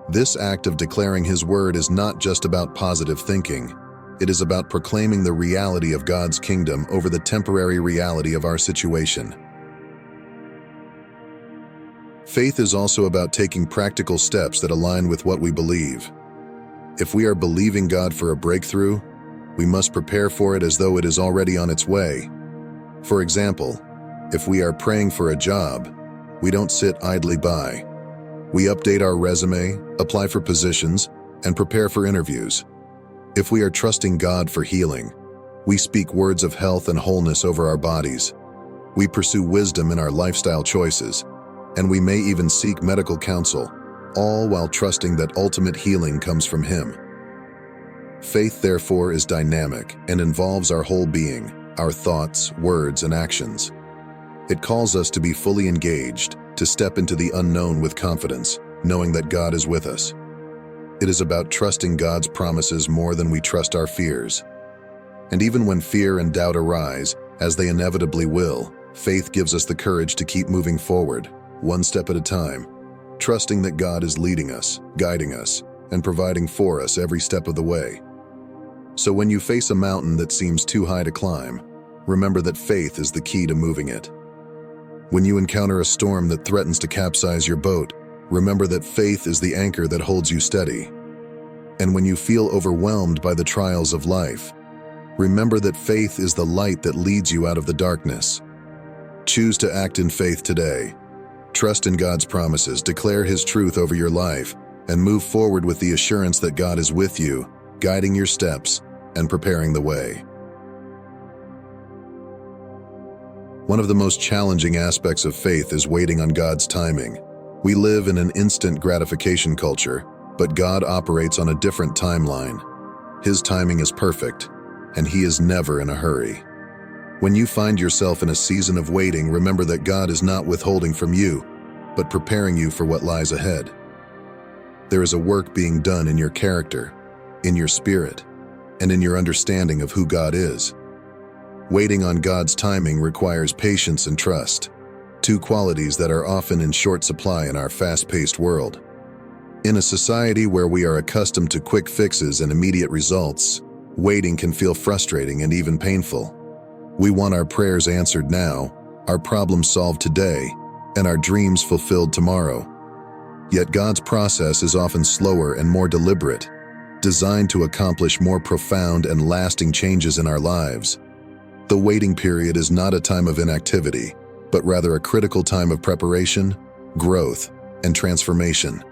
This act of declaring His word is not just about positive thinking. It is about proclaiming the reality of God's kingdom over the temporary reality of our situation. Faith is also about taking practical steps that align with what we believe. If we are believing God for a breakthrough, we must prepare for it as though it is already on its way. For example, if we are praying for a job, we don't sit idly by. We update our resume, apply for positions, and prepare for interviews. If we are trusting God for healing, we speak words of health and wholeness over our bodies. We pursue wisdom in our lifestyle choices, and we may even seek medical counsel, all while trusting that ultimate healing comes from Him. Faith, therefore, is dynamic and involves our whole being, our thoughts, words, and actions. It calls us to be fully engaged, to step into the unknown with confidence, knowing that God is with us. It is about trusting God's promises more than we trust our fears. And even when fear and doubt arise, as they inevitably will, faith gives us the courage to keep moving forward, one step at a time, trusting that God is leading us, guiding us, and providing for us every step of the way. So when you face a mountain that seems too high to climb, remember that faith is the key to moving it. When you encounter a storm that threatens to capsize your boat, remember that faith is the anchor that holds you steady. And when you feel overwhelmed by the trials of life, remember that faith is the light that leads you out of the darkness. Choose to act in faith today. Trust in God's promises, declare His truth over your life, and move forward with the assurance that God is with you, guiding your steps and preparing the way. One of the most challenging aspects of faith is waiting on God's timing. We live in an instant gratification culture, but God operates on a different timeline. His timing is perfect, and He is never in a hurry. When you find yourself in a season of waiting, remember that God is not withholding from you, but preparing you for what lies ahead. There is a work being done in your character, in your spirit, and in your understanding of who God is. Waiting on God's timing requires patience and trust, two qualities that are often in short supply in our fast-paced world. In a society where we are accustomed to quick fixes and immediate results, waiting can feel frustrating and even painful. We want our prayers answered now, our problems solved today, and our dreams fulfilled tomorrow. Yet God's process is often slower and more deliberate, designed to accomplish more profound and lasting changes in our lives. The waiting period is not a time of inactivity, but rather a critical time of preparation, growth, and transformation.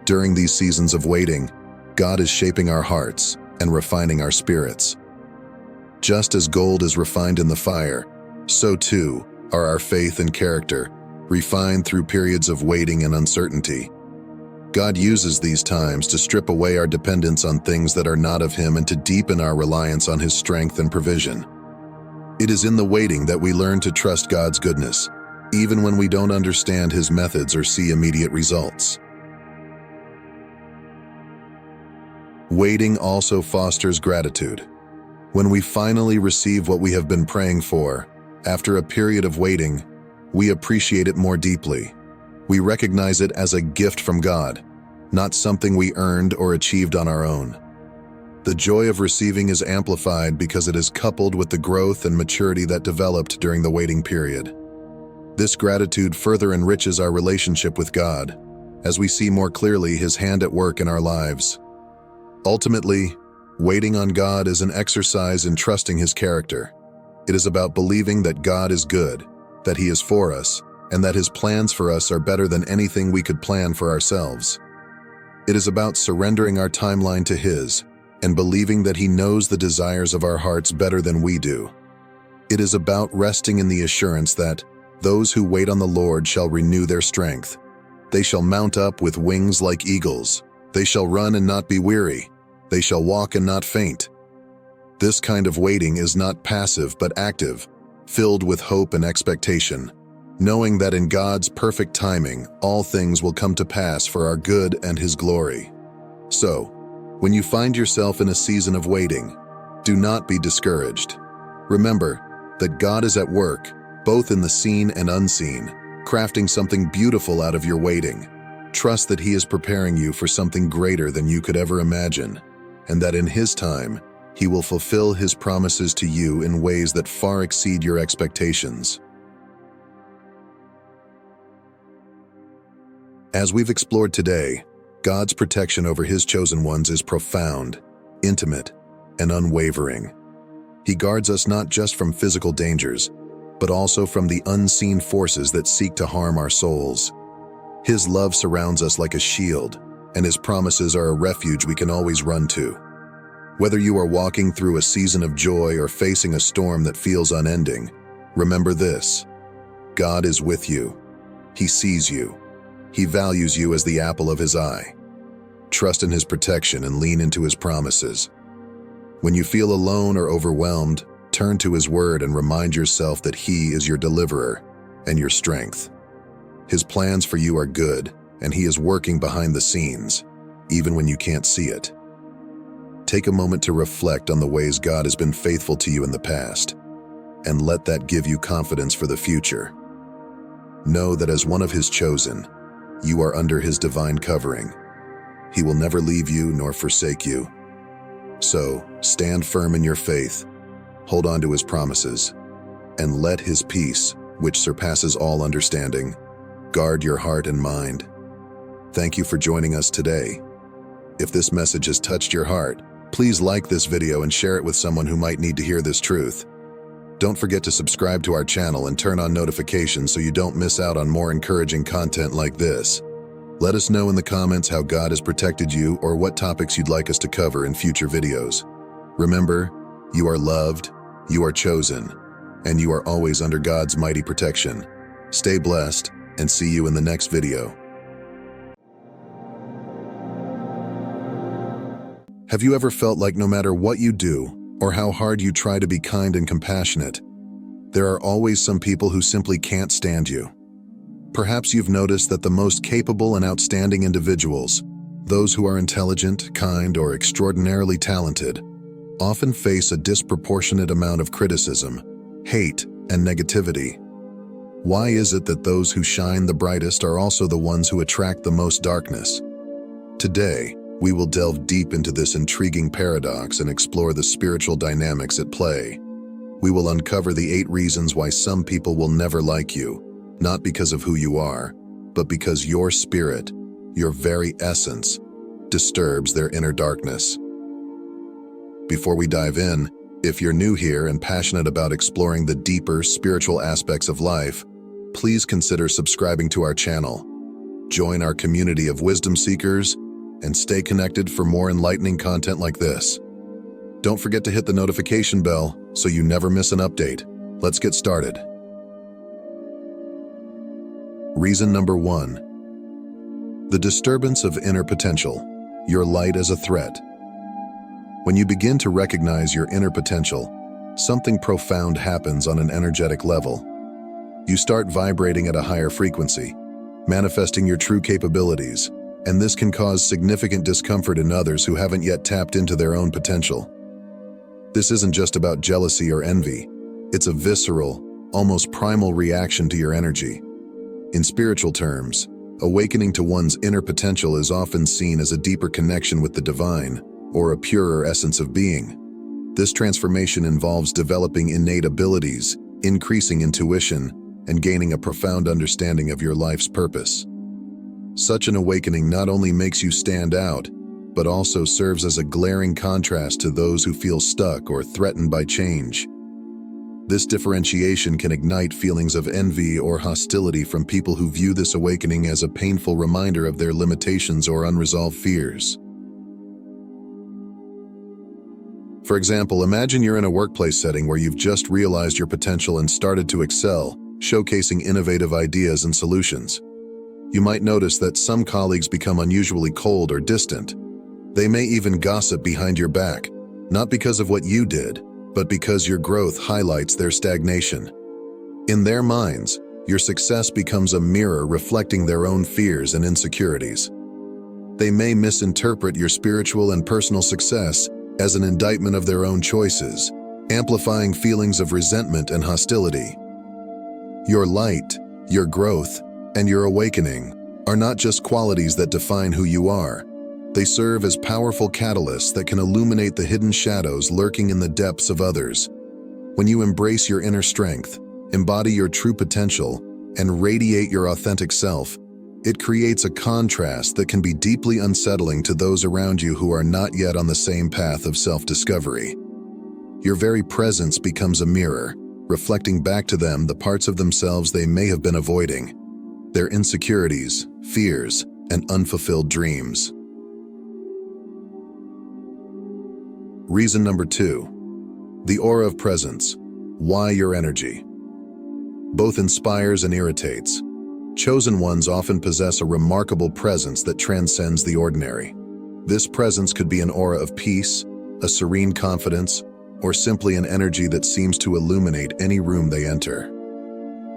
During these seasons of waiting, God is shaping our hearts and refining our spirits. Just as gold is refined in the fire, so too are our faith and character, refined through periods of waiting and uncertainty. God uses these times to strip away our dependence on things that are not of Him and to deepen our reliance on His strength and provision. It is in the waiting that we learn to trust God's goodness, even when we don't understand His methods or see immediate results. Waiting also fosters gratitude. When we finally receive what we have been praying for, after a period of waiting, we appreciate it more deeply. We recognize it as a gift from God, not something we earned or achieved on our own. The joy of receiving is amplified because it is coupled with the growth and maturity that developed during the waiting period. This gratitude further enriches our relationship with God, as we see more clearly His hand at work in our lives. Ultimately, waiting on God is an exercise in trusting His character. It is about believing that God is good, that He is for us, and that His plans for us are better than anything we could plan for ourselves. It is about surrendering our timeline to His, and believing that He knows the desires of our hearts better than we do. It is about resting in the assurance that those who wait on the Lord shall renew their strength. They shall mount up with wings like eagles. They shall run and not be weary. They shall walk and not faint. This kind of waiting is not passive but active, filled with hope and expectation, knowing that in God's perfect timing, all things will come to pass for our good and His glory. So, when you find yourself in a season of waiting, do not be discouraged. Remember that God is at work, both in the seen and unseen, crafting something beautiful out of your waiting. Trust that He is preparing you for something greater than you could ever imagine, and that in His time, He will fulfill His promises to you in ways that far exceed your expectations. As we've explored today, God's protection over His chosen ones is profound, intimate, and unwavering. He guards us not just from physical dangers, but also from the unseen forces that seek to harm our souls. His love surrounds us like a shield, and His promises are a refuge we can always run to. Whether you are walking through a season of joy or facing a storm that feels unending, remember this: God is with you. He sees you. He values you as the apple of His eye. Trust in His protection and lean into His promises. When you feel alone or overwhelmed, turn to His word and remind yourself that He is your deliverer and your strength. His plans for you are good, and He is working behind the scenes, even when you can't see it. Take a moment to reflect on the ways God has been faithful to you in the past, and let that give you confidence for the future. Know that as one of His chosen, You are under His divine covering. He will never leave you nor forsake you. So, stand firm in your faith, hold on to His promises, and let His peace, which surpasses all understanding, guard your heart and mind. Thank you for joining us today. If this message has touched your heart, please like this video and share it with someone who might need to hear this truth. Don't forget to subscribe to our channel and turn on notifications so you don't miss out on more encouraging content like this. Let us know in the comments how God has protected you or what topics you'd like us to cover in future videos. Remember, you are loved, you are chosen, and you are always under God's mighty protection. Stay blessed, and see you in the next video. Have you ever felt like no matter what you do, or how hard you try to be kind and compassionate, there are always some people who simply can't stand you? Perhaps you've noticed that the most capable and outstanding individuals, those who are intelligent, kind, or extraordinarily talented, often face a disproportionate amount of criticism, hate, and negativity. Why is it that those who shine the brightest are also the ones who attract the most darkness? Today, we will delve deep into this intriguing paradox and explore the spiritual dynamics at play. We will uncover the 8 reasons why some people will never like you, not because of who you are, but because your spirit, your very essence, disturbs their inner darkness. Before we dive in, if you're new here and passionate about exploring the deeper spiritual aspects of life, please consider subscribing to our channel. Join our community of wisdom seekers and stay connected for more enlightening content like this. Don't forget to hit the notification bell so you never miss an update. Let's get started. Reason number 1. The disturbance of inner potential, your light as a threat. When you begin to recognize your inner potential, something profound happens on an energetic level. You start vibrating at a higher frequency, manifesting your true capabilities, and this can cause significant discomfort in others who haven't yet tapped into their own potential. This isn't just about jealousy or envy. It's a visceral, almost primal reaction to your energy. In spiritual terms, awakening to one's inner potential is often seen as a deeper connection with the divine, or a purer essence of being. This transformation involves developing innate abilities, increasing intuition, and gaining a profound understanding of your life's purpose. Such an awakening not only makes you stand out, but also serves as a glaring contrast to those who feel stuck or threatened by change. This differentiation can ignite feelings of envy or hostility from people who view this awakening as a painful reminder of their limitations or unresolved fears. For example, imagine you're in a workplace setting where you've just realized your potential and started to excel, showcasing innovative ideas and solutions. You might notice that some colleagues become unusually cold or distant. They may even gossip behind your back, not because of what you did, but because your growth highlights their stagnation. In their minds, your success becomes a mirror reflecting their own fears and insecurities. They may misinterpret your spiritual and personal success as an indictment of their own choices, amplifying feelings of resentment and hostility. Your light, your growth, and your awakening are not just qualities that define who you are. They serve as powerful catalysts that can illuminate the hidden shadows lurking in the depths of others. When you embrace your inner strength, embody your true potential, and radiate your authentic self, it creates a contrast that can be deeply unsettling to those around you who are not yet on the same path of self-discovery. Your very presence becomes a mirror, reflecting back to them the parts of themselves they may have been avoiding, their insecurities, fears, and unfulfilled dreams. Reason number 2. The aura of presence. Why your energy? Both inspires and irritates. Chosen ones often possess a remarkable presence that transcends the ordinary. This presence could be an aura of peace, a serene confidence, or simply an energy that seems to illuminate any room they enter.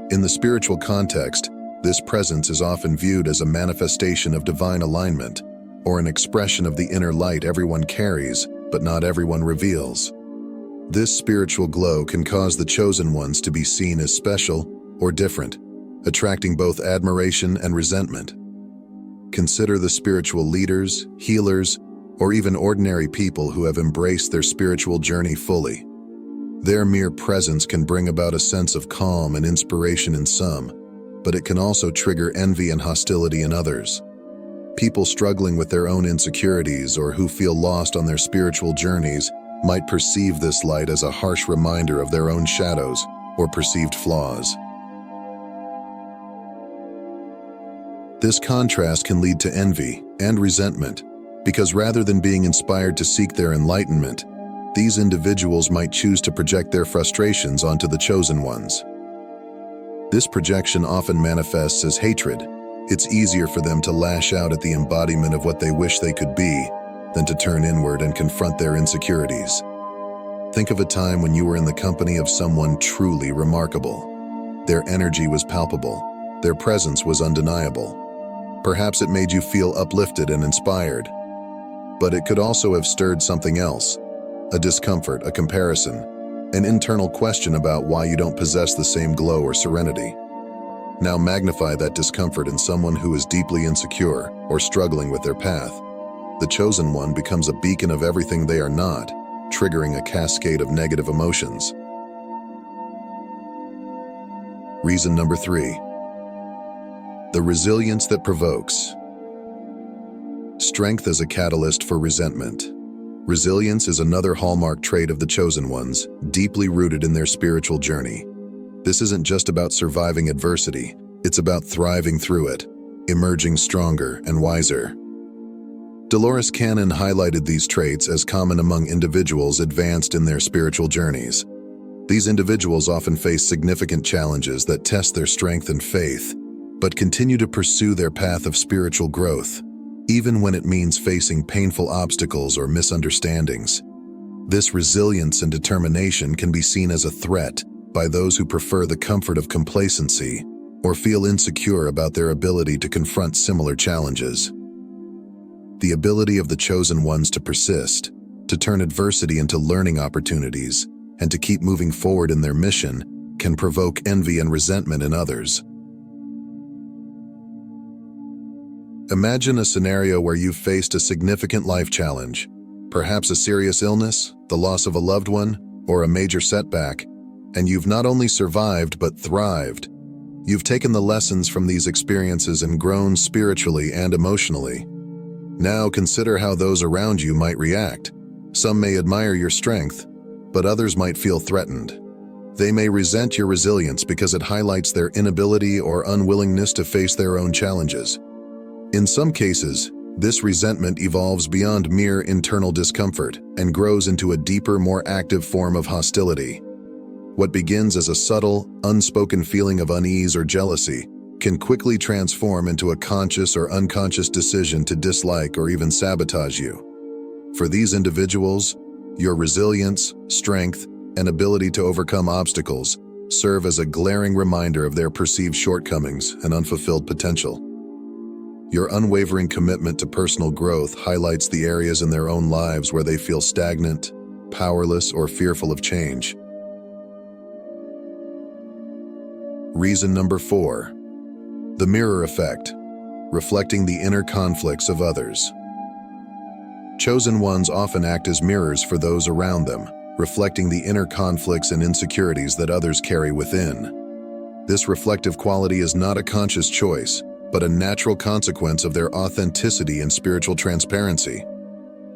In the spiritual context, this presence is often viewed as a manifestation of divine alignment, or an expression of the inner light everyone carries, but not everyone reveals. This spiritual glow can cause the chosen ones to be seen as special or different, attracting both admiration and resentment. Consider the spiritual leaders, healers, or even ordinary people who have embraced their spiritual journey fully. Their mere presence can bring about a sense of calm and inspiration in some, but it can also trigger envy and hostility in others. People struggling with their own insecurities or who feel lost on their spiritual journeys might perceive this light as a harsh reminder of their own shadows or perceived flaws. This contrast can lead to envy and resentment, because rather than being inspired to seek their enlightenment, these individuals might choose to project their frustrations onto the chosen ones. This projection often manifests as hatred. It's easier for them to lash out at the embodiment of what they wish they could be than to turn inward and confront their insecurities. Think of a time when you were in the company of someone truly remarkable. Their energy was palpable. Their presence was undeniable. Perhaps it made you feel uplifted and inspired. But it could also have stirred something else, a discomfort, a comparison, an internal question about why you don't possess the same glow or serenity. Now magnify that discomfort in someone who is deeply insecure or struggling with their path. The chosen one becomes a beacon of everything they are not, triggering a cascade of negative emotions. Reason number 3. The resilience that provokes. Strength as a catalyst for resentment. Resilience is another hallmark trait of the chosen ones, deeply rooted in their spiritual journey. This isn't just about surviving adversity, it's about thriving through it, emerging stronger and wiser. Dolores Cannon highlighted these traits as common among individuals advanced in their spiritual journeys. These individuals often face significant challenges that test their strength and faith, but continue to pursue their path of spiritual growth, even when it means facing painful obstacles or misunderstandings. This resilience and determination can be seen as a threat by those who prefer the comfort of complacency or feel insecure about their ability to confront similar challenges. The ability of the chosen ones to persist, to turn adversity into learning opportunities, and to keep moving forward in their mission can provoke envy and resentment in others. Imagine a scenario where you've faced a significant life challenge, perhaps a serious illness, the loss of a loved one, or a major setback, and you've not only survived but thrived. You've taken the lessons from these experiences and grown spiritually and emotionally. Now consider how those around you might react. Some may admire your strength, but others might feel threatened. They may resent your resilience because it highlights their inability or unwillingness to face their own challenges. In some cases, this resentment evolves beyond mere internal discomfort and grows into a deeper, more active form of hostility. What begins as a subtle, unspoken feeling of unease or jealousy can quickly transform into a conscious or unconscious decision to dislike or even sabotage you. For these individuals, your resilience, strength, and ability to overcome obstacles serve as a glaring reminder of their perceived shortcomings and unfulfilled potential. Your unwavering commitment to personal growth highlights the areas in their own lives where they feel stagnant, powerless, or fearful of change. Reason number 4. The mirror effect, reflecting the inner conflicts of others. Chosen ones often act as mirrors for those around them, reflecting the inner conflicts and insecurities that others carry within. This reflective quality is not a conscious choice, but a natural consequence of their authenticity and spiritual transparency.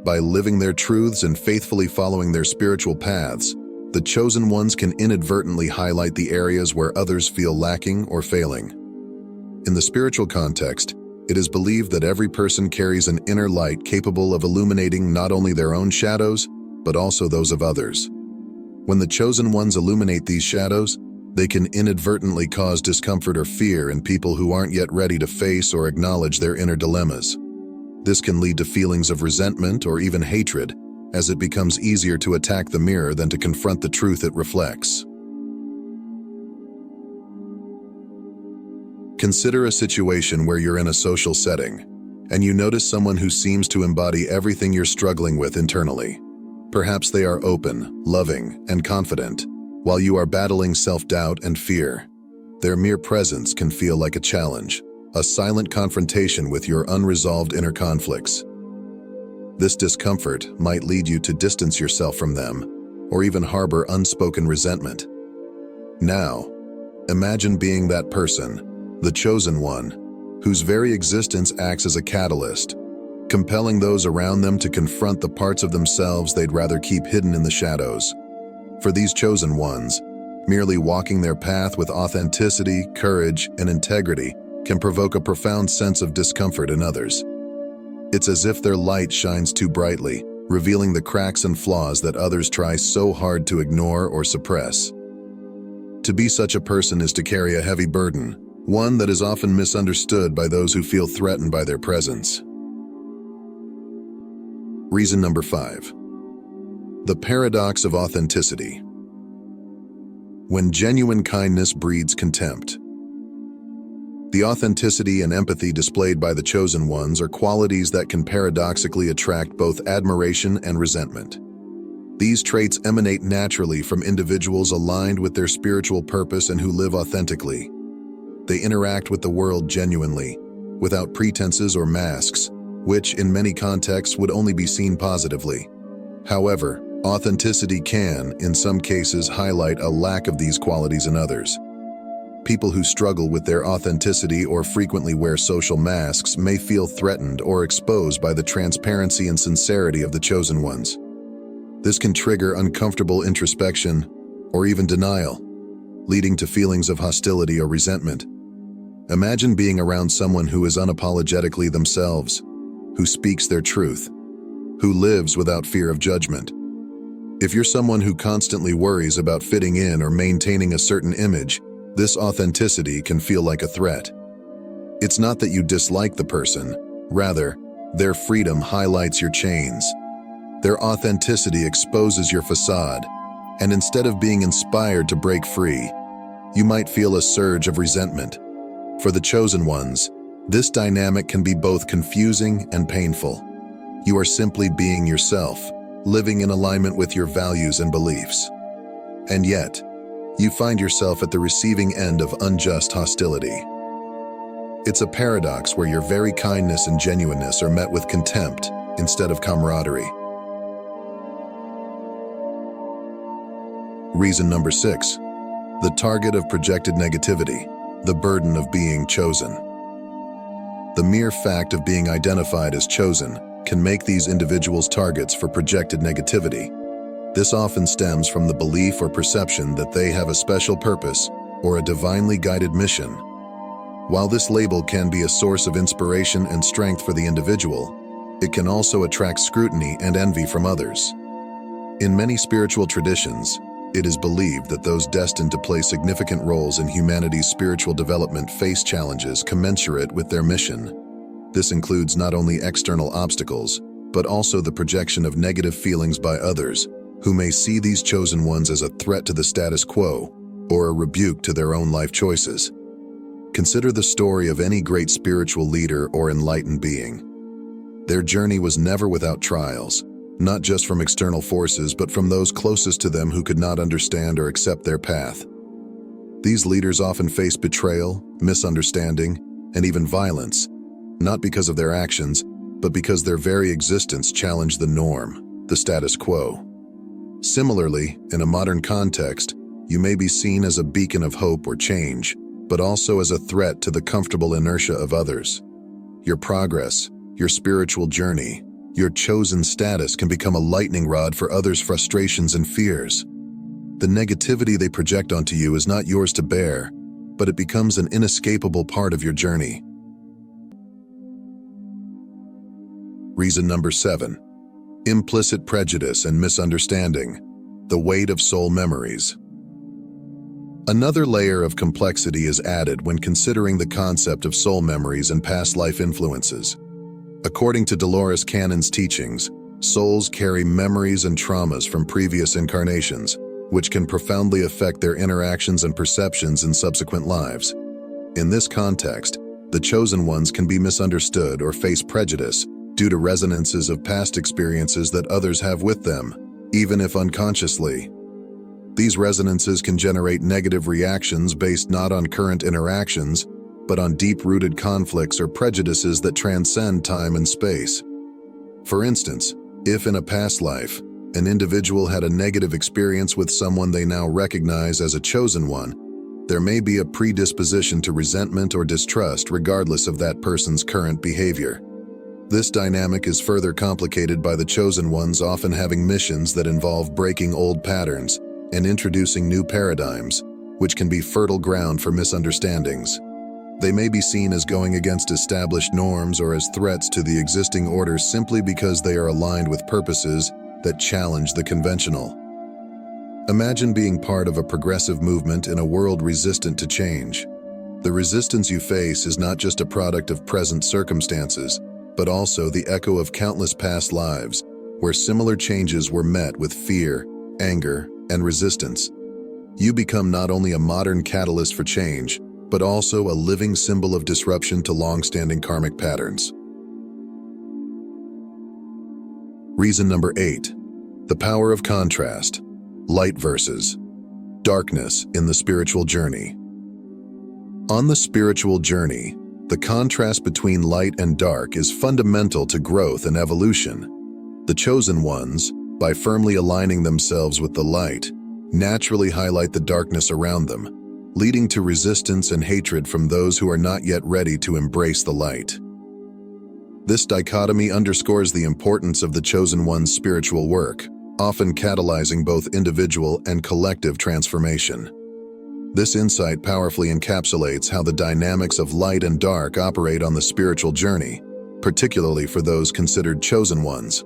By living their truths and faithfully following their spiritual paths, the chosen ones can inadvertently highlight the areas where others feel lacking or failing. In the spiritual context, it is believed that every person carries an inner light capable of illuminating not only their own shadows, but also those of others. When the chosen ones illuminate these shadows, they can inadvertently cause discomfort or fear in people who aren't yet ready to face or acknowledge their inner dilemmas. This can lead to feelings of resentment or even hatred, as it becomes easier to attack the mirror than to confront the truth it reflects. Consider a situation where you're in a social setting, and you notice someone who seems to embody everything you're struggling with internally. Perhaps they are open, loving, and confident, while you are battling self-doubt and fear. Their mere presence can feel like a challenge, a silent confrontation with your unresolved inner conflicts. This discomfort might lead you to distance yourself from them, or even harbor unspoken resentment. Now, imagine being that person, the chosen one, whose very existence acts as a catalyst, compelling those around them to confront the parts of themselves they'd rather keep hidden in the shadows. For these chosen ones, merely walking their path with authenticity, courage, and integrity can provoke a profound sense of discomfort in others. It's as if their light shines too brightly, revealing the cracks and flaws that others try so hard to ignore or suppress. To be such a person is to carry a heavy burden, one that is often misunderstood by those who feel threatened by their presence. Reason number 5. The paradox of authenticity. When genuine kindness breeds contempt. The authenticity and empathy displayed by the chosen ones are qualities that can paradoxically attract both admiration and resentment. These traits emanate naturally from individuals aligned with their spiritual purpose and who live authentically. They interact with the world genuinely, without pretenses or masks, which in many contexts would only be seen positively. However, authenticity can, in some cases, highlight a lack of these qualities in others. People who struggle with their authenticity or frequently wear social masks may feel threatened or exposed by the transparency and sincerity of the chosen ones. This can trigger uncomfortable introspection or even denial, leading to feelings of hostility or resentment. Imagine being around someone who is unapologetically themselves, who speaks their truth, who lives without fear of judgment. If you're someone who constantly worries about fitting in or maintaining a certain image, this authenticity can feel like a threat. It's not that you dislike the person, rather, their freedom highlights your chains. Their authenticity exposes your facade, and instead of being inspired to break free, you might feel a surge of resentment. For the chosen ones, this dynamic can be both confusing and painful. You are simply being yourself, living in alignment with your values and beliefs. And yet, you find yourself at the receiving end of unjust hostility. It's a paradox where your very kindness and genuineness are met with contempt instead of camaraderie. Reason number 6. The target of projected negativity, the burden of being chosen. The mere fact of being identified as chosen can make these individuals targets for projected negativity. This often stems from the belief or perception that they have a special purpose or a divinely guided mission. While this label can be a source of inspiration and strength for the individual, it can also attract scrutiny and envy from others. In many spiritual traditions, it is believed that those destined to play significant roles in humanity's spiritual development face challenges commensurate with their mission. This includes not only external obstacles, but also the projection of negative feelings by others, who may see these chosen ones as a threat to the status quo or a rebuke to their own life choices. Consider the story of any great spiritual leader or enlightened being. Their journey was never without trials, not just from external forces, but from those closest to them who could not understand or accept their path. These leaders often faced betrayal, misunderstanding, and even violence, not because of their actions, but because their very existence challenged the norm, the status quo. Similarly, in a modern context, you may be seen as a beacon of hope or change, but also as a threat to the comfortable inertia of others. Your progress, your spiritual journey, your chosen status can become a lightning rod for others' frustrations and fears. The negativity they project onto you is not yours to bear, but it becomes an inescapable part of your journey. Reason number 7. Implicit prejudice and misunderstanding, the weight of soul memories. Another layer of complexity is added when considering the concept of soul memories and past life influences. According to Dolores Cannon's teachings, souls carry memories and traumas from previous incarnations, which can profoundly affect their interactions and perceptions in subsequent lives. In this context, the chosen ones can be misunderstood or face prejudice due to resonances of past experiences that others have with them, even if unconsciously. These resonances can generate negative reactions based not on current interactions, but on deep-rooted conflicts or prejudices that transcend time and space. For instance, if in a past life, an individual had a negative experience with someone they now recognize as a chosen one, there may be a predisposition to resentment or distrust regardless of that person's current behavior. This dynamic is further complicated by the chosen ones often having missions that involve breaking old patterns and introducing new paradigms, which can be fertile ground for misunderstandings. They may be seen as going against established norms or as threats to the existing order simply because they are aligned with purposes that challenge the conventional. Imagine being part of a progressive movement in a world resistant to change. The resistance you face is not just a product of present circumstances, but also the echo of countless past lives, where similar changes were met with fear, anger, and resistance. You become not only a modern catalyst for change, but also a living symbol of disruption to long-standing karmic patterns. Reason number 8. The power of contrast. Light versus darkness in the spiritual journey. On the spiritual journey, the contrast between light and dark is fundamental to growth and evolution. The chosen ones, by firmly aligning themselves with the light, naturally highlight the darkness around them, leading to resistance and hatred from those who are not yet ready to embrace the light. This dichotomy underscores the importance of the chosen one's spiritual work, often catalyzing both individual and collective transformation. This insight powerfully encapsulates how the dynamics of light and dark operate on the spiritual journey, particularly for those considered chosen ones.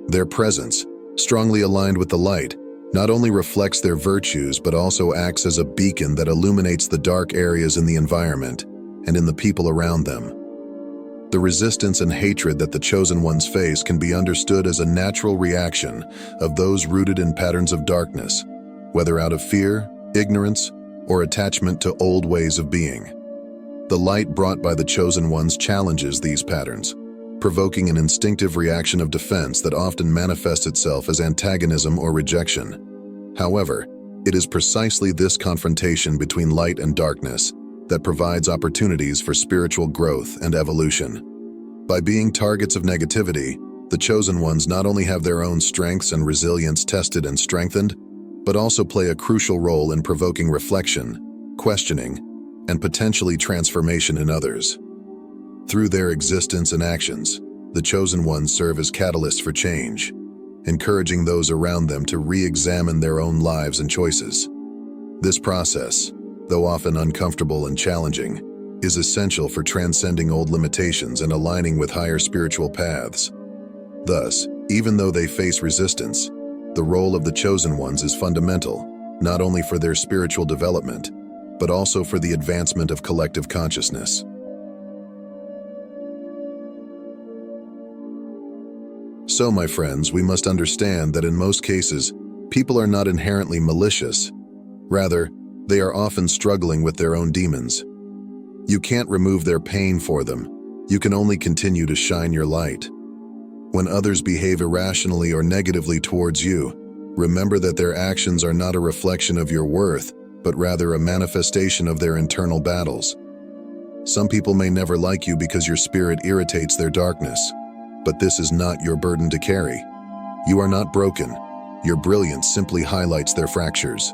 Their presence, strongly aligned with the light, not only reflects their virtues but also acts as a beacon that illuminates the dark areas in the environment and in the people around them. The resistance and hatred that the chosen ones face can be understood as a natural reaction of those rooted in patterns of darkness, whether out of fear, ignorance, or attachment to old ways of being. The light brought by the chosen ones challenges these patterns, provoking an instinctive reaction of defense that often manifests itself as antagonism or rejection. However, it is precisely this confrontation between light and darkness that provides opportunities for spiritual growth and evolution. By being targets of negativity, the chosen ones not only have their own strengths and resilience tested and strengthened, but also play a crucial role in provoking reflection, questioning, and potentially transformation in others. Through their existence and actions, the chosen ones serve as catalysts for change, encouraging those around them to re-examine their own lives and choices. This process, though often uncomfortable and challenging, is essential for transcending old limitations and aligning with higher spiritual paths. Thus, even though they face resistance, the role of the chosen ones is fundamental, not only for their spiritual development, but also for the advancement of collective consciousness. So, my friends, we must understand that in most cases, people are not inherently malicious. Rather, they are often struggling with their own demons. You can't remove their pain for them. You can only continue to shine your light. When others behave irrationally or negatively towards you, remember that their actions are not a reflection of your worth, but rather a manifestation of their internal battles. Some people may never like you because your spirit irritates their darkness, but this is not your burden to carry. You are not broken. Your brilliance simply highlights their fractures.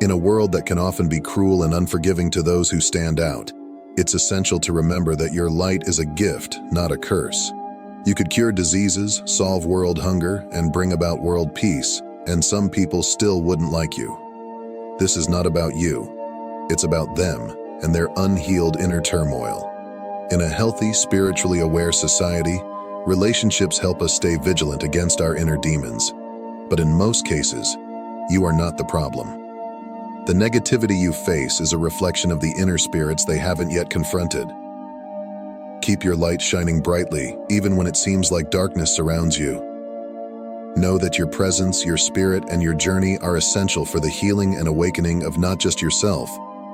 In a world that can often be cruel and unforgiving to those who stand out, it's essential to remember that your light is a gift, not a curse. You could cure diseases, solve world hunger, and bring about world peace, and some people still wouldn't like you. This is not about you. It's about them and their unhealed inner turmoil. In a healthy, spiritually aware society, relationships help us stay vigilant against our inner demons. But in most cases, you are not the problem. The negativity you face is a reflection of the inner spirits they haven't yet confronted. Keep your light shining brightly, even when it seems like darkness surrounds you. Know that your presence, your spirit, and your journey are essential for the healing and awakening of not just yourself,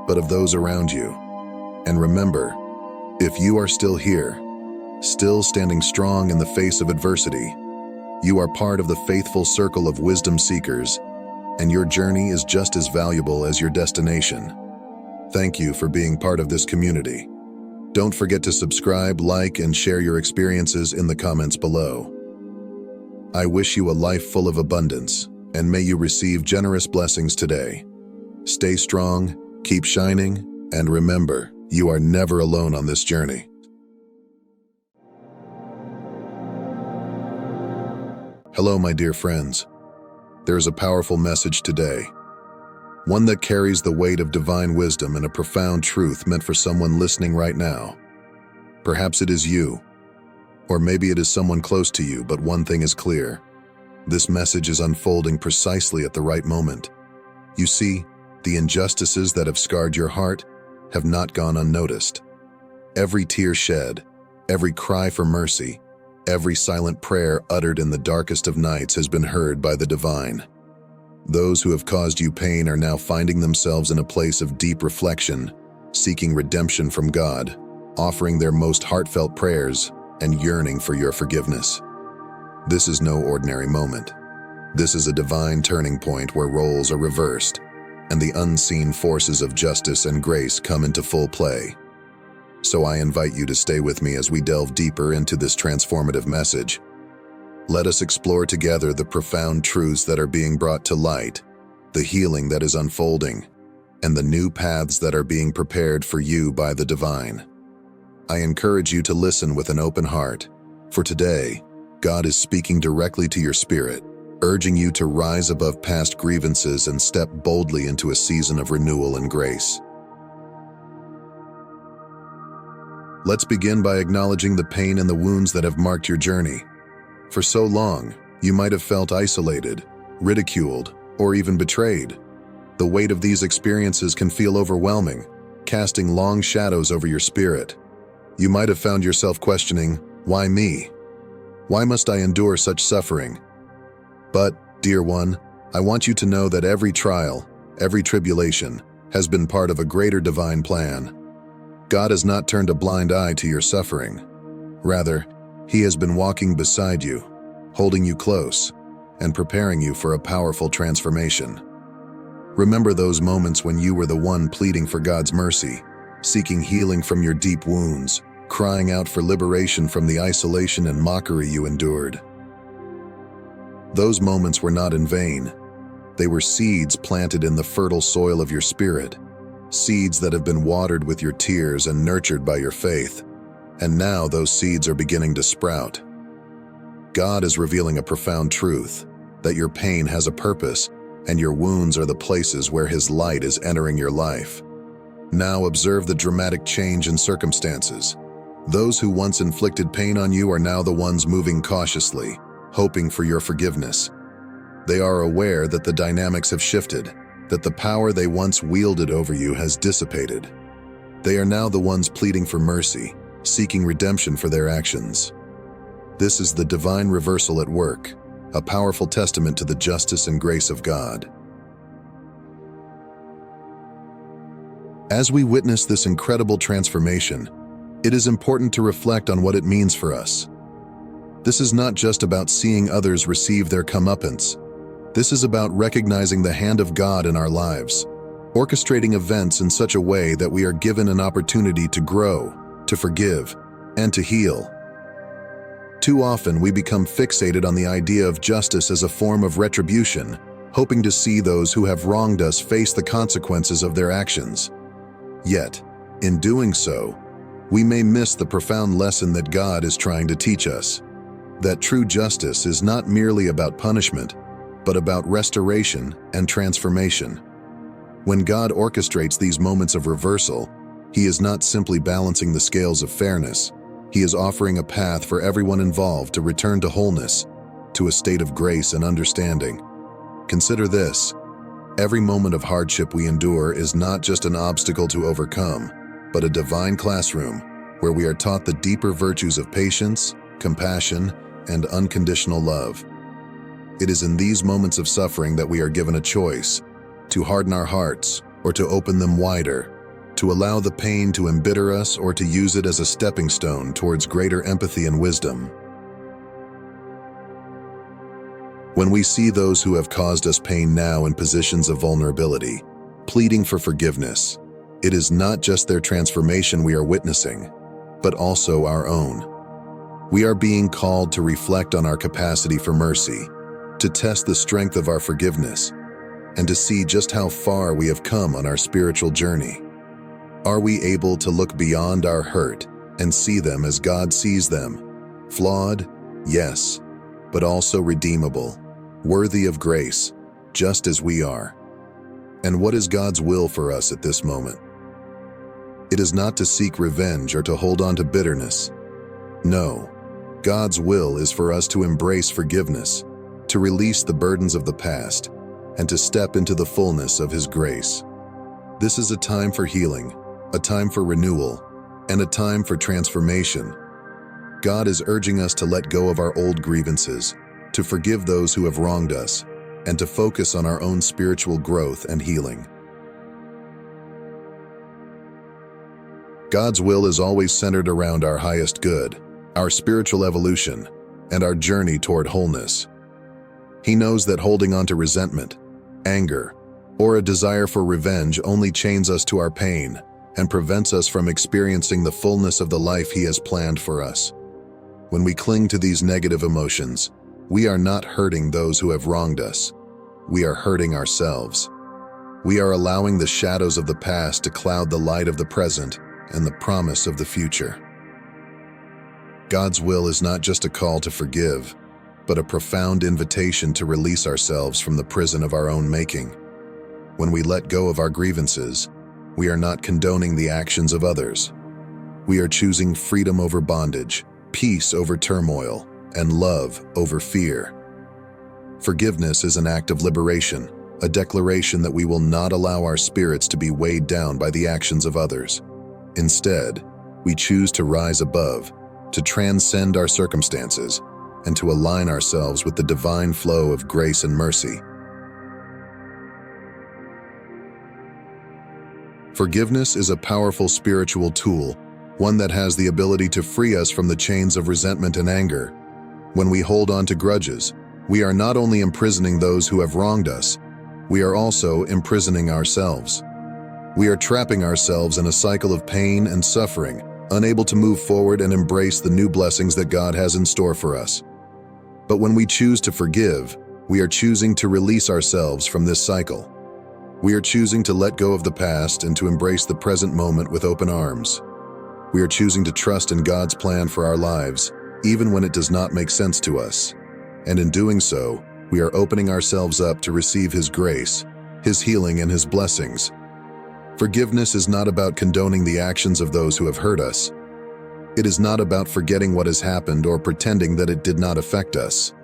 but of those around you. And remember, if you are still here, still standing strong in the face of adversity, you are part of the faithful circle of wisdom seekers, and your journey is just as valuable as your destination. Thank you for being part of this community. Don't forget to subscribe, like, and share your experiences in the comments below. I wish you a life full of abundance, and may you receive generous blessings today. Stay strong, keep shining, and remember, you are never alone on this journey. Hello, my dear friends. There is a powerful message today, one that carries the weight of divine wisdom and a profound truth meant for someone listening right now. Perhaps it is you, or maybe it is someone close to you, but one thing is clear. This message is unfolding precisely at the right moment. You see, the injustices that have scarred your heart have not gone unnoticed. Every tear shed, every cry for mercy, every silent prayer uttered in the darkest of nights has been heard by the divine. Those who have caused you pain are now finding themselves in a place of deep reflection, seeking redemption from God, offering their most heartfelt prayers, and yearning for your forgiveness. This is no ordinary moment. This is a divine turning point where roles are reversed, and the unseen forces of justice and grace come into full play. So I invite you to stay with me as we delve deeper into this transformative message. Let us explore together the profound truths that are being brought to light, the healing that is unfolding, and the new paths that are being prepared for you by the divine. I encourage you to listen with an open heart, for today, God is speaking directly to your spirit, urging you to rise above past grievances and step boldly into a season of renewal and grace. Let's begin by acknowledging the pain and the wounds that have marked your journey. For so long, you might have felt isolated, ridiculed, or even betrayed. The weight of these experiences can feel overwhelming, casting long shadows over your spirit. You might have found yourself questioning, why me? Why must I endure such suffering? But, dear one, I want you to know that every trial, every tribulation, has been part of a greater divine plan. God has not turned a blind eye to your suffering. Rather, He has been walking beside you, holding you close, and preparing you for a powerful transformation. Remember those moments when you were the one pleading for God's mercy, seeking healing from your deep wounds, crying out for liberation from the isolation and mockery you endured. Those moments were not in vain. They were seeds planted in the fertile soil of your spirit, seeds that have been watered with your tears and nurtured by your faith. And now those seeds are beginning to sprout. God is revealing a profound truth, that your pain has a purpose, and your wounds are the places where His light is entering your life. Now observe the dramatic change in circumstances. Those who once inflicted pain on you are now the ones moving cautiously, hoping for your forgiveness. They are aware that the dynamics have shifted, that the power they once wielded over you has dissipated. They are now the ones pleading for mercy, seeking redemption for their actions. This is the divine reversal at work, a powerful testament to the justice and grace of God. As we witness this incredible transformation, it is important to reflect on what it means for us. This is not just about seeing others receive their comeuppance. This is about recognizing the hand of God in our lives, orchestrating events in such a way that we are given an opportunity to grow, to forgive, and to heal. Too often we become fixated on the idea of justice as a form of retribution, hoping to see those who have wronged us face the consequences of their actions. Yet, in doing so, we may miss the profound lesson that God is trying to teach us, that true justice is not merely about punishment, but about restoration and transformation. When God orchestrates these moments of reversal, He is not simply balancing the scales of fairness. He is offering a path for everyone involved to return to wholeness, to a state of grace and understanding. Consider this: every moment of hardship we endure is not just an obstacle to overcome, but a divine classroom where we are taught the deeper virtues of patience, compassion, and unconditional love. It is in these moments of suffering that we are given a choice: to harden our hearts or to open them wider, to allow the pain to embitter us or to use it as a stepping stone towards greater empathy and wisdom. When we see those who have caused us pain now in positions of vulnerability, pleading for forgiveness, it is not just their transformation we are witnessing, but also our own. We are being called to reflect on our capacity for mercy, to test the strength of our forgiveness, and to see just how far we have come on our spiritual journey. Are we able to look beyond our hurt and see them as God sees them? Flawed, yes, but also redeemable, worthy of grace, just as we are. And what is God's will for us at this moment? It is not to seek revenge or to hold on to bitterness. No, God's will is for us to embrace forgiveness, to release the burdens of the past, and to step into the fullness of His grace. This is a time for healing, a time for renewal, and a time for transformation. God is urging us to let go of our old grievances, to forgive those who have wronged us, and to focus on our own spiritual growth and healing. God's will is always centered around our highest good, our spiritual evolution, and our journey toward wholeness. He knows that holding on to resentment, anger, or a desire for revenge only chains us to our pain and prevents us from experiencing the fullness of the life He has planned for us. When we cling to these negative emotions, we are not hurting those who have wronged us. We are hurting ourselves. We are allowing the shadows of the past to cloud the light of the present and the promise of the future. God's will is not just a call to forgive, but a profound invitation to release ourselves from the prison of our own making. When we let go of our grievances, we are not condoning the actions of others. We are choosing freedom over bondage, peace over turmoil, and love over fear. Forgiveness is an act of liberation, a declaration that we will not allow our spirits to be weighed down by the actions of others. Instead, we choose to rise above, to transcend our circumstances, and to align ourselves with the divine flow of grace and mercy. Forgiveness is a powerful spiritual tool, one that has the ability to free us from the chains of resentment and anger. When we hold on to grudges, we are not only imprisoning those who have wronged us, we are also imprisoning ourselves. We are trapping ourselves in a cycle of pain and suffering, unable to move forward and embrace the new blessings that God has in store for us. But when we choose to forgive, we are choosing to release ourselves from this cycle. We are choosing to let go of the past and to embrace the present moment with open arms. We are choosing to trust in God's plan for our lives, even when it does not make sense to us. And in doing so, we are opening ourselves up to receive His grace, His healing, and His blessings. Forgiveness is not about condoning the actions of those who have hurt us. It is not about forgetting what has happened or pretending that it did not affect us.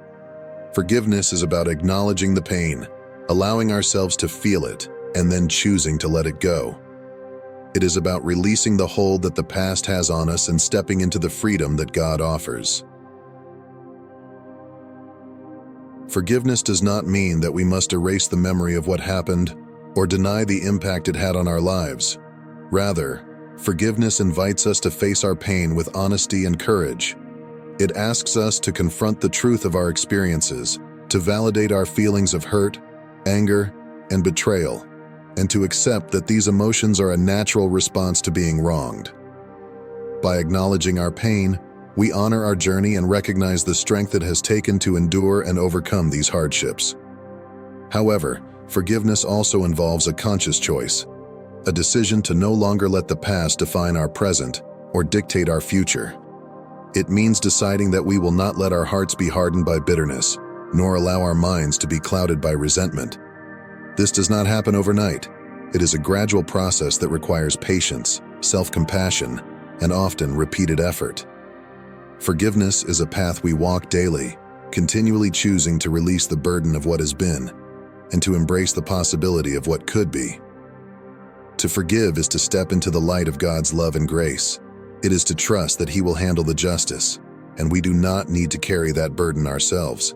Forgiveness is about acknowledging the pain, allowing ourselves to feel it, and then choosing to let it go. It is about releasing the hold that the past has on us and stepping into the freedom that God offers. Forgiveness does not mean that we must erase the memory of what happened or deny the impact it had on our lives. Rather, forgiveness invites us to face our pain with honesty and courage. It asks us to confront the truth of our experiences, to validate our feelings of hurt, anger, and betrayal, and to accept that these emotions are a natural response to being wronged. By acknowledging our pain, we honor our journey and recognize the strength it has taken to endure and overcome these hardships. However, forgiveness also involves a conscious choice, a decision to no longer let the past define our present or dictate our future. It means deciding that we will not let our hearts be hardened by bitterness, nor allow our minds to be clouded by resentment. This does not happen overnight. It is a gradual process that requires patience, self-compassion, and often repeated effort. Forgiveness is a path we walk daily, continually choosing to release the burden of what has been and to embrace the possibility of what could be. To forgive is to step into the light of God's love and grace. It is to trust that He will handle the justice, and we do not need to carry that burden ourselves.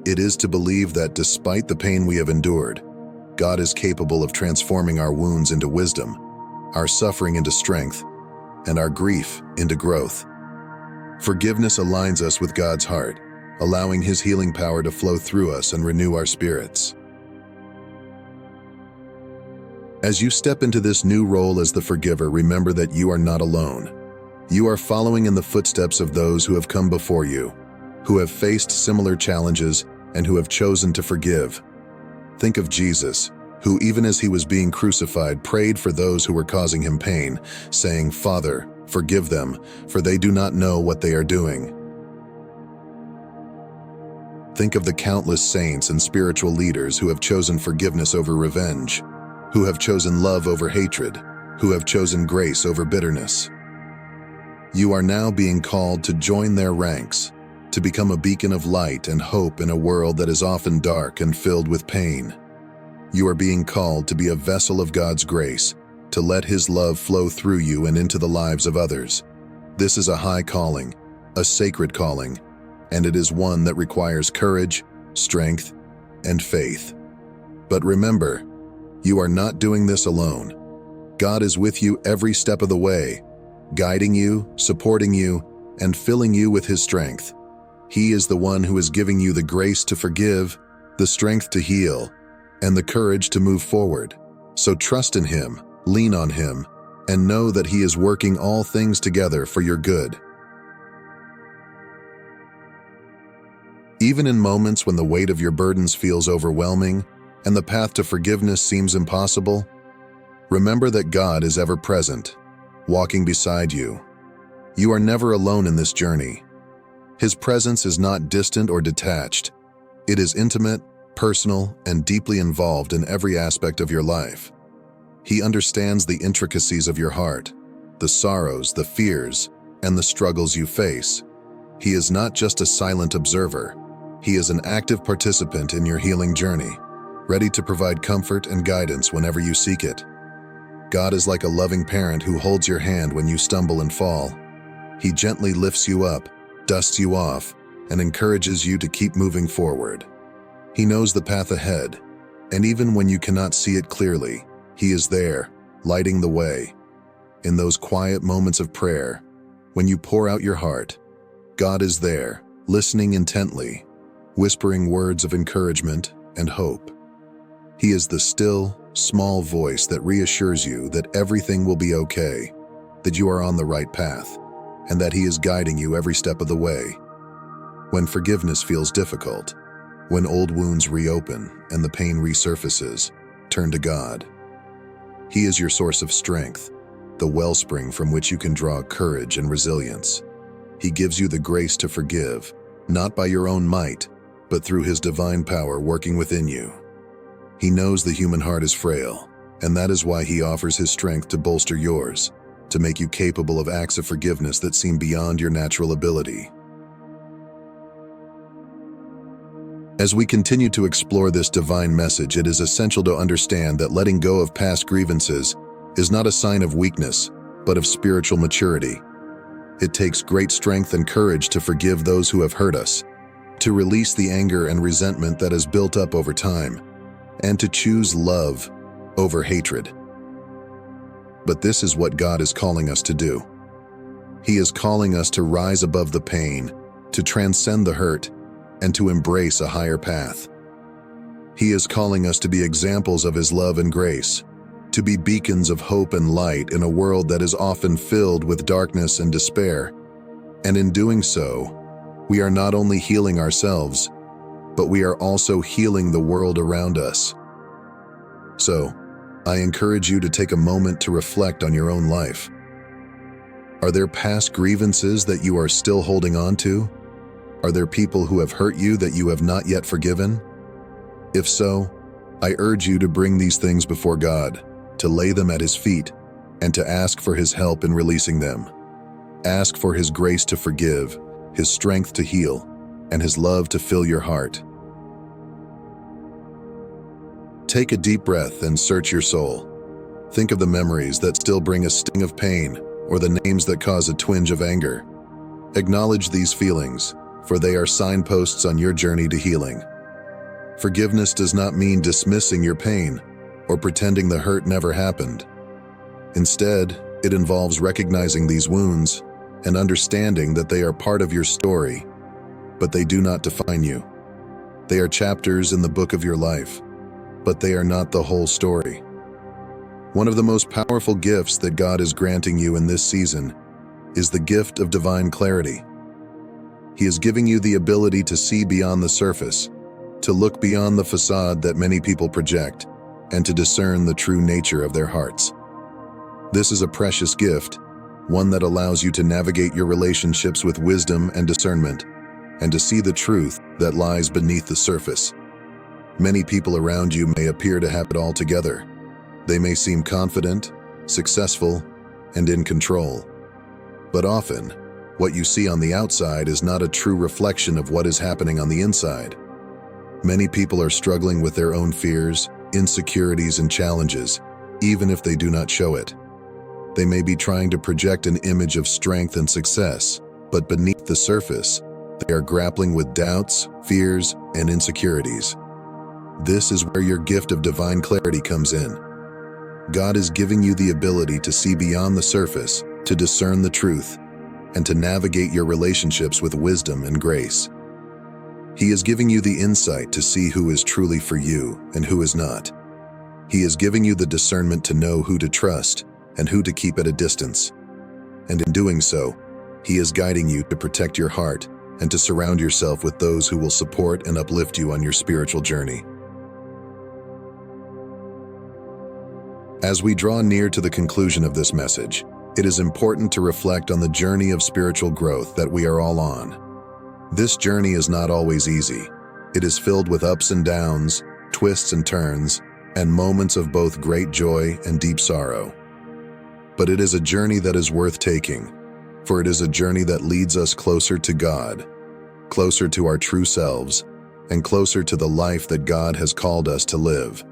It is to believe that despite the pain we have endured, God is capable of transforming our wounds into wisdom, our suffering into strength, and our grief into growth. Forgiveness aligns us with God's heart, allowing His healing power to flow through us and renew our spirits. As you step into this new role as the forgiver, remember that you are not alone. You are following in the footsteps of those who have come before you, who have faced similar challenges and who have chosen to forgive. Think of Jesus, who even as he was being crucified prayed for those who were causing him pain, saying, "Father, forgive them, for they do not know what they are doing." Think of the countless saints and spiritual leaders who have chosen forgiveness over revenge, who have chosen love over hatred, who have chosen grace over bitterness. You are now being called to join their ranks, to become a beacon of light and hope in a world that is often dark and filled with pain. You are being called to be a vessel of God's grace, to let His love flow through you and into the lives of others. This is a high calling, a sacred calling, and it is one that requires courage, strength, and faith. But remember, you are not doing this alone. God is with you every step of the way, guiding you, supporting you, and filling you with His strength. He is the one who is giving you the grace to forgive, the strength to heal, and the courage to move forward. So trust in Him, lean on Him, and know that He is working all things together for your good. Even in moments when the weight of your burdens feels overwhelming and the path to forgiveness seems impossible, remember that God is ever present, walking beside you. You are never alone in this journey. His presence is not distant or detached. It is intimate, personal, and deeply involved in every aspect of your life. He understands the intricacies of your heart, the sorrows, the fears, and the struggles you face. He is not just a silent observer. He is an active participant in your healing journey, ready to provide comfort and guidance whenever you seek it. God is like a loving parent who holds your hand when you stumble and fall. He gently lifts you up, dusts you off, and encourages you to keep moving forward. He knows the path ahead, and even when you cannot see it clearly, He is there, lighting the way. In those quiet moments of prayer, when you pour out your heart, God is there, listening intently, whispering words of encouragement and hope. He is the still, small voice that reassures you that everything will be okay, that you are on the right path, and that He is guiding you every step of the way. When forgiveness feels difficult, when old wounds reopen and the pain resurfaces, turn to God. He is your source of strength, the wellspring from which you can draw courage and resilience. He gives you the grace to forgive, not by your own might, but through His divine power working within you. He knows the human heart is frail, and that is why He offers His strength to bolster yours, to make you capable of acts of forgiveness that seem beyond your natural ability. As we continue to explore this divine message, it is essential to understand that letting go of past grievances is not a sign of weakness, but of spiritual maturity. It takes great strength and courage to forgive those who have hurt us, to release the anger and resentment that has built up over time, and to choose love over hatred. But this is what God is calling us to do. He is calling us to rise above the pain, to transcend the hurt, and to embrace a higher path. He is calling us to be examples of His love and grace, to be beacons of hope and light in a world that is often filled with darkness and despair. And in doing so, we are not only healing ourselves, but we are also healing the world around us. So, I encourage you to take a moment to reflect on your own life. Are there past grievances that you are still holding on to? Are there people who have hurt you that you have not yet forgiven? If so, I urge you to bring these things before God, to lay them at His feet, and to ask for His help in releasing them. Ask for His grace to forgive, His strength to heal, and His love to fill your heart. Take a deep breath and search your soul. Think of the memories that still bring a sting of pain, or the names that cause a twinge of anger. Acknowledge these feelings, for they are signposts on your journey to healing. Forgiveness does not mean dismissing your pain or pretending the hurt never happened. Instead, it involves recognizing these wounds and understanding that they are part of your story, but they do not define you. They are chapters in the book of your life, but they are not the whole story. One of the most powerful gifts that God is granting you in this season is the gift of divine clarity. He is giving you the ability to see beyond the surface, to look beyond the facade that many people project, and to discern the true nature of their hearts. This is a precious gift, one that allows you to navigate your relationships with wisdom and discernment, and to see the truth that lies beneath the surface. Many people around you may appear to have it all together. They may seem confident, successful, and in control. But often, what you see on the outside is not a true reflection of what is happening on the inside. Many people are struggling with their own fears, insecurities, and challenges, even if they do not show it. They may be trying to project an image of strength and success, but beneath the surface, they are grappling with doubts, fears, and insecurities. This is where your gift of divine clarity comes in. God is giving you the ability to see beyond the surface, to discern the truth, and to navigate your relationships with wisdom and grace. He is giving you the insight to see who is truly for you and who is not. He is giving you the discernment to know who to trust and who to keep at a distance. And in doing so, He is guiding you to protect your heart and to surround yourself with those who will support and uplift you on your spiritual journey. As we draw near to the conclusion of this message, it is important to reflect on the journey of spiritual growth that we are all on. This journey is not always easy. It is filled with ups and downs, twists and turns, and moments of both great joy and deep sorrow. But it is a journey that is worth taking, for it is a journey that leads us closer to God, closer to our true selves, and closer to the life that God has called us to live.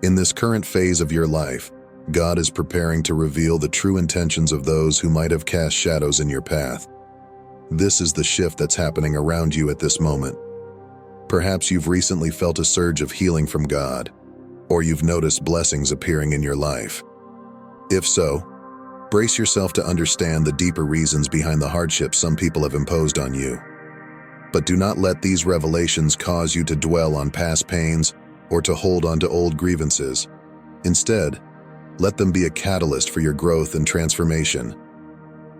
In this current phase of your life, God is preparing to reveal the true intentions of those who might have cast shadows in your path. This is the shift that's happening around you at this moment. Perhaps you've recently felt a surge of healing from God, or you've noticed blessings appearing in your life. If so, brace yourself to understand the deeper reasons behind the hardships some people have imposed on you. But do not let these revelations cause you to dwell on past pains or to hold on to old grievances. Instead, let them be a catalyst for your growth and transformation.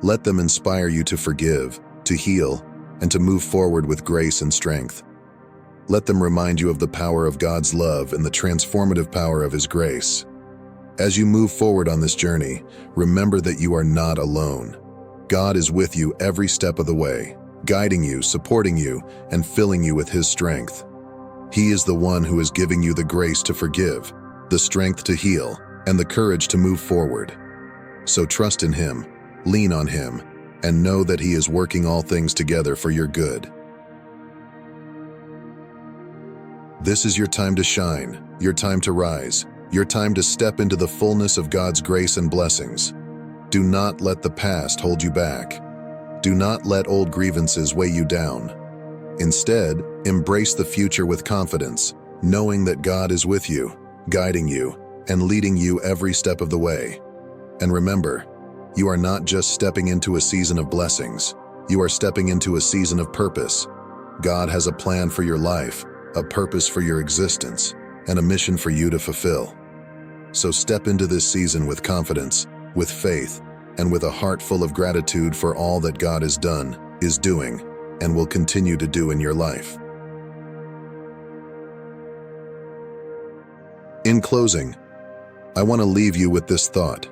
Let them inspire you to forgive, to heal, and to move forward with grace and strength. Let them remind you of the power of God's love and the transformative power of His grace. As you move forward on this journey, remember that you are not alone. God is with you every step of the way, guiding you, supporting you, and filling you with His strength. He is the one who is giving you the grace to forgive, the strength to heal, and the courage to move forward. So trust in Him, lean on Him, and know that He is working all things together for your good. This is your time to shine, your time to rise, your time to step into the fullness of God's grace and blessings. Do not let the past hold you back. Do not let old grievances weigh you down. Instead, embrace the future with confidence, knowing that God is with you, guiding you, and leading you every step of the way. And remember, you are not just stepping into a season of blessings, you are stepping into a season of purpose. God has a plan for your life, a purpose for your existence, and a mission for you to fulfill. So step into this season with confidence, with faith, and with a heart full of gratitude for all that God has done, is doing, and will continue to do in your life. In closing, I want to leave you with this thought.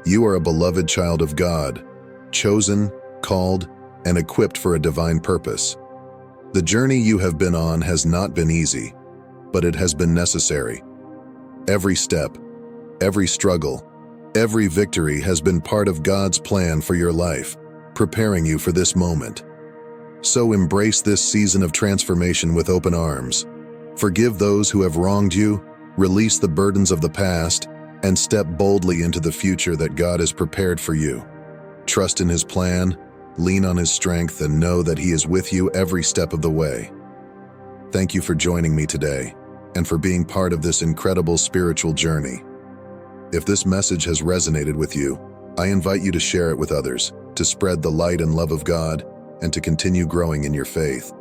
You are a beloved child of God, chosen, called, and equipped for a divine purpose. The journey you have been on has not been easy, but it has been necessary. Every step, every struggle, every victory has been part of God's plan for your life, preparing you for this moment. So embrace this season of transformation with open arms. Forgive those who have wronged you, release the burdens of the past, and step boldly into the future that God has prepared for you. Trust in His plan, lean on His strength, and know that He is with you every step of the way. Thank you for joining me today, and for being part of this incredible spiritual journey. If this message has resonated with you, I invite you to share it with others, to spread the light and love of God, and to continue growing in your faith.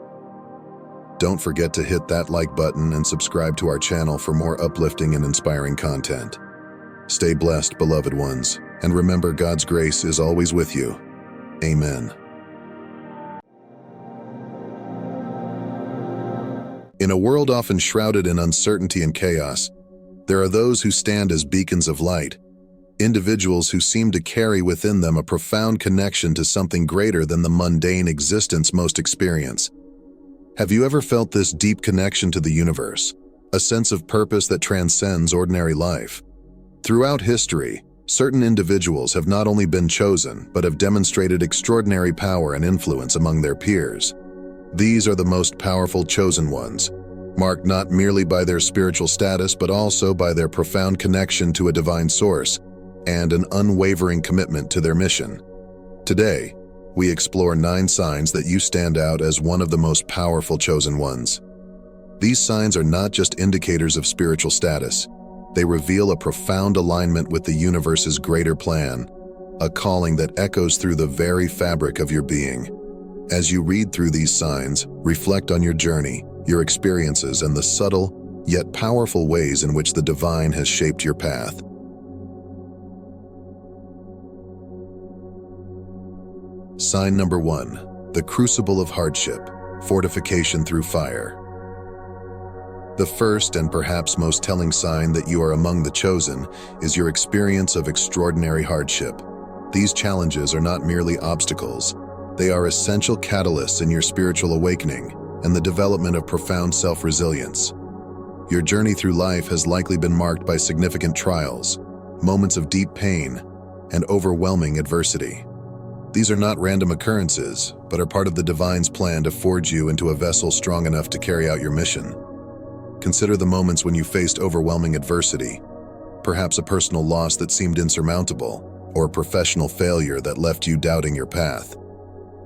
Don't forget to hit that like button and subscribe to our channel for more uplifting and inspiring content. Stay blessed, beloved ones, and remember God's grace is always with you. Amen. In a world often shrouded in uncertainty and chaos, there are those who stand as beacons of light, individuals who seem to carry within them a profound connection to something greater than the mundane existence most experience. Have you ever felt this deep connection to the universe, a sense of purpose that transcends ordinary life? Throughout history, certain individuals have not only been chosen, but have demonstrated extraordinary power and influence among their peers. These are the most powerful chosen ones, marked not merely by their spiritual status, but also by their profound connection to a divine source and an unwavering commitment to their mission. Today, we explore 9 signs that you stand out as one of the most powerful chosen ones. These signs are not just indicators of spiritual status. They reveal a profound alignment with the universe's greater plan, a calling that echoes through the very fabric of your being. As you read through these signs, reflect on your journey, your experiences, and the subtle, yet powerful ways in which the divine has shaped your path. Sign number 1, the crucible of hardship, fortification through fire. The first and perhaps most telling sign that you are among the chosen is your experience of extraordinary hardship. These challenges are not merely obstacles. They are essential catalysts in your spiritual awakening and the development of profound self-resilience. Your journey through life has likely been marked by significant trials, moments of deep pain, and overwhelming adversity. These are not random occurrences, but are part of the divine's plan to forge you into a vessel strong enough to carry out your mission. Consider the moments when you faced overwhelming adversity, perhaps a personal loss that seemed insurmountable, or a professional failure that left you doubting your path.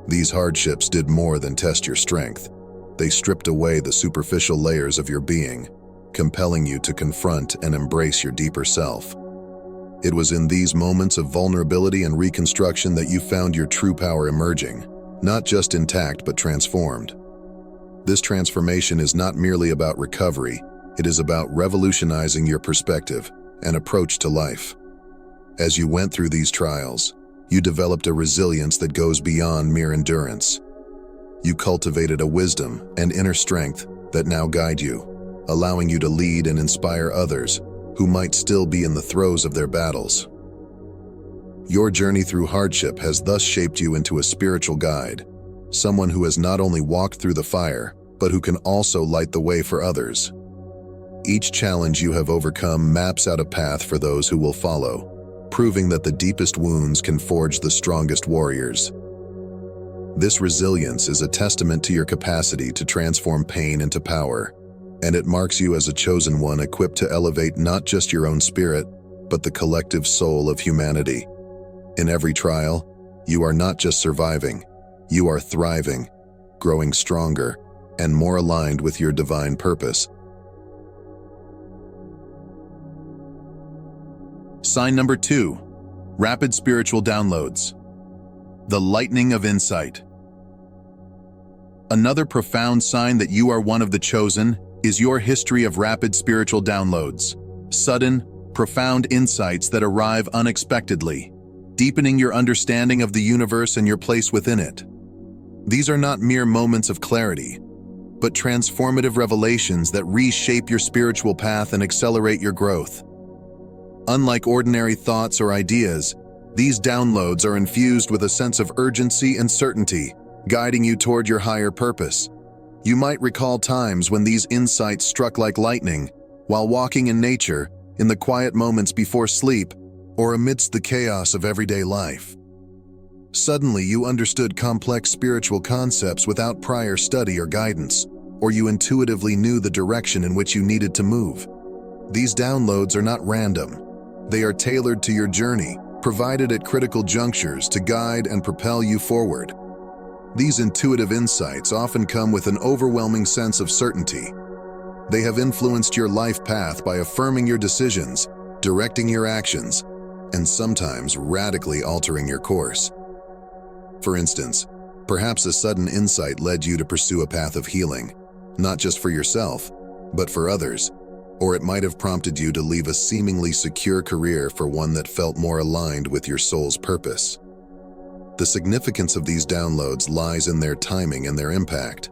These hardships did more than test your strength. They stripped away the superficial layers of your being, compelling you to confront and embrace your deeper self. It was in these moments of vulnerability and reconstruction that you found your true power emerging, not just intact but transformed. This transformation is not merely about recovery, it is about revolutionizing your perspective and approach to life. As you went through these trials, you developed a resilience that goes beyond mere endurance. You cultivated a wisdom and inner strength that now guide you, allowing you to lead and inspire others who might still be in the throes of their battles. Your journey through hardship has thus shaped you into a spiritual guide, someone who has not only walked through the fire, but who can also light the way for others. Each challenge you have overcome maps out a path for those who will follow, proving that the deepest wounds can forge the strongest warriors. This resilience is a testament to your capacity to transform pain into power, and it marks you as a chosen one equipped to elevate not just your own spirit, but the collective soul of humanity. In every trial, you are not just surviving, you are thriving, growing stronger, and more aligned with your divine purpose. Sign number 2, rapid spiritual downloads. The lightning of insight. Another profound sign that you are one of the chosen is your history of rapid spiritual downloads, sudden, profound insights that arrive unexpectedly, deepening your understanding of the universe and your place within it. These are not mere moments of clarity, but transformative revelations that reshape your spiritual path and accelerate your growth. Unlike ordinary thoughts or ideas, these downloads are infused with a sense of urgency and certainty, guiding you toward your higher purpose. You might recall times when these insights struck like lightning, while walking in nature, in the quiet moments before sleep, or amidst the chaos of everyday life. Suddenly, you understood complex spiritual concepts without prior study or guidance, or you intuitively knew the direction in which you needed to move. These downloads are not random. They are tailored to your journey, provided at critical junctures to guide and propel you forward. These intuitive insights often come with an overwhelming sense of certainty. They have influenced your life path by affirming your decisions, directing your actions, and sometimes radically altering your course. For instance, perhaps a sudden insight led you to pursue a path of healing, not just for yourself, but for others. Or it might have prompted you to leave a seemingly secure career for one that felt more aligned with your soul's purpose. The significance of these downloads lies in their timing and their impact.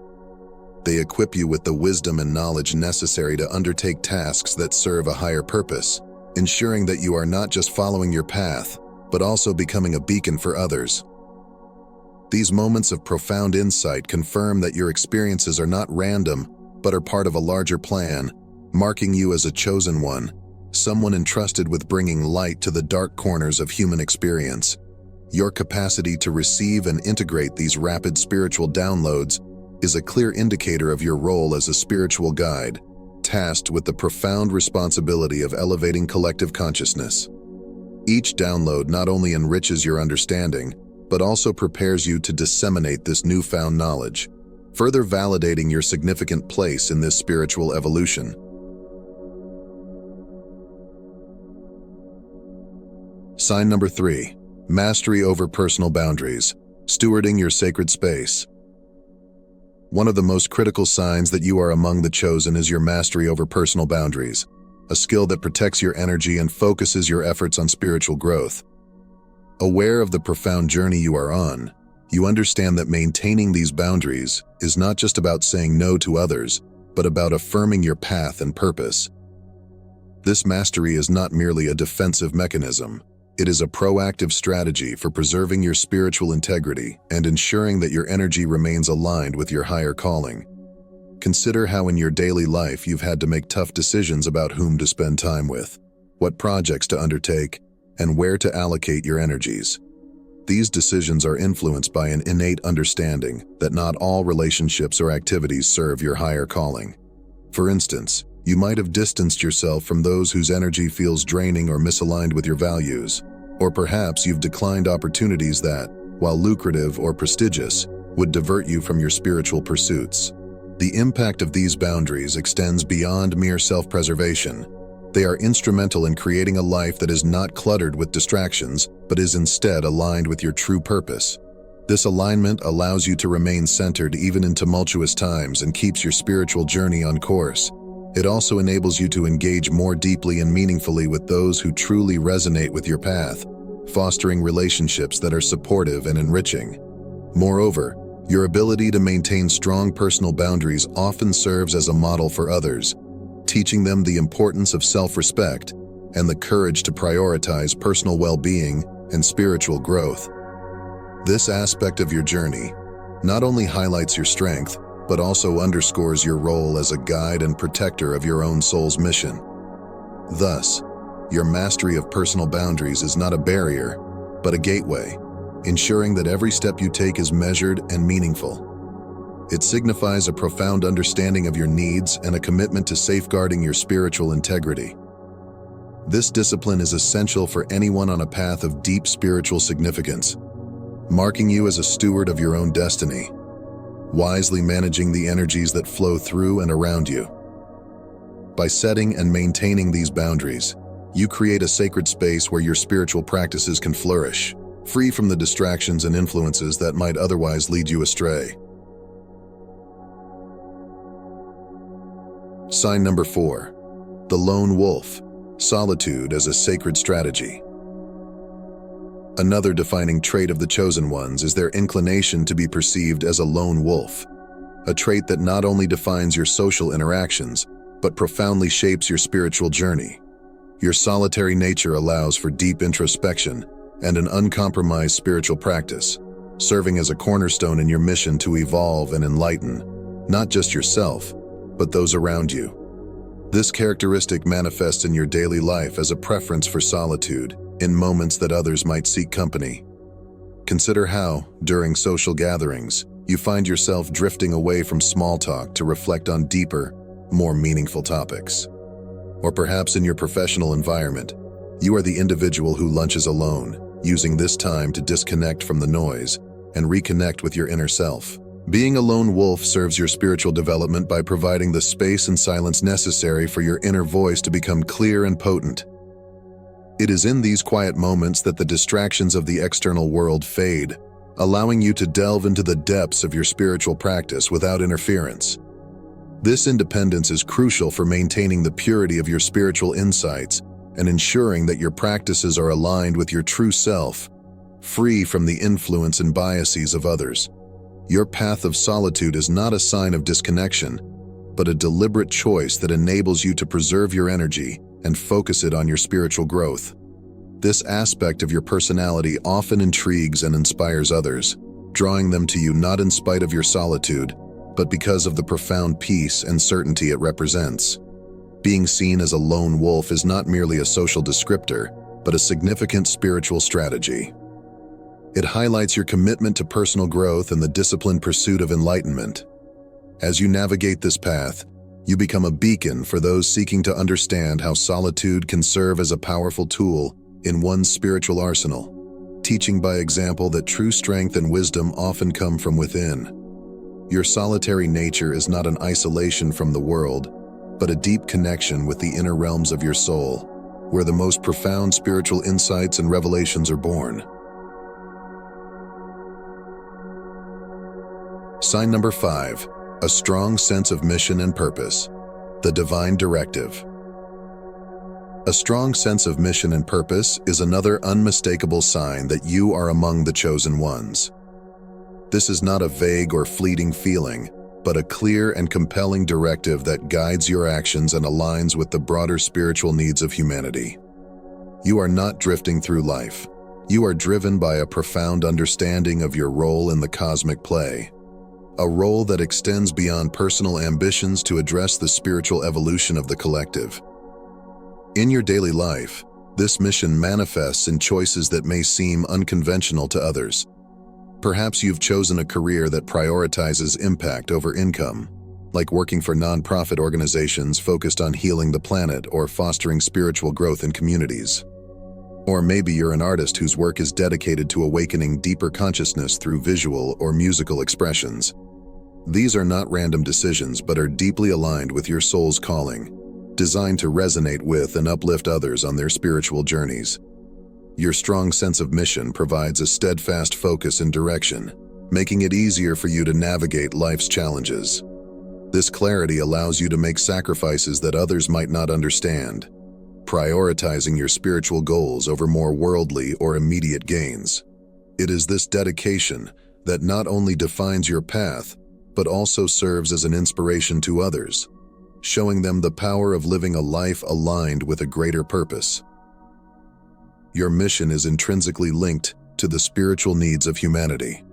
They equip you with the wisdom and knowledge necessary to undertake tasks that serve a higher purpose, ensuring that you are not just following your path, but also becoming a beacon for others. These moments of profound insight confirm that your experiences are not random, but are part of a larger plan, marking you as a chosen one, someone entrusted with bringing light to the dark corners of human experience. Your capacity to receive and integrate these rapid spiritual downloads is a clear indicator of your role as a spiritual guide, tasked with the profound responsibility of elevating collective consciousness. Each download not only enriches your understanding, but also prepares you to disseminate this newfound knowledge, further validating your significant place in this spiritual evolution. Sign number 3, mastery over personal boundaries, stewarding your sacred space. One of the most critical signs that you are among the chosen is your mastery over personal boundaries, a skill that protects your energy and focuses your efforts on spiritual growth. Aware of the profound journey you are on, you understand that maintaining these boundaries is not just about saying no to others, but about affirming your path and purpose. This mastery is not merely a defensive mechanism. It is a proactive strategy for preserving your spiritual integrity and ensuring that your energy remains aligned with your higher calling. Consider how in your daily life you've had to make tough decisions about whom to spend time with, what projects to undertake, and where to allocate your energies. These decisions are influenced by an innate understanding that not all relationships or activities serve your higher calling. For instance, you might have distanced yourself from those whose energy feels draining or misaligned with your values, or perhaps you've declined opportunities that, while lucrative or prestigious, would divert you from your spiritual pursuits. The impact of these boundaries extends beyond mere self-preservation. They are instrumental in creating a life that is not cluttered with distractions, but is instead aligned with your true purpose. This alignment allows you to remain centered even in tumultuous times and keeps your spiritual journey on course. It also enables you to engage more deeply and meaningfully with those who truly resonate with your path, fostering relationships that are supportive and enriching. Moreover, your ability to maintain strong personal boundaries often serves as a model for others, teaching them the importance of self-respect and the courage to prioritize personal well-being and spiritual growth. This aspect of your journey not only highlights your strength, but also underscores your role as a guide and protector of your own soul's mission. Thus, your mastery of personal boundaries is not a barrier, but a gateway, ensuring that every step you take is measured and meaningful. It signifies a profound understanding of your needs and a commitment to safeguarding your spiritual integrity. This discipline is essential for anyone on a path of deep spiritual significance, marking you as a steward of your own destiny, wisely managing the energies that flow through and around you. By setting and maintaining these boundaries, you create a sacred space where your spiritual practices can flourish, free from the distractions and influences that might otherwise lead you astray. Sign number 4, the lone wolf, solitude as a sacred strategy. Another defining trait of the chosen ones is their inclination to be perceived as a lone wolf, a trait that not only defines your social interactions, but profoundly shapes your spiritual journey. Your solitary nature allows for deep introspection and an uncompromised spiritual practice, serving as a cornerstone in your mission to evolve and enlighten, not just yourself, but those around you. This characteristic manifests in your daily life as a preference for solitude, in moments that others might seek company. Consider how, during social gatherings, you find yourself drifting away from small talk to reflect on deeper, more meaningful topics. Or perhaps in your professional environment, you are the individual who lunches alone, using this time to disconnect from the noise and reconnect with your inner self. Being a lone wolf serves your spiritual development by providing the space and silence necessary for your inner voice to become clear and potent. It is in these quiet moments that the distractions of the external world fade, allowing you to delve into the depths of your spiritual practice without interference. This independence is crucial for maintaining the purity of your spiritual insights and ensuring that your practices are aligned with your true self, free from the influence and biases of others. Your path of solitude is not a sign of disconnection, but a deliberate choice that enables you to preserve your energy and focus it on your spiritual growth. This aspect of your personality often intrigues and inspires others, drawing them to you not in spite of your solitude, but because of the profound peace and certainty it represents. Being seen as a lone wolf is not merely a social descriptor, but a significant spiritual strategy. It highlights your commitment to personal growth and the disciplined pursuit of enlightenment. As you navigate this path, you become a beacon for those seeking to understand how solitude can serve as a powerful tool in one's spiritual arsenal, teaching by example that true strength and wisdom often come from within. Your solitary nature is not an isolation from the world, but a deep connection with the inner realms of your soul, where the most profound spiritual insights and revelations are born. Sign number 5, a strong sense of mission and purpose, the divine directive. A strong sense of mission and purpose is another unmistakable sign that you are among the chosen ones. This is not a vague or fleeting feeling, but a clear and compelling directive that guides your actions and aligns with the broader spiritual needs of humanity. You are not drifting through life. You are driven by a profound understanding of your role in the cosmic play, a role that extends beyond personal ambitions to address the spiritual evolution of the collective. In your daily life, this mission manifests in choices that may seem unconventional to others. Perhaps you've chosen a career that prioritizes impact over income, like working for nonprofit organizations focused on healing the planet or fostering spiritual growth in communities. Or maybe you're an artist whose work is dedicated to awakening deeper consciousness through visual or musical expressions. These are not random decisions, but are deeply aligned with your soul's calling, designed to resonate with and uplift others on their spiritual journeys. Your strong sense of mission provides a steadfast focus and direction, making it easier for you to navigate life's challenges. This clarity allows you to make sacrifices that others might not understand, prioritizing your spiritual goals over more worldly or immediate gains. It is this dedication that not only defines your path, but also serves as an inspiration to others, showing them the power of living a life aligned with a greater purpose. Your mission is intrinsically linked to the spiritual needs of humanity.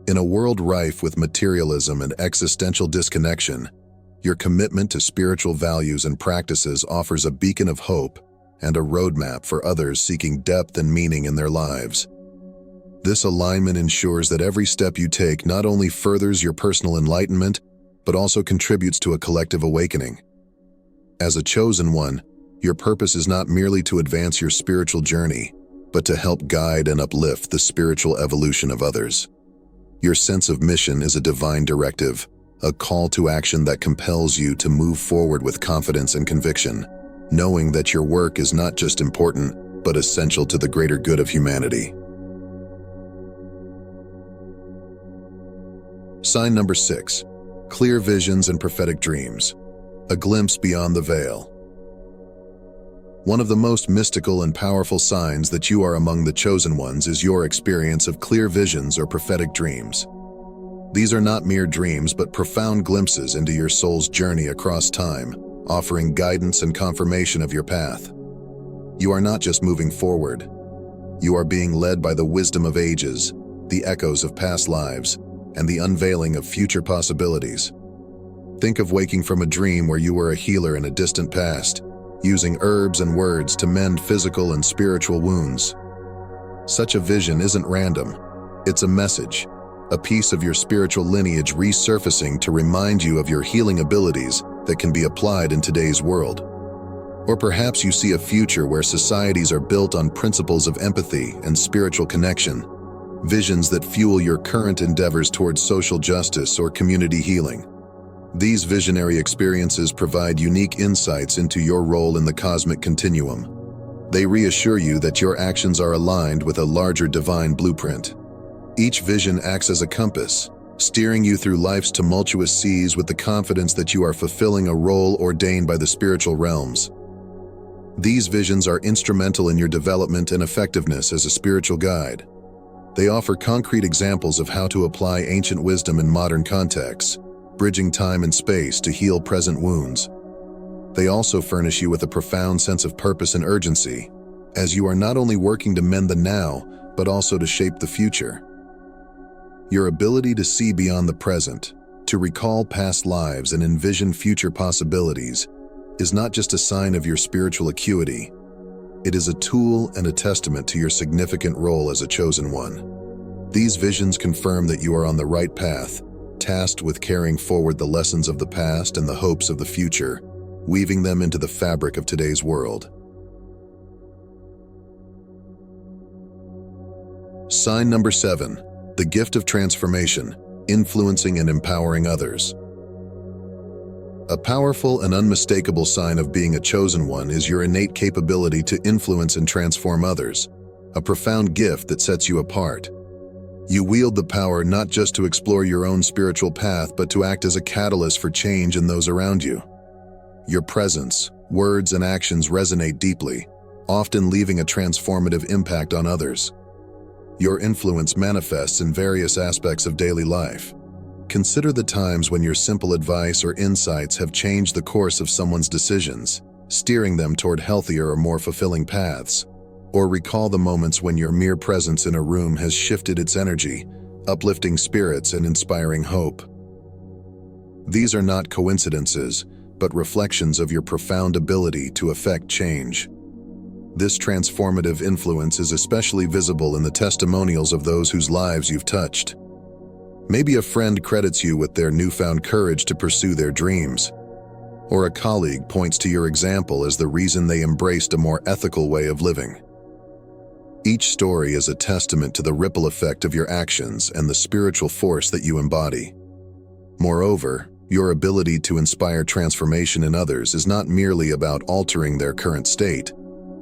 In a world rife with materialism and existential disconnection, your commitment to spiritual values and practices offers a beacon of hope and a roadmap for others seeking depth and meaning in their lives. This alignment ensures that every step you take not only furthers your personal enlightenment, but also contributes to a collective awakening. As a chosen one, your purpose is not merely to advance your spiritual journey, but to help guide and uplift the spiritual evolution of others. Your sense of mission is a divine directive, a call to action that compels you to move forward with confidence and conviction, knowing that your work is not just important, but essential to the greater good of humanity. Sign number 6, clear visions and prophetic dreams, a glimpse beyond the veil. One of the most mystical and powerful signs that you are among the chosen ones is your experience of clear visions or prophetic dreams. These are not mere dreams, but profound glimpses into your soul's journey across time, offering guidance and confirmation of your path. You are not just moving forward. You are being led by the wisdom of ages, the echoes of past lives, and the unveiling of future possibilities. Think of waking from a dream where you were a healer in a distant past, using herbs and words to mend physical and spiritual wounds. Such a vision isn't random. It's a message, a piece of your spiritual lineage resurfacing to remind you of your healing abilities that can be applied in today's world. Or perhaps you see a future where societies are built on principles of empathy and spiritual connection, visions that fuel your current endeavors towards social justice or community healing. These visionary experiences provide unique insights into your role in the cosmic continuum. They reassure you that your actions are aligned with a larger divine blueprint. Each vision acts as a compass, steering you through life's tumultuous seas with the confidence that you are fulfilling a role ordained by the spiritual realms. These visions are instrumental in your development and effectiveness as a spiritual guide. They offer concrete examples of how to apply ancient wisdom in modern contexts, bridging time and space to heal present wounds. They also furnish you with a profound sense of purpose and urgency, as you are not only working to mend the now, but also to shape the future. Your ability to see beyond the present, to recall past lives and envision future possibilities, is not just a sign of your spiritual acuity. It is a tool and a testament to your significant role as a chosen one. These visions confirm that you are on the right path, tasked with carrying forward the lessons of the past and the hopes of the future, weaving them into the fabric of today's world. Sign number 7, the gift of transformation, influencing and empowering others. A powerful and unmistakable sign of being a chosen one is your innate capability to influence and transform others, a profound gift that sets you apart. You wield the power not just to explore your own spiritual path, but to act as a catalyst for change in those around you. Your presence, words, and actions resonate deeply, often leaving a transformative impact on others. Your influence manifests in various aspects of daily life. Consider the times when your simple advice or insights have changed the course of someone's decisions, steering them toward healthier or more fulfilling paths. Or recall the moments when your mere presence in a room has shifted its energy, uplifting spirits and inspiring hope. These are not coincidences, but reflections of your profound ability to affect change. This transformative influence is especially visible in the testimonials of those whose lives you've touched. Maybe a friend credits you with their newfound courage to pursue their dreams, or a colleague points to your example as the reason they embraced a more ethical way of living. Each story is a testament to the ripple effect of your actions and the spiritual force that you embody. Moreover, your ability to inspire transformation in others is not merely about altering their current state,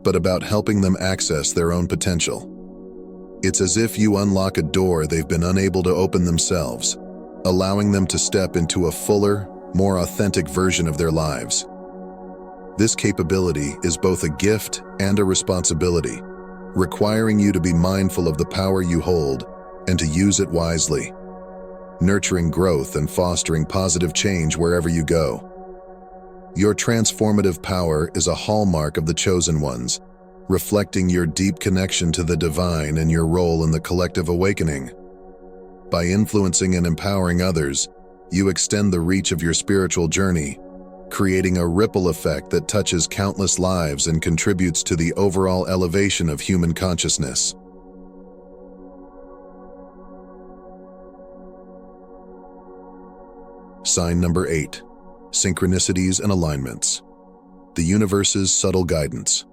but about helping them access their own potential. It's as if you unlock a door they've been unable to open themselves, allowing them to step into a fuller, more authentic version of their lives. This capability is both a gift and a responsibility, requiring you to be mindful of the power you hold and to use it wisely, nurturing growth and fostering positive change wherever you go. Your transformative power is a hallmark of the chosen ones, reflecting your deep connection to the divine and your role in the collective awakening. By influencing and empowering others, you extend the reach of your spiritual journey, creating a ripple effect that touches countless lives and contributes to the overall elevation of human consciousness. Sign number 8, synchronicities and alignments, the universe's subtle guidance.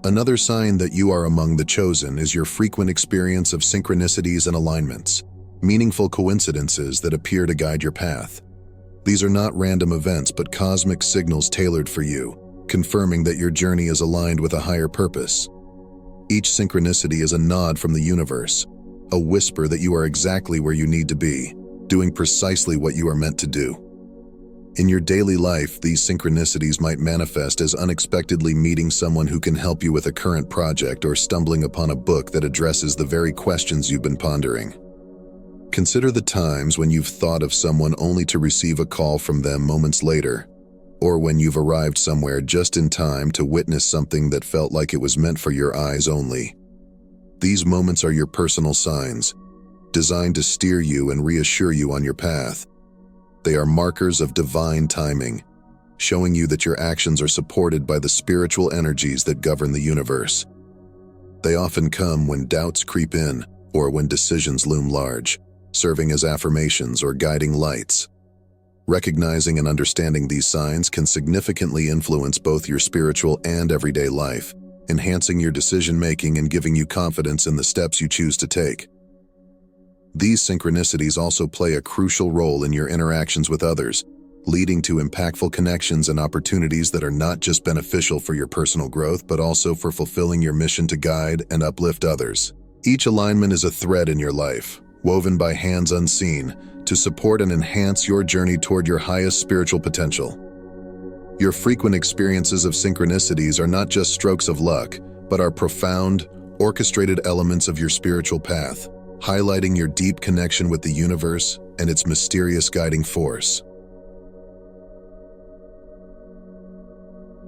Another sign that you are among the chosen is your frequent experience of synchronicities and alignments, meaningful coincidences that appear to guide your path. These are not random events, but cosmic signals tailored for you, confirming that your journey is aligned with a higher purpose. Each synchronicity is a nod from the universe, a whisper that you are exactly where you need to be, doing precisely what you are meant to do. In your daily life, these synchronicities might manifest as unexpectedly meeting someone who can help you with a current project or stumbling upon a book that addresses the very questions you've been pondering. Consider the times when you've thought of someone only to receive a call from them moments later, or when you've arrived somewhere just in time to witness something that felt like it was meant for your eyes only. These moments are your personal signs, designed to steer you and reassure you on your path. They are markers of divine timing, showing you that your actions are supported by the spiritual energies that govern the universe. They often come when doubts creep in or when decisions loom large, serving as affirmations or guiding lights. Recognizing and understanding these signs can significantly influence both your spiritual and everyday life, enhancing your decision-making and giving you confidence in the steps you choose to take. These synchronicities also play a crucial role in your interactions with others, leading to impactful connections and opportunities that are not just beneficial for your personal growth, but also for fulfilling your mission to guide and uplift others. Each alignment is a thread in your life, woven by hands unseen, to support and enhance your journey toward your highest spiritual potential. Your frequent experiences of synchronicities are not just strokes of luck, but are profound, orchestrated elements of your spiritual path, highlighting your deep connection with the universe and its mysterious guiding force.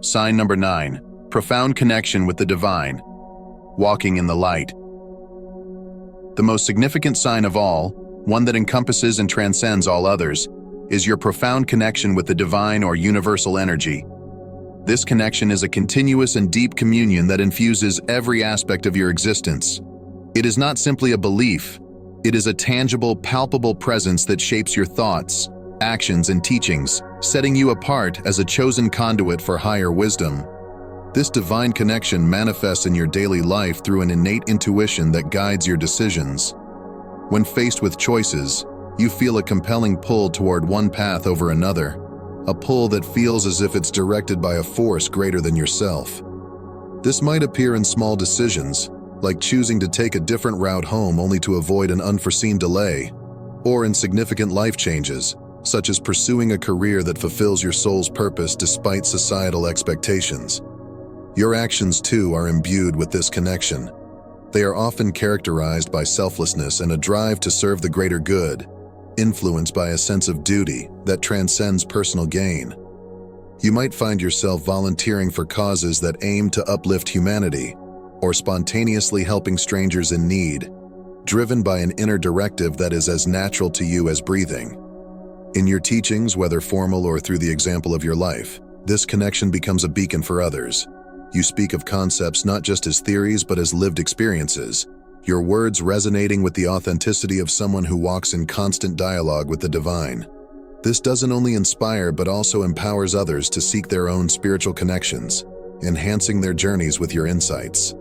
Sign number 9. Profound connection with the divine. Walking in the light. The most significant sign of all, one that encompasses and transcends all others, is your profound connection with the divine or universal energy. This connection is a continuous and deep communion that infuses every aspect of your existence. It is not simply a belief, it is a tangible, palpable presence that shapes your thoughts, actions, and teachings, setting you apart as a chosen conduit for higher wisdom. This divine connection manifests in your daily life through an innate intuition that guides your decisions. When faced with choices, you feel a compelling pull toward one path over another, a pull that feels as if it's directed by a force greater than yourself. This might appear in small decisions, like choosing to take a different route home only to avoid an unforeseen delay, or in significant life changes, such as pursuing a career that fulfills your soul's purpose despite societal expectations. Your actions, too, are imbued with this connection. They are often characterized by selflessness and a drive to serve the greater good, influenced by a sense of duty that transcends personal gain. You might find yourself volunteering for causes that aim to uplift humanity, or spontaneously helping strangers in need, driven by an inner directive that is as natural to you as breathing. In your teachings, whether formal or through the example of your life, this connection becomes a beacon for others. You speak of concepts not just as theories but as lived experiences, your words resonating with the authenticity of someone who walks in constant dialogue with the divine. This doesn't only inspire but also empowers others to seek their own spiritual connections, enhancing their journeys with your insights.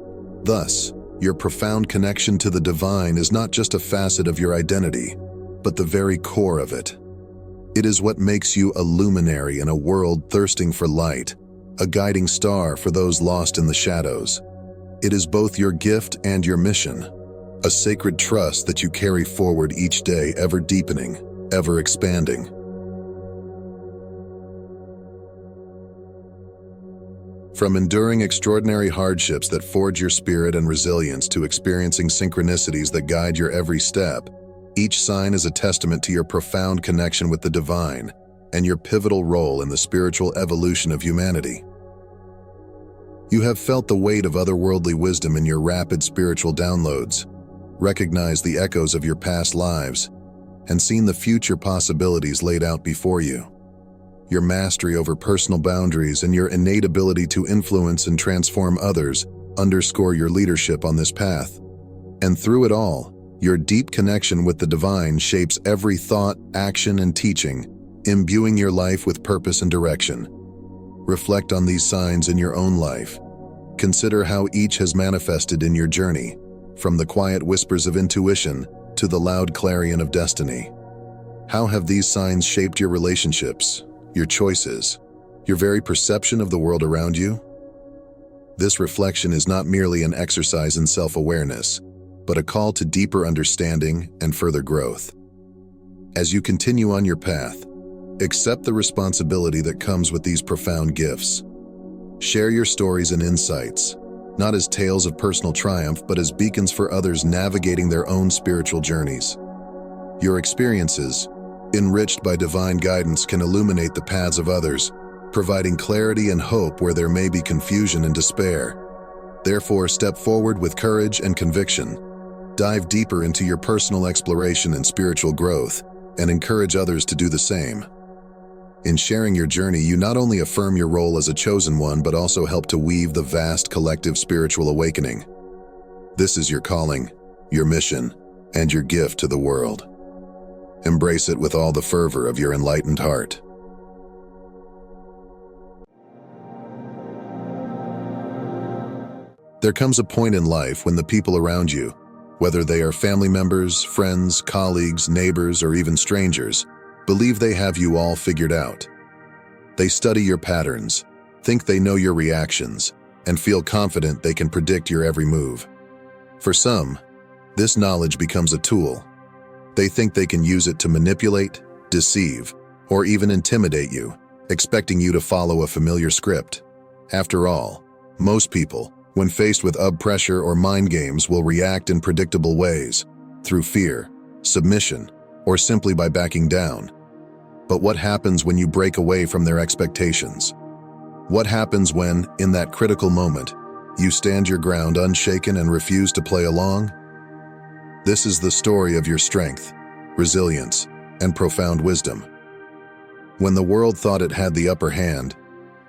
Thus, your profound connection to the divine is not just a facet of your identity, but the very core of it. It is what makes you a luminary in a world thirsting for light, a guiding star for those lost in the shadows. It is both your gift and your mission, a sacred trust that you carry forward each day, ever deepening, ever expanding. From enduring extraordinary hardships that forge your spirit and resilience to experiencing synchronicities that guide your every step, each sign is a testament to your profound connection with the divine and your pivotal role in the spiritual evolution of humanity. You have felt the weight of otherworldly wisdom in your rapid spiritual downloads, recognized the echoes of your past lives, and seen the future possibilities laid out before you. Your mastery over personal boundaries and your innate ability to influence and transform others underscore your leadership on this path. And through it all, your deep connection with the divine shapes every thought, action, and teaching, imbuing your life with purpose and direction. Reflect on these signs in your own life. Consider how each has manifested in your journey, from the quiet whispers of intuition to the loud clarion of destiny. How have these signs shaped your relationships, your choices, your very perception of the world around you? This reflection is not merely an exercise in self-awareness, but a call to deeper understanding and further growth. As you continue on your path, accept the responsibility that comes with these profound gifts. Share your stories and insights, not as tales of personal triumph, but as beacons for others navigating their own spiritual journeys. Your experiences, enriched by divine guidance, can illuminate the paths of others, providing clarity and hope where there may be confusion and despair. Therefore, step forward with courage and conviction. Dive deeper into your personal exploration and spiritual growth, and encourage others to do the same. In sharing your journey, you not only affirm your role as a chosen one, but also help to weave the vast collective spiritual awakening. This is your calling, your mission, and your gift to the world. Embrace it with all the fervor of your enlightened heart. There comes a point in life when the people around you, whether they are family members, friends, colleagues, neighbors, or even strangers, believe they have you all figured out. They study your patterns, think they know your reactions, and feel confident they can predict your every move. For some, this knowledge becomes a tool, They think they can use it to manipulate, deceive, or even intimidate you, expecting you to follow a familiar script. After all, most people, when faced with pressure or mind games, will react in predictable ways, through fear, submission, or simply by backing down. But what happens when you break away from their expectations? What happens when, in that critical moment, you stand your ground unshaken and refuse to play along? This is the story of your strength, resilience, and profound wisdom. When the world thought it had the upper hand,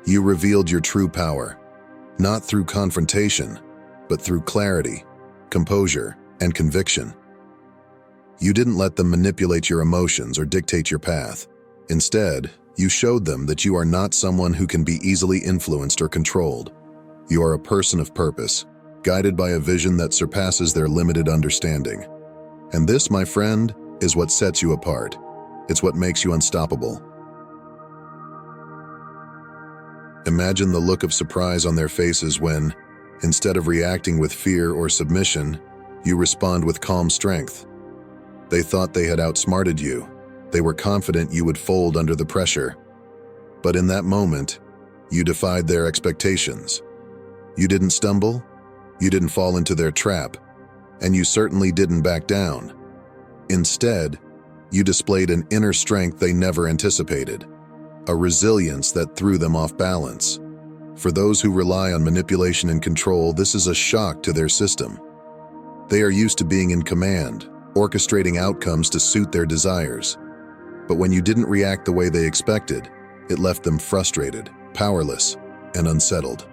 you revealed your true power, not through confrontation, but through clarity, composure, and conviction. You didn't let them manipulate your emotions or dictate your path. Instead, you showed them that you are not someone who can be easily influenced or controlled. You are a person of purpose, guided by a vision that surpasses their limited understanding. And this, my friend, is what sets you apart. It's what makes you unstoppable. Imagine the look of surprise on their faces when, instead of reacting with fear or submission, you respond with calm strength. They thought they had outsmarted you. They were confident you would fold under the pressure. But in that moment, you defied their expectations. You didn't stumble, you didn't fall into their trap, and you certainly didn't back down. Instead, you displayed an inner strength they never anticipated, a resilience that threw them off balance. For those who rely on manipulation and control, this is a shock to their system. They are used to being in command, orchestrating outcomes to suit their desires. But when you didn't react the way they expected, it left them frustrated, powerless, and unsettled.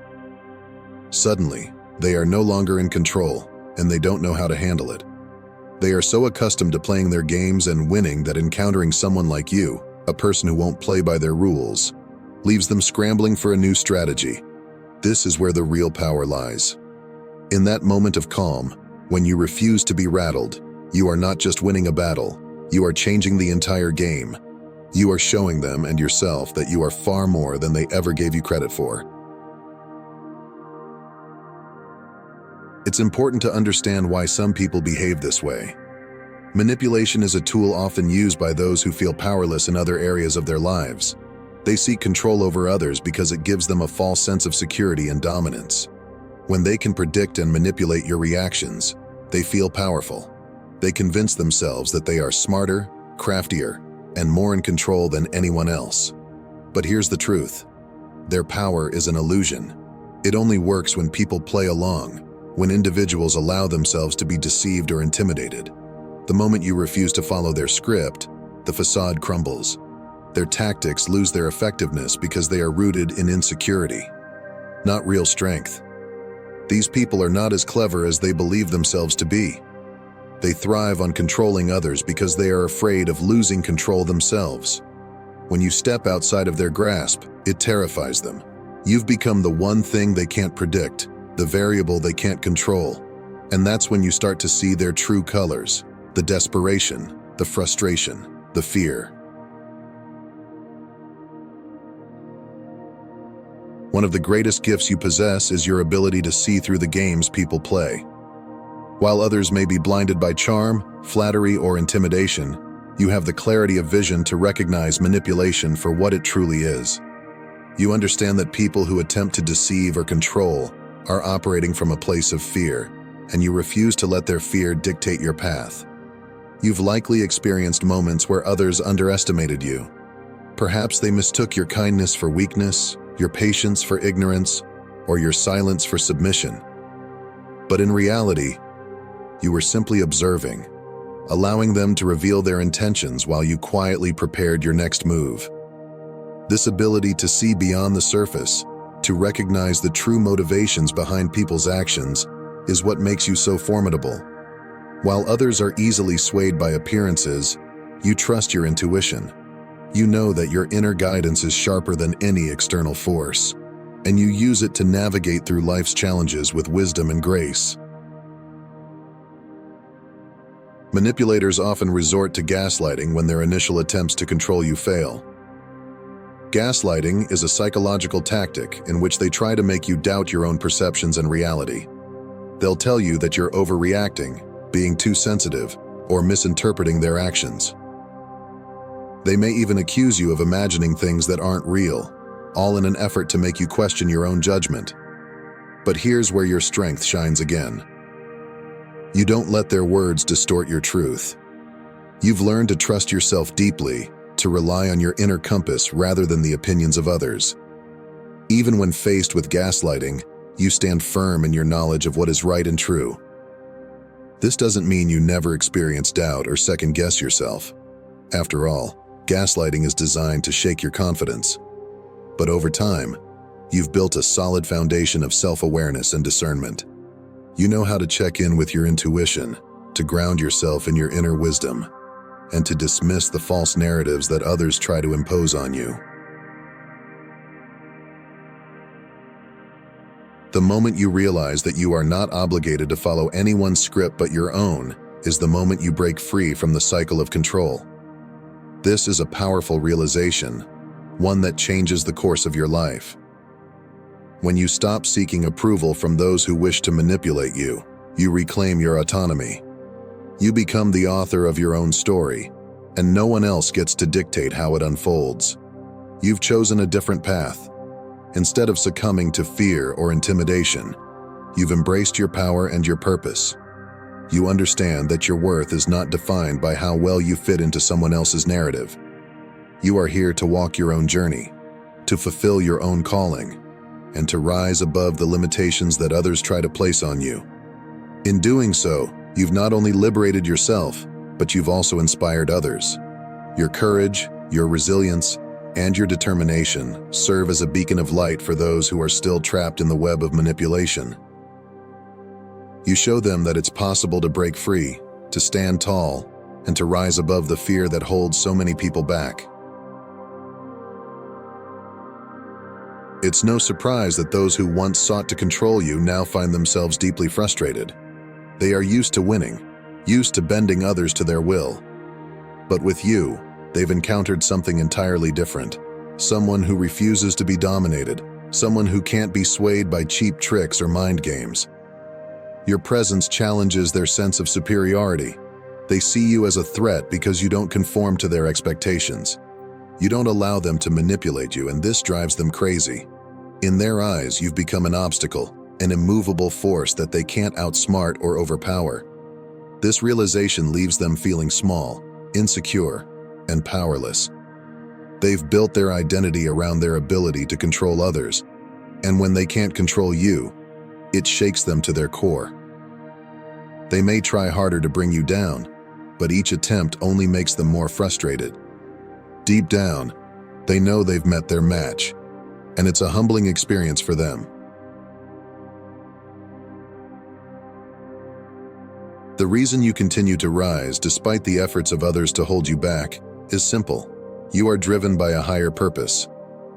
Suddenly, they are no longer in control, and they don't know how to handle it. They are so accustomed to playing their games and winning that encountering someone like you, a person who won't play by their rules, leaves them scrambling for a new strategy. This is where the real power lies. In that moment of calm, when you refuse to be rattled, you are not just winning a battle, you are changing the entire game. You are showing them and yourself that you are far more than they ever gave you credit for. It's important to understand why some people behave this way. Manipulation is a tool often used by those who feel powerless in other areas of their lives. They seek control over others because it gives them a false sense of security and dominance. When they can predict and manipulate your reactions, they feel powerful. They convince themselves that they are smarter, craftier, and more in control than anyone else. But here's the truth. Their power is an illusion. It only works when people play along, when individuals allow themselves to be deceived or intimidated. The moment you refuse to follow their script, the facade crumbles. Their tactics lose their effectiveness because they are rooted in insecurity, not real strength. These people are not as clever as they believe themselves to be. They thrive on controlling others because they are afraid of losing control themselves. When you step outside of their grasp, it terrifies them. You've become the one thing they can't predict, the variable they can't control. And that's when you start to see their true colors, the desperation, the frustration, the fear. One of the greatest gifts you possess is your ability to see through the games people play. While others may be blinded by charm, flattery, or intimidation, you have the clarity of vision to recognize manipulation for what it truly is. You understand that people who attempt to deceive or control are operating from a place of fear, and you refuse to let their fear dictate your path. You've likely experienced moments where others underestimated you. Perhaps they mistook your kindness for weakness, your patience for ignorance, or your silence for submission. But in reality, you were simply observing, allowing them to reveal their intentions while you quietly prepared your next move. This ability to see beyond the surface, to recognize the true motivations behind people's actions, is what makes you so formidable. While others are easily swayed by appearances, you trust your intuition. You know that your inner guidance is sharper than any external force, and you use it to navigate through life's challenges with wisdom and grace. Manipulators often resort to gaslighting when their initial attempts to control you fail. Gaslighting is a psychological tactic in which they try to make you doubt your own perceptions and reality. They'll tell you that you're overreacting, being too sensitive, or misinterpreting their actions. They may even accuse you of imagining things that aren't real, all in an effort to make you question your own judgment. But here's where your strength shines again. You don't let their words distort your truth. You've learned to trust yourself deeply, to rely on your inner compass rather than the opinions of others. Even when faced with gaslighting, you stand firm in your knowledge of what is right and true. This doesn't mean you never experience doubt or second-guess yourself. After all, gaslighting is designed to shake your confidence. But over time, you've built a solid foundation of self-awareness and discernment. You know how to check in with your intuition, to ground yourself in your inner wisdom, and to dismiss the false narratives that others try to impose on you. The moment you realize that you are not obligated to follow anyone's script but your own is the moment you break free from the cycle of control. This is a powerful realization, one that changes the course of your life. When you stop seeking approval from those who wish to manipulate you, you reclaim your autonomy. You become the author of your own story, and no one else gets to dictate how it unfolds. You've chosen a different path. Instead of succumbing to fear or intimidation, you've embraced your power and your purpose. You understand that your worth is not defined by how well you fit into someone else's narrative. You are here to walk your own journey, to fulfill your own calling, and to rise above the limitations that others try to place on you. In doing so, you've not only liberated yourself, but you've also inspired others. Your courage, your resilience, and your determination serve as a beacon of light for those who are still trapped in the web of manipulation. You show them that it's possible to break free, to stand tall, and to rise above the fear that holds so many people back. It's no surprise that those who once sought to control you now find themselves deeply frustrated. They are used to winning, used to bending others to their will. But with you, they've encountered something entirely different. Someone who refuses to be dominated, someone who can't be swayed by cheap tricks or mind games. Your presence challenges their sense of superiority. They see you as a threat because you don't conform to their expectations. You don't allow them to manipulate you, and this drives them crazy. In their eyes, you've become an obstacle, an immovable force that they can't outsmart or overpower. This realization leaves them feeling small, insecure, and powerless. They've built their identity around their ability to control others, and when they can't control you, it shakes them to their core. They may try harder to bring you down, but each attempt only makes them more frustrated. Deep down, they know they've met their match, and it's a humbling experience for them. The reason you continue to rise despite the efforts of others to hold you back is simple. You are driven by a higher purpose.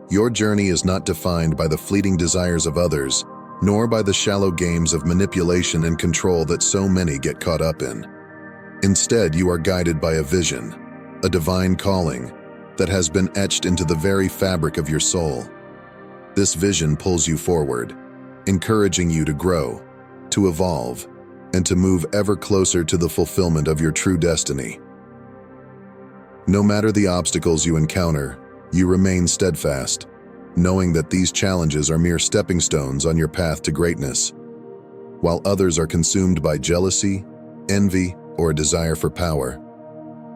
Your journey is not defined by the fleeting desires of others, nor by the shallow games of manipulation and control that so many get caught up in. Instead, you are guided by a vision, a divine calling that has been etched into the very fabric of your soul. This vision pulls you forward, encouraging you to grow, to evolve, and to move ever closer to the fulfillment of your true destiny. No matter the obstacles you encounter, you remain steadfast, knowing that these challenges are mere stepping stones on your path to greatness. While others are consumed by jealousy, envy, or a desire for power,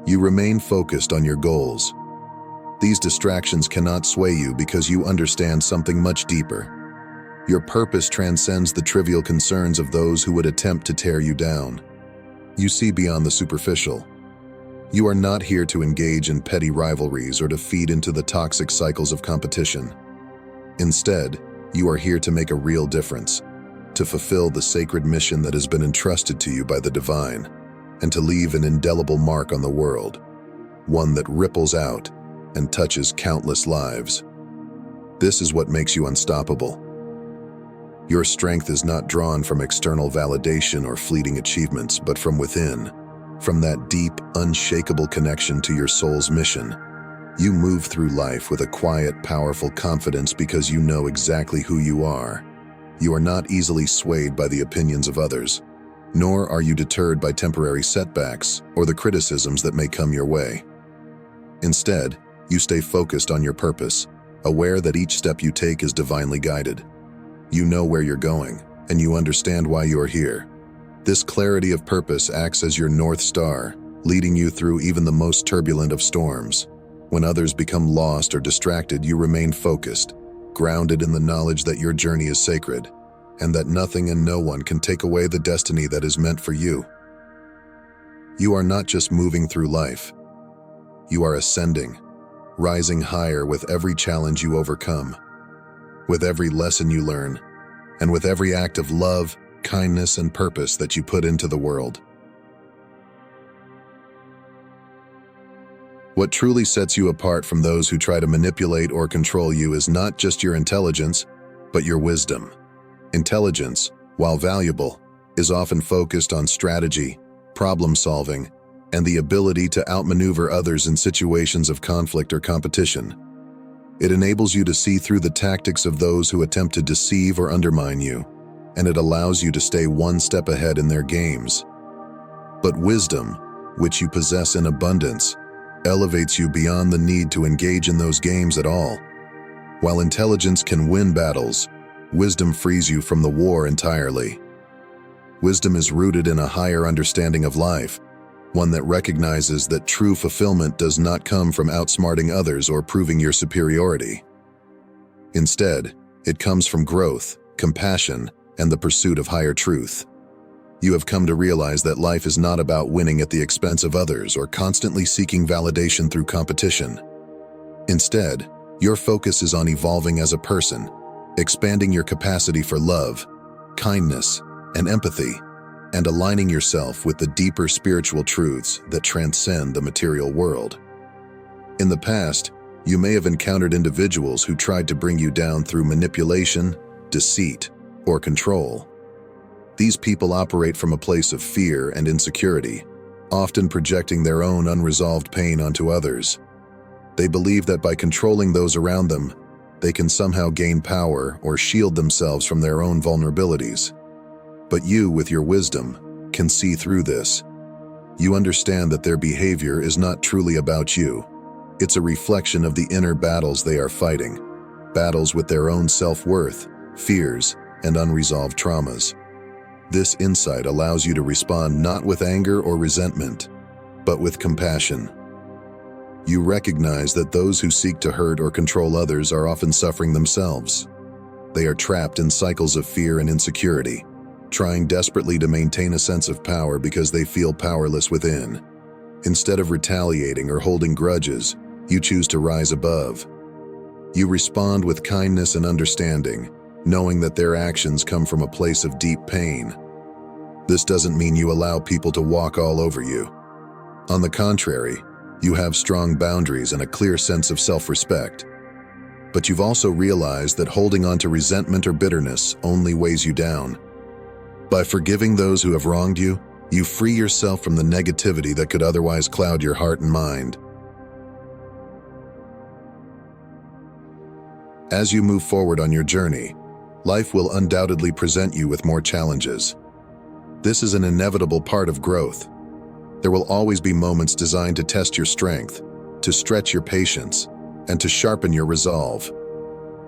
you remain focused on your goals. These distractions cannot sway you because you understand something much deeper. Your purpose transcends the trivial concerns of those who would attempt to tear you down. You see beyond the superficial. You are not here to engage in petty rivalries or to feed into the toxic cycles of competition. Instead, you are here to make a real difference, to fulfill the sacred mission that has been entrusted to you by the divine, and to leave an indelible mark on the world, one that ripples out and touches countless lives. This is what makes you unstoppable. Your strength is not drawn from external validation or fleeting achievements, but from within, from that deep, unshakable connection to your soul's mission. You move through life with a quiet, powerful confidence because you know exactly who you are. You are not easily swayed by the opinions of others. nor are you deterred by temporary setbacks or the criticisms that may come your way. Instead, you stay focused on your purpose, aware that each step you take is divinely guided. You know where you're going, and you understand why you are here. This clarity of purpose acts as your North Star, leading you through even the most turbulent of storms. When others become lost or distracted, you remain focused, grounded in the knowledge that your journey is sacred, and that nothing and no one can take away the destiny that is meant for you. You are not just moving through life. You are ascending, rising higher with every challenge you overcome, with every lesson you learn, and with every act of love, kindness, and purpose that you put into the world. What truly sets you apart from those who try to manipulate or control you is not just your intelligence, but your wisdom. Intelligence, while valuable, is often focused on strategy, problem-solving, and the ability to outmaneuver others in situations of conflict or competition. It enables you to see through the tactics of those who attempt to deceive or undermine you, and it allows you to stay one step ahead in their games. But wisdom, which you possess in abundance, elevates you beyond the need to engage in those games at all. While intelligence can win battles, wisdom frees you from the war entirely. Wisdom is rooted in a higher understanding of life, one that recognizes that true fulfillment does not come from outsmarting others or proving your superiority. Instead, it comes from growth, compassion, and the pursuit of higher truth. You have come to realize that life is not about winning at the expense of others or constantly seeking validation through competition. Instead, your focus is on evolving as a person, expanding your capacity for love, kindness, and empathy, and aligning yourself with the deeper spiritual truths that transcend the material world. In the past, you may have encountered individuals who tried to bring you down through manipulation, deceit, or control. These people operate from a place of fear and insecurity, often projecting their own unresolved pain onto others. They believe that by controlling those around them, they can somehow gain power or shield themselves from their own vulnerabilities. But you, with your wisdom, can see through this. You understand that their behavior is not truly about you. It's a reflection of the inner battles they are fighting, battles with their own self-worth, fears, and unresolved traumas. This insight allows you to respond not with anger or resentment, but with compassion. You recognize that those who seek to hurt or control others are often suffering themselves. They are trapped in cycles of fear and insecurity, trying desperately to maintain a sense of power because they feel powerless within. Instead of retaliating or holding grudges, you choose to rise above. You respond with kindness and understanding, knowing that their actions come from a place of deep pain. This doesn't mean you allow people to walk all over you. On the contrary, you have strong boundaries and a clear sense of self-respect. But you've also realized that holding on to resentment or bitterness only weighs you down. By forgiving those who have wronged you, you free yourself from the negativity that could otherwise cloud your heart and mind. As you move forward on your journey, life will undoubtedly present you with more challenges. This is an inevitable part of growth. There will always be moments designed to test your strength, to stretch your patience, and to sharpen your resolve.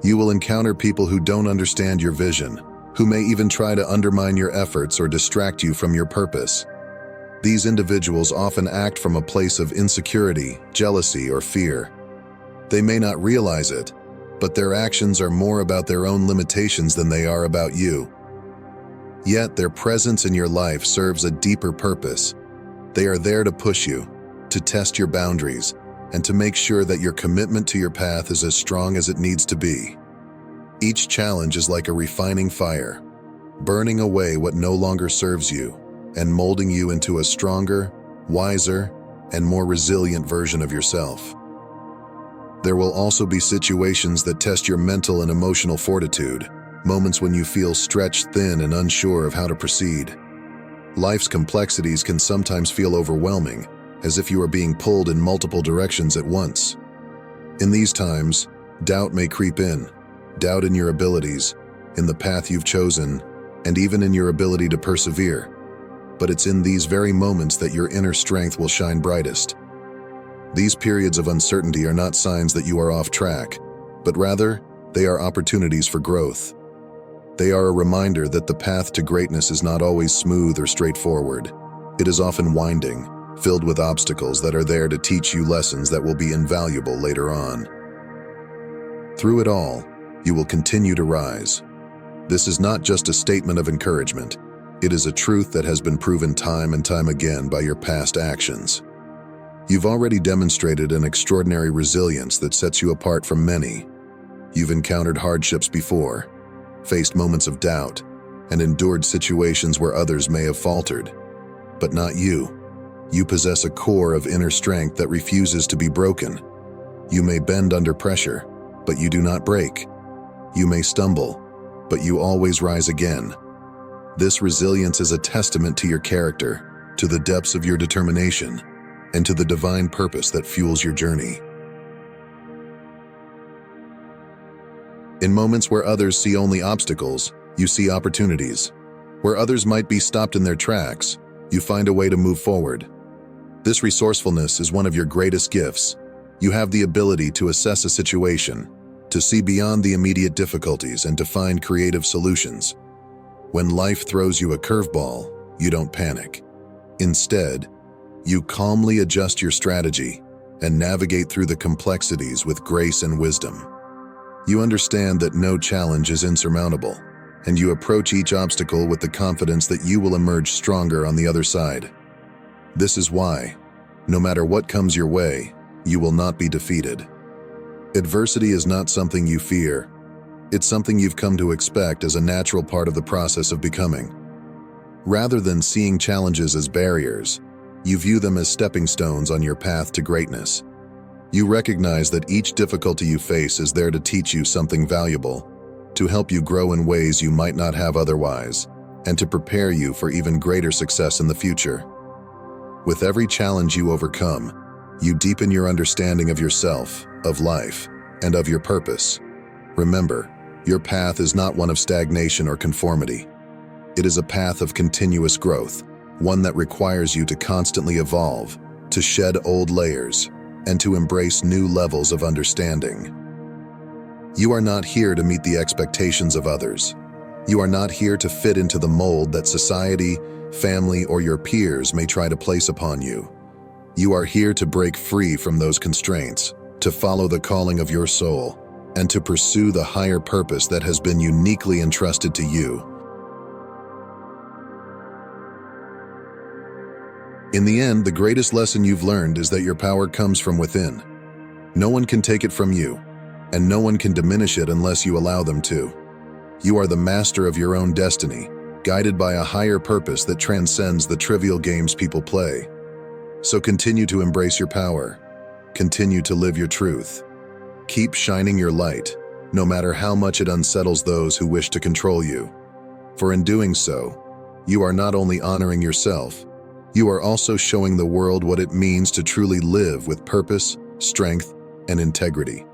You will encounter people who don't understand your vision, who may even try to undermine your efforts or distract you from your purpose. These individuals often act from a place of insecurity, jealousy, or fear. They may not realize it, but their actions are more about their own limitations than they are about you. Yet their presence in your life serves a deeper purpose. They are there to push you, to test your boundaries, and to make sure that your commitment to your path is as strong as it needs to be. Each challenge is like a refining fire, burning away what no longer serves you and molding you into a stronger, wiser, and more resilient version of yourself. There will also be situations that test your mental and emotional fortitude, moments when you feel stretched thin and unsure of how to proceed. Life's complexities can sometimes feel overwhelming, as if you are being pulled in multiple directions at once. In these times, doubt may creep in, doubt in your abilities, in the path you've chosen, and even in your ability to persevere. but it's in these very moments that your inner strength will shine brightest. These periods of uncertainty are not signs that you are off track, but rather, they are opportunities for growth. They are a reminder that the path to greatness is not always smooth or straightforward. It is often winding, filled with obstacles that are there to teach you lessons that will be invaluable later on. Through it all, you will continue to rise. This is not just a statement of encouragement. It is a truth that has been proven time and time again by your past actions. You've already demonstrated an extraordinary resilience that sets you apart from many. You've encountered hardships before, faced moments of doubt, and endured situations where others may have faltered. But not you. You possess a core of inner strength that refuses to be broken. You may bend under pressure, but you do not break. You may stumble, but you always rise again. This resilience is a testament to your character, to the depths of your determination, and to the divine purpose that fuels your journey. In moments where others see only obstacles, you see opportunities. Where others might be stopped in their tracks, you find a way to move forward. This resourcefulness is one of your greatest gifts. You have the ability to assess a situation, to see beyond the immediate difficulties and to find creative solutions. When life throws you a curveball, you don't panic. Instead, you calmly adjust your strategy and navigate through the complexities with grace and wisdom. You understand that no challenge is insurmountable, and you approach each obstacle with the confidence that you will emerge stronger on the other side. This is why, no matter what comes your way, you will not be defeated. Adversity is not something you fear. It's something you've come to expect as a natural part of the process of becoming. Rather than seeing challenges as barriers, you view them as stepping stones on your path to greatness. You recognize that each difficulty you face is there to teach you something valuable, to help you grow in ways you might not have otherwise, and to prepare you for even greater success in the future. With every challenge you overcome, you deepen your understanding of yourself, of life, and of your purpose. Remember, your path is not one of stagnation or conformity. It is a path of continuous growth, one that requires you to constantly evolve, to shed old layers, and to embrace new levels of understanding. You are not here to meet the expectations of others. You are not here to fit into the mold that society, family, or your peers may try to place upon you. You are here to break free from those constraints, to follow the calling of your soul, and to pursue the higher purpose that has been uniquely entrusted to you. In the end, the greatest lesson you've learned is that your power comes from within. No one can take it from you, and no one can diminish it unless you allow them to. You are the master of your own destiny, guided by a higher purpose that transcends the trivial games people play. So continue to embrace your power. Continue to live your truth. Keep shining your light, no matter how much it unsettles those who wish to control you. For in doing so, you are not only honoring yourself, you are also showing the world what it means to truly live with purpose, strength, and integrity.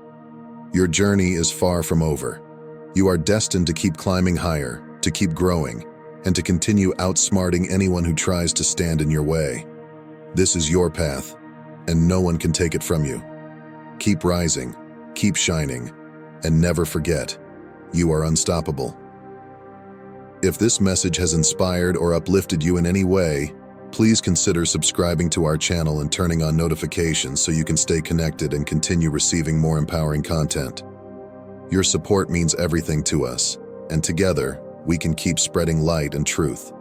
Your journey is far from over. You are destined to keep climbing higher, to keep growing, and to continue outsmarting anyone who tries to stand in your way. This is your path, and no one can take it from you. Keep rising, keep shining, and never forget, you are unstoppable. If this message has inspired or uplifted you in any way, please consider subscribing to our channel and turning on notifications so you can stay connected and continue receiving more empowering content. Your support means everything to us, and together, we can keep spreading light and truth.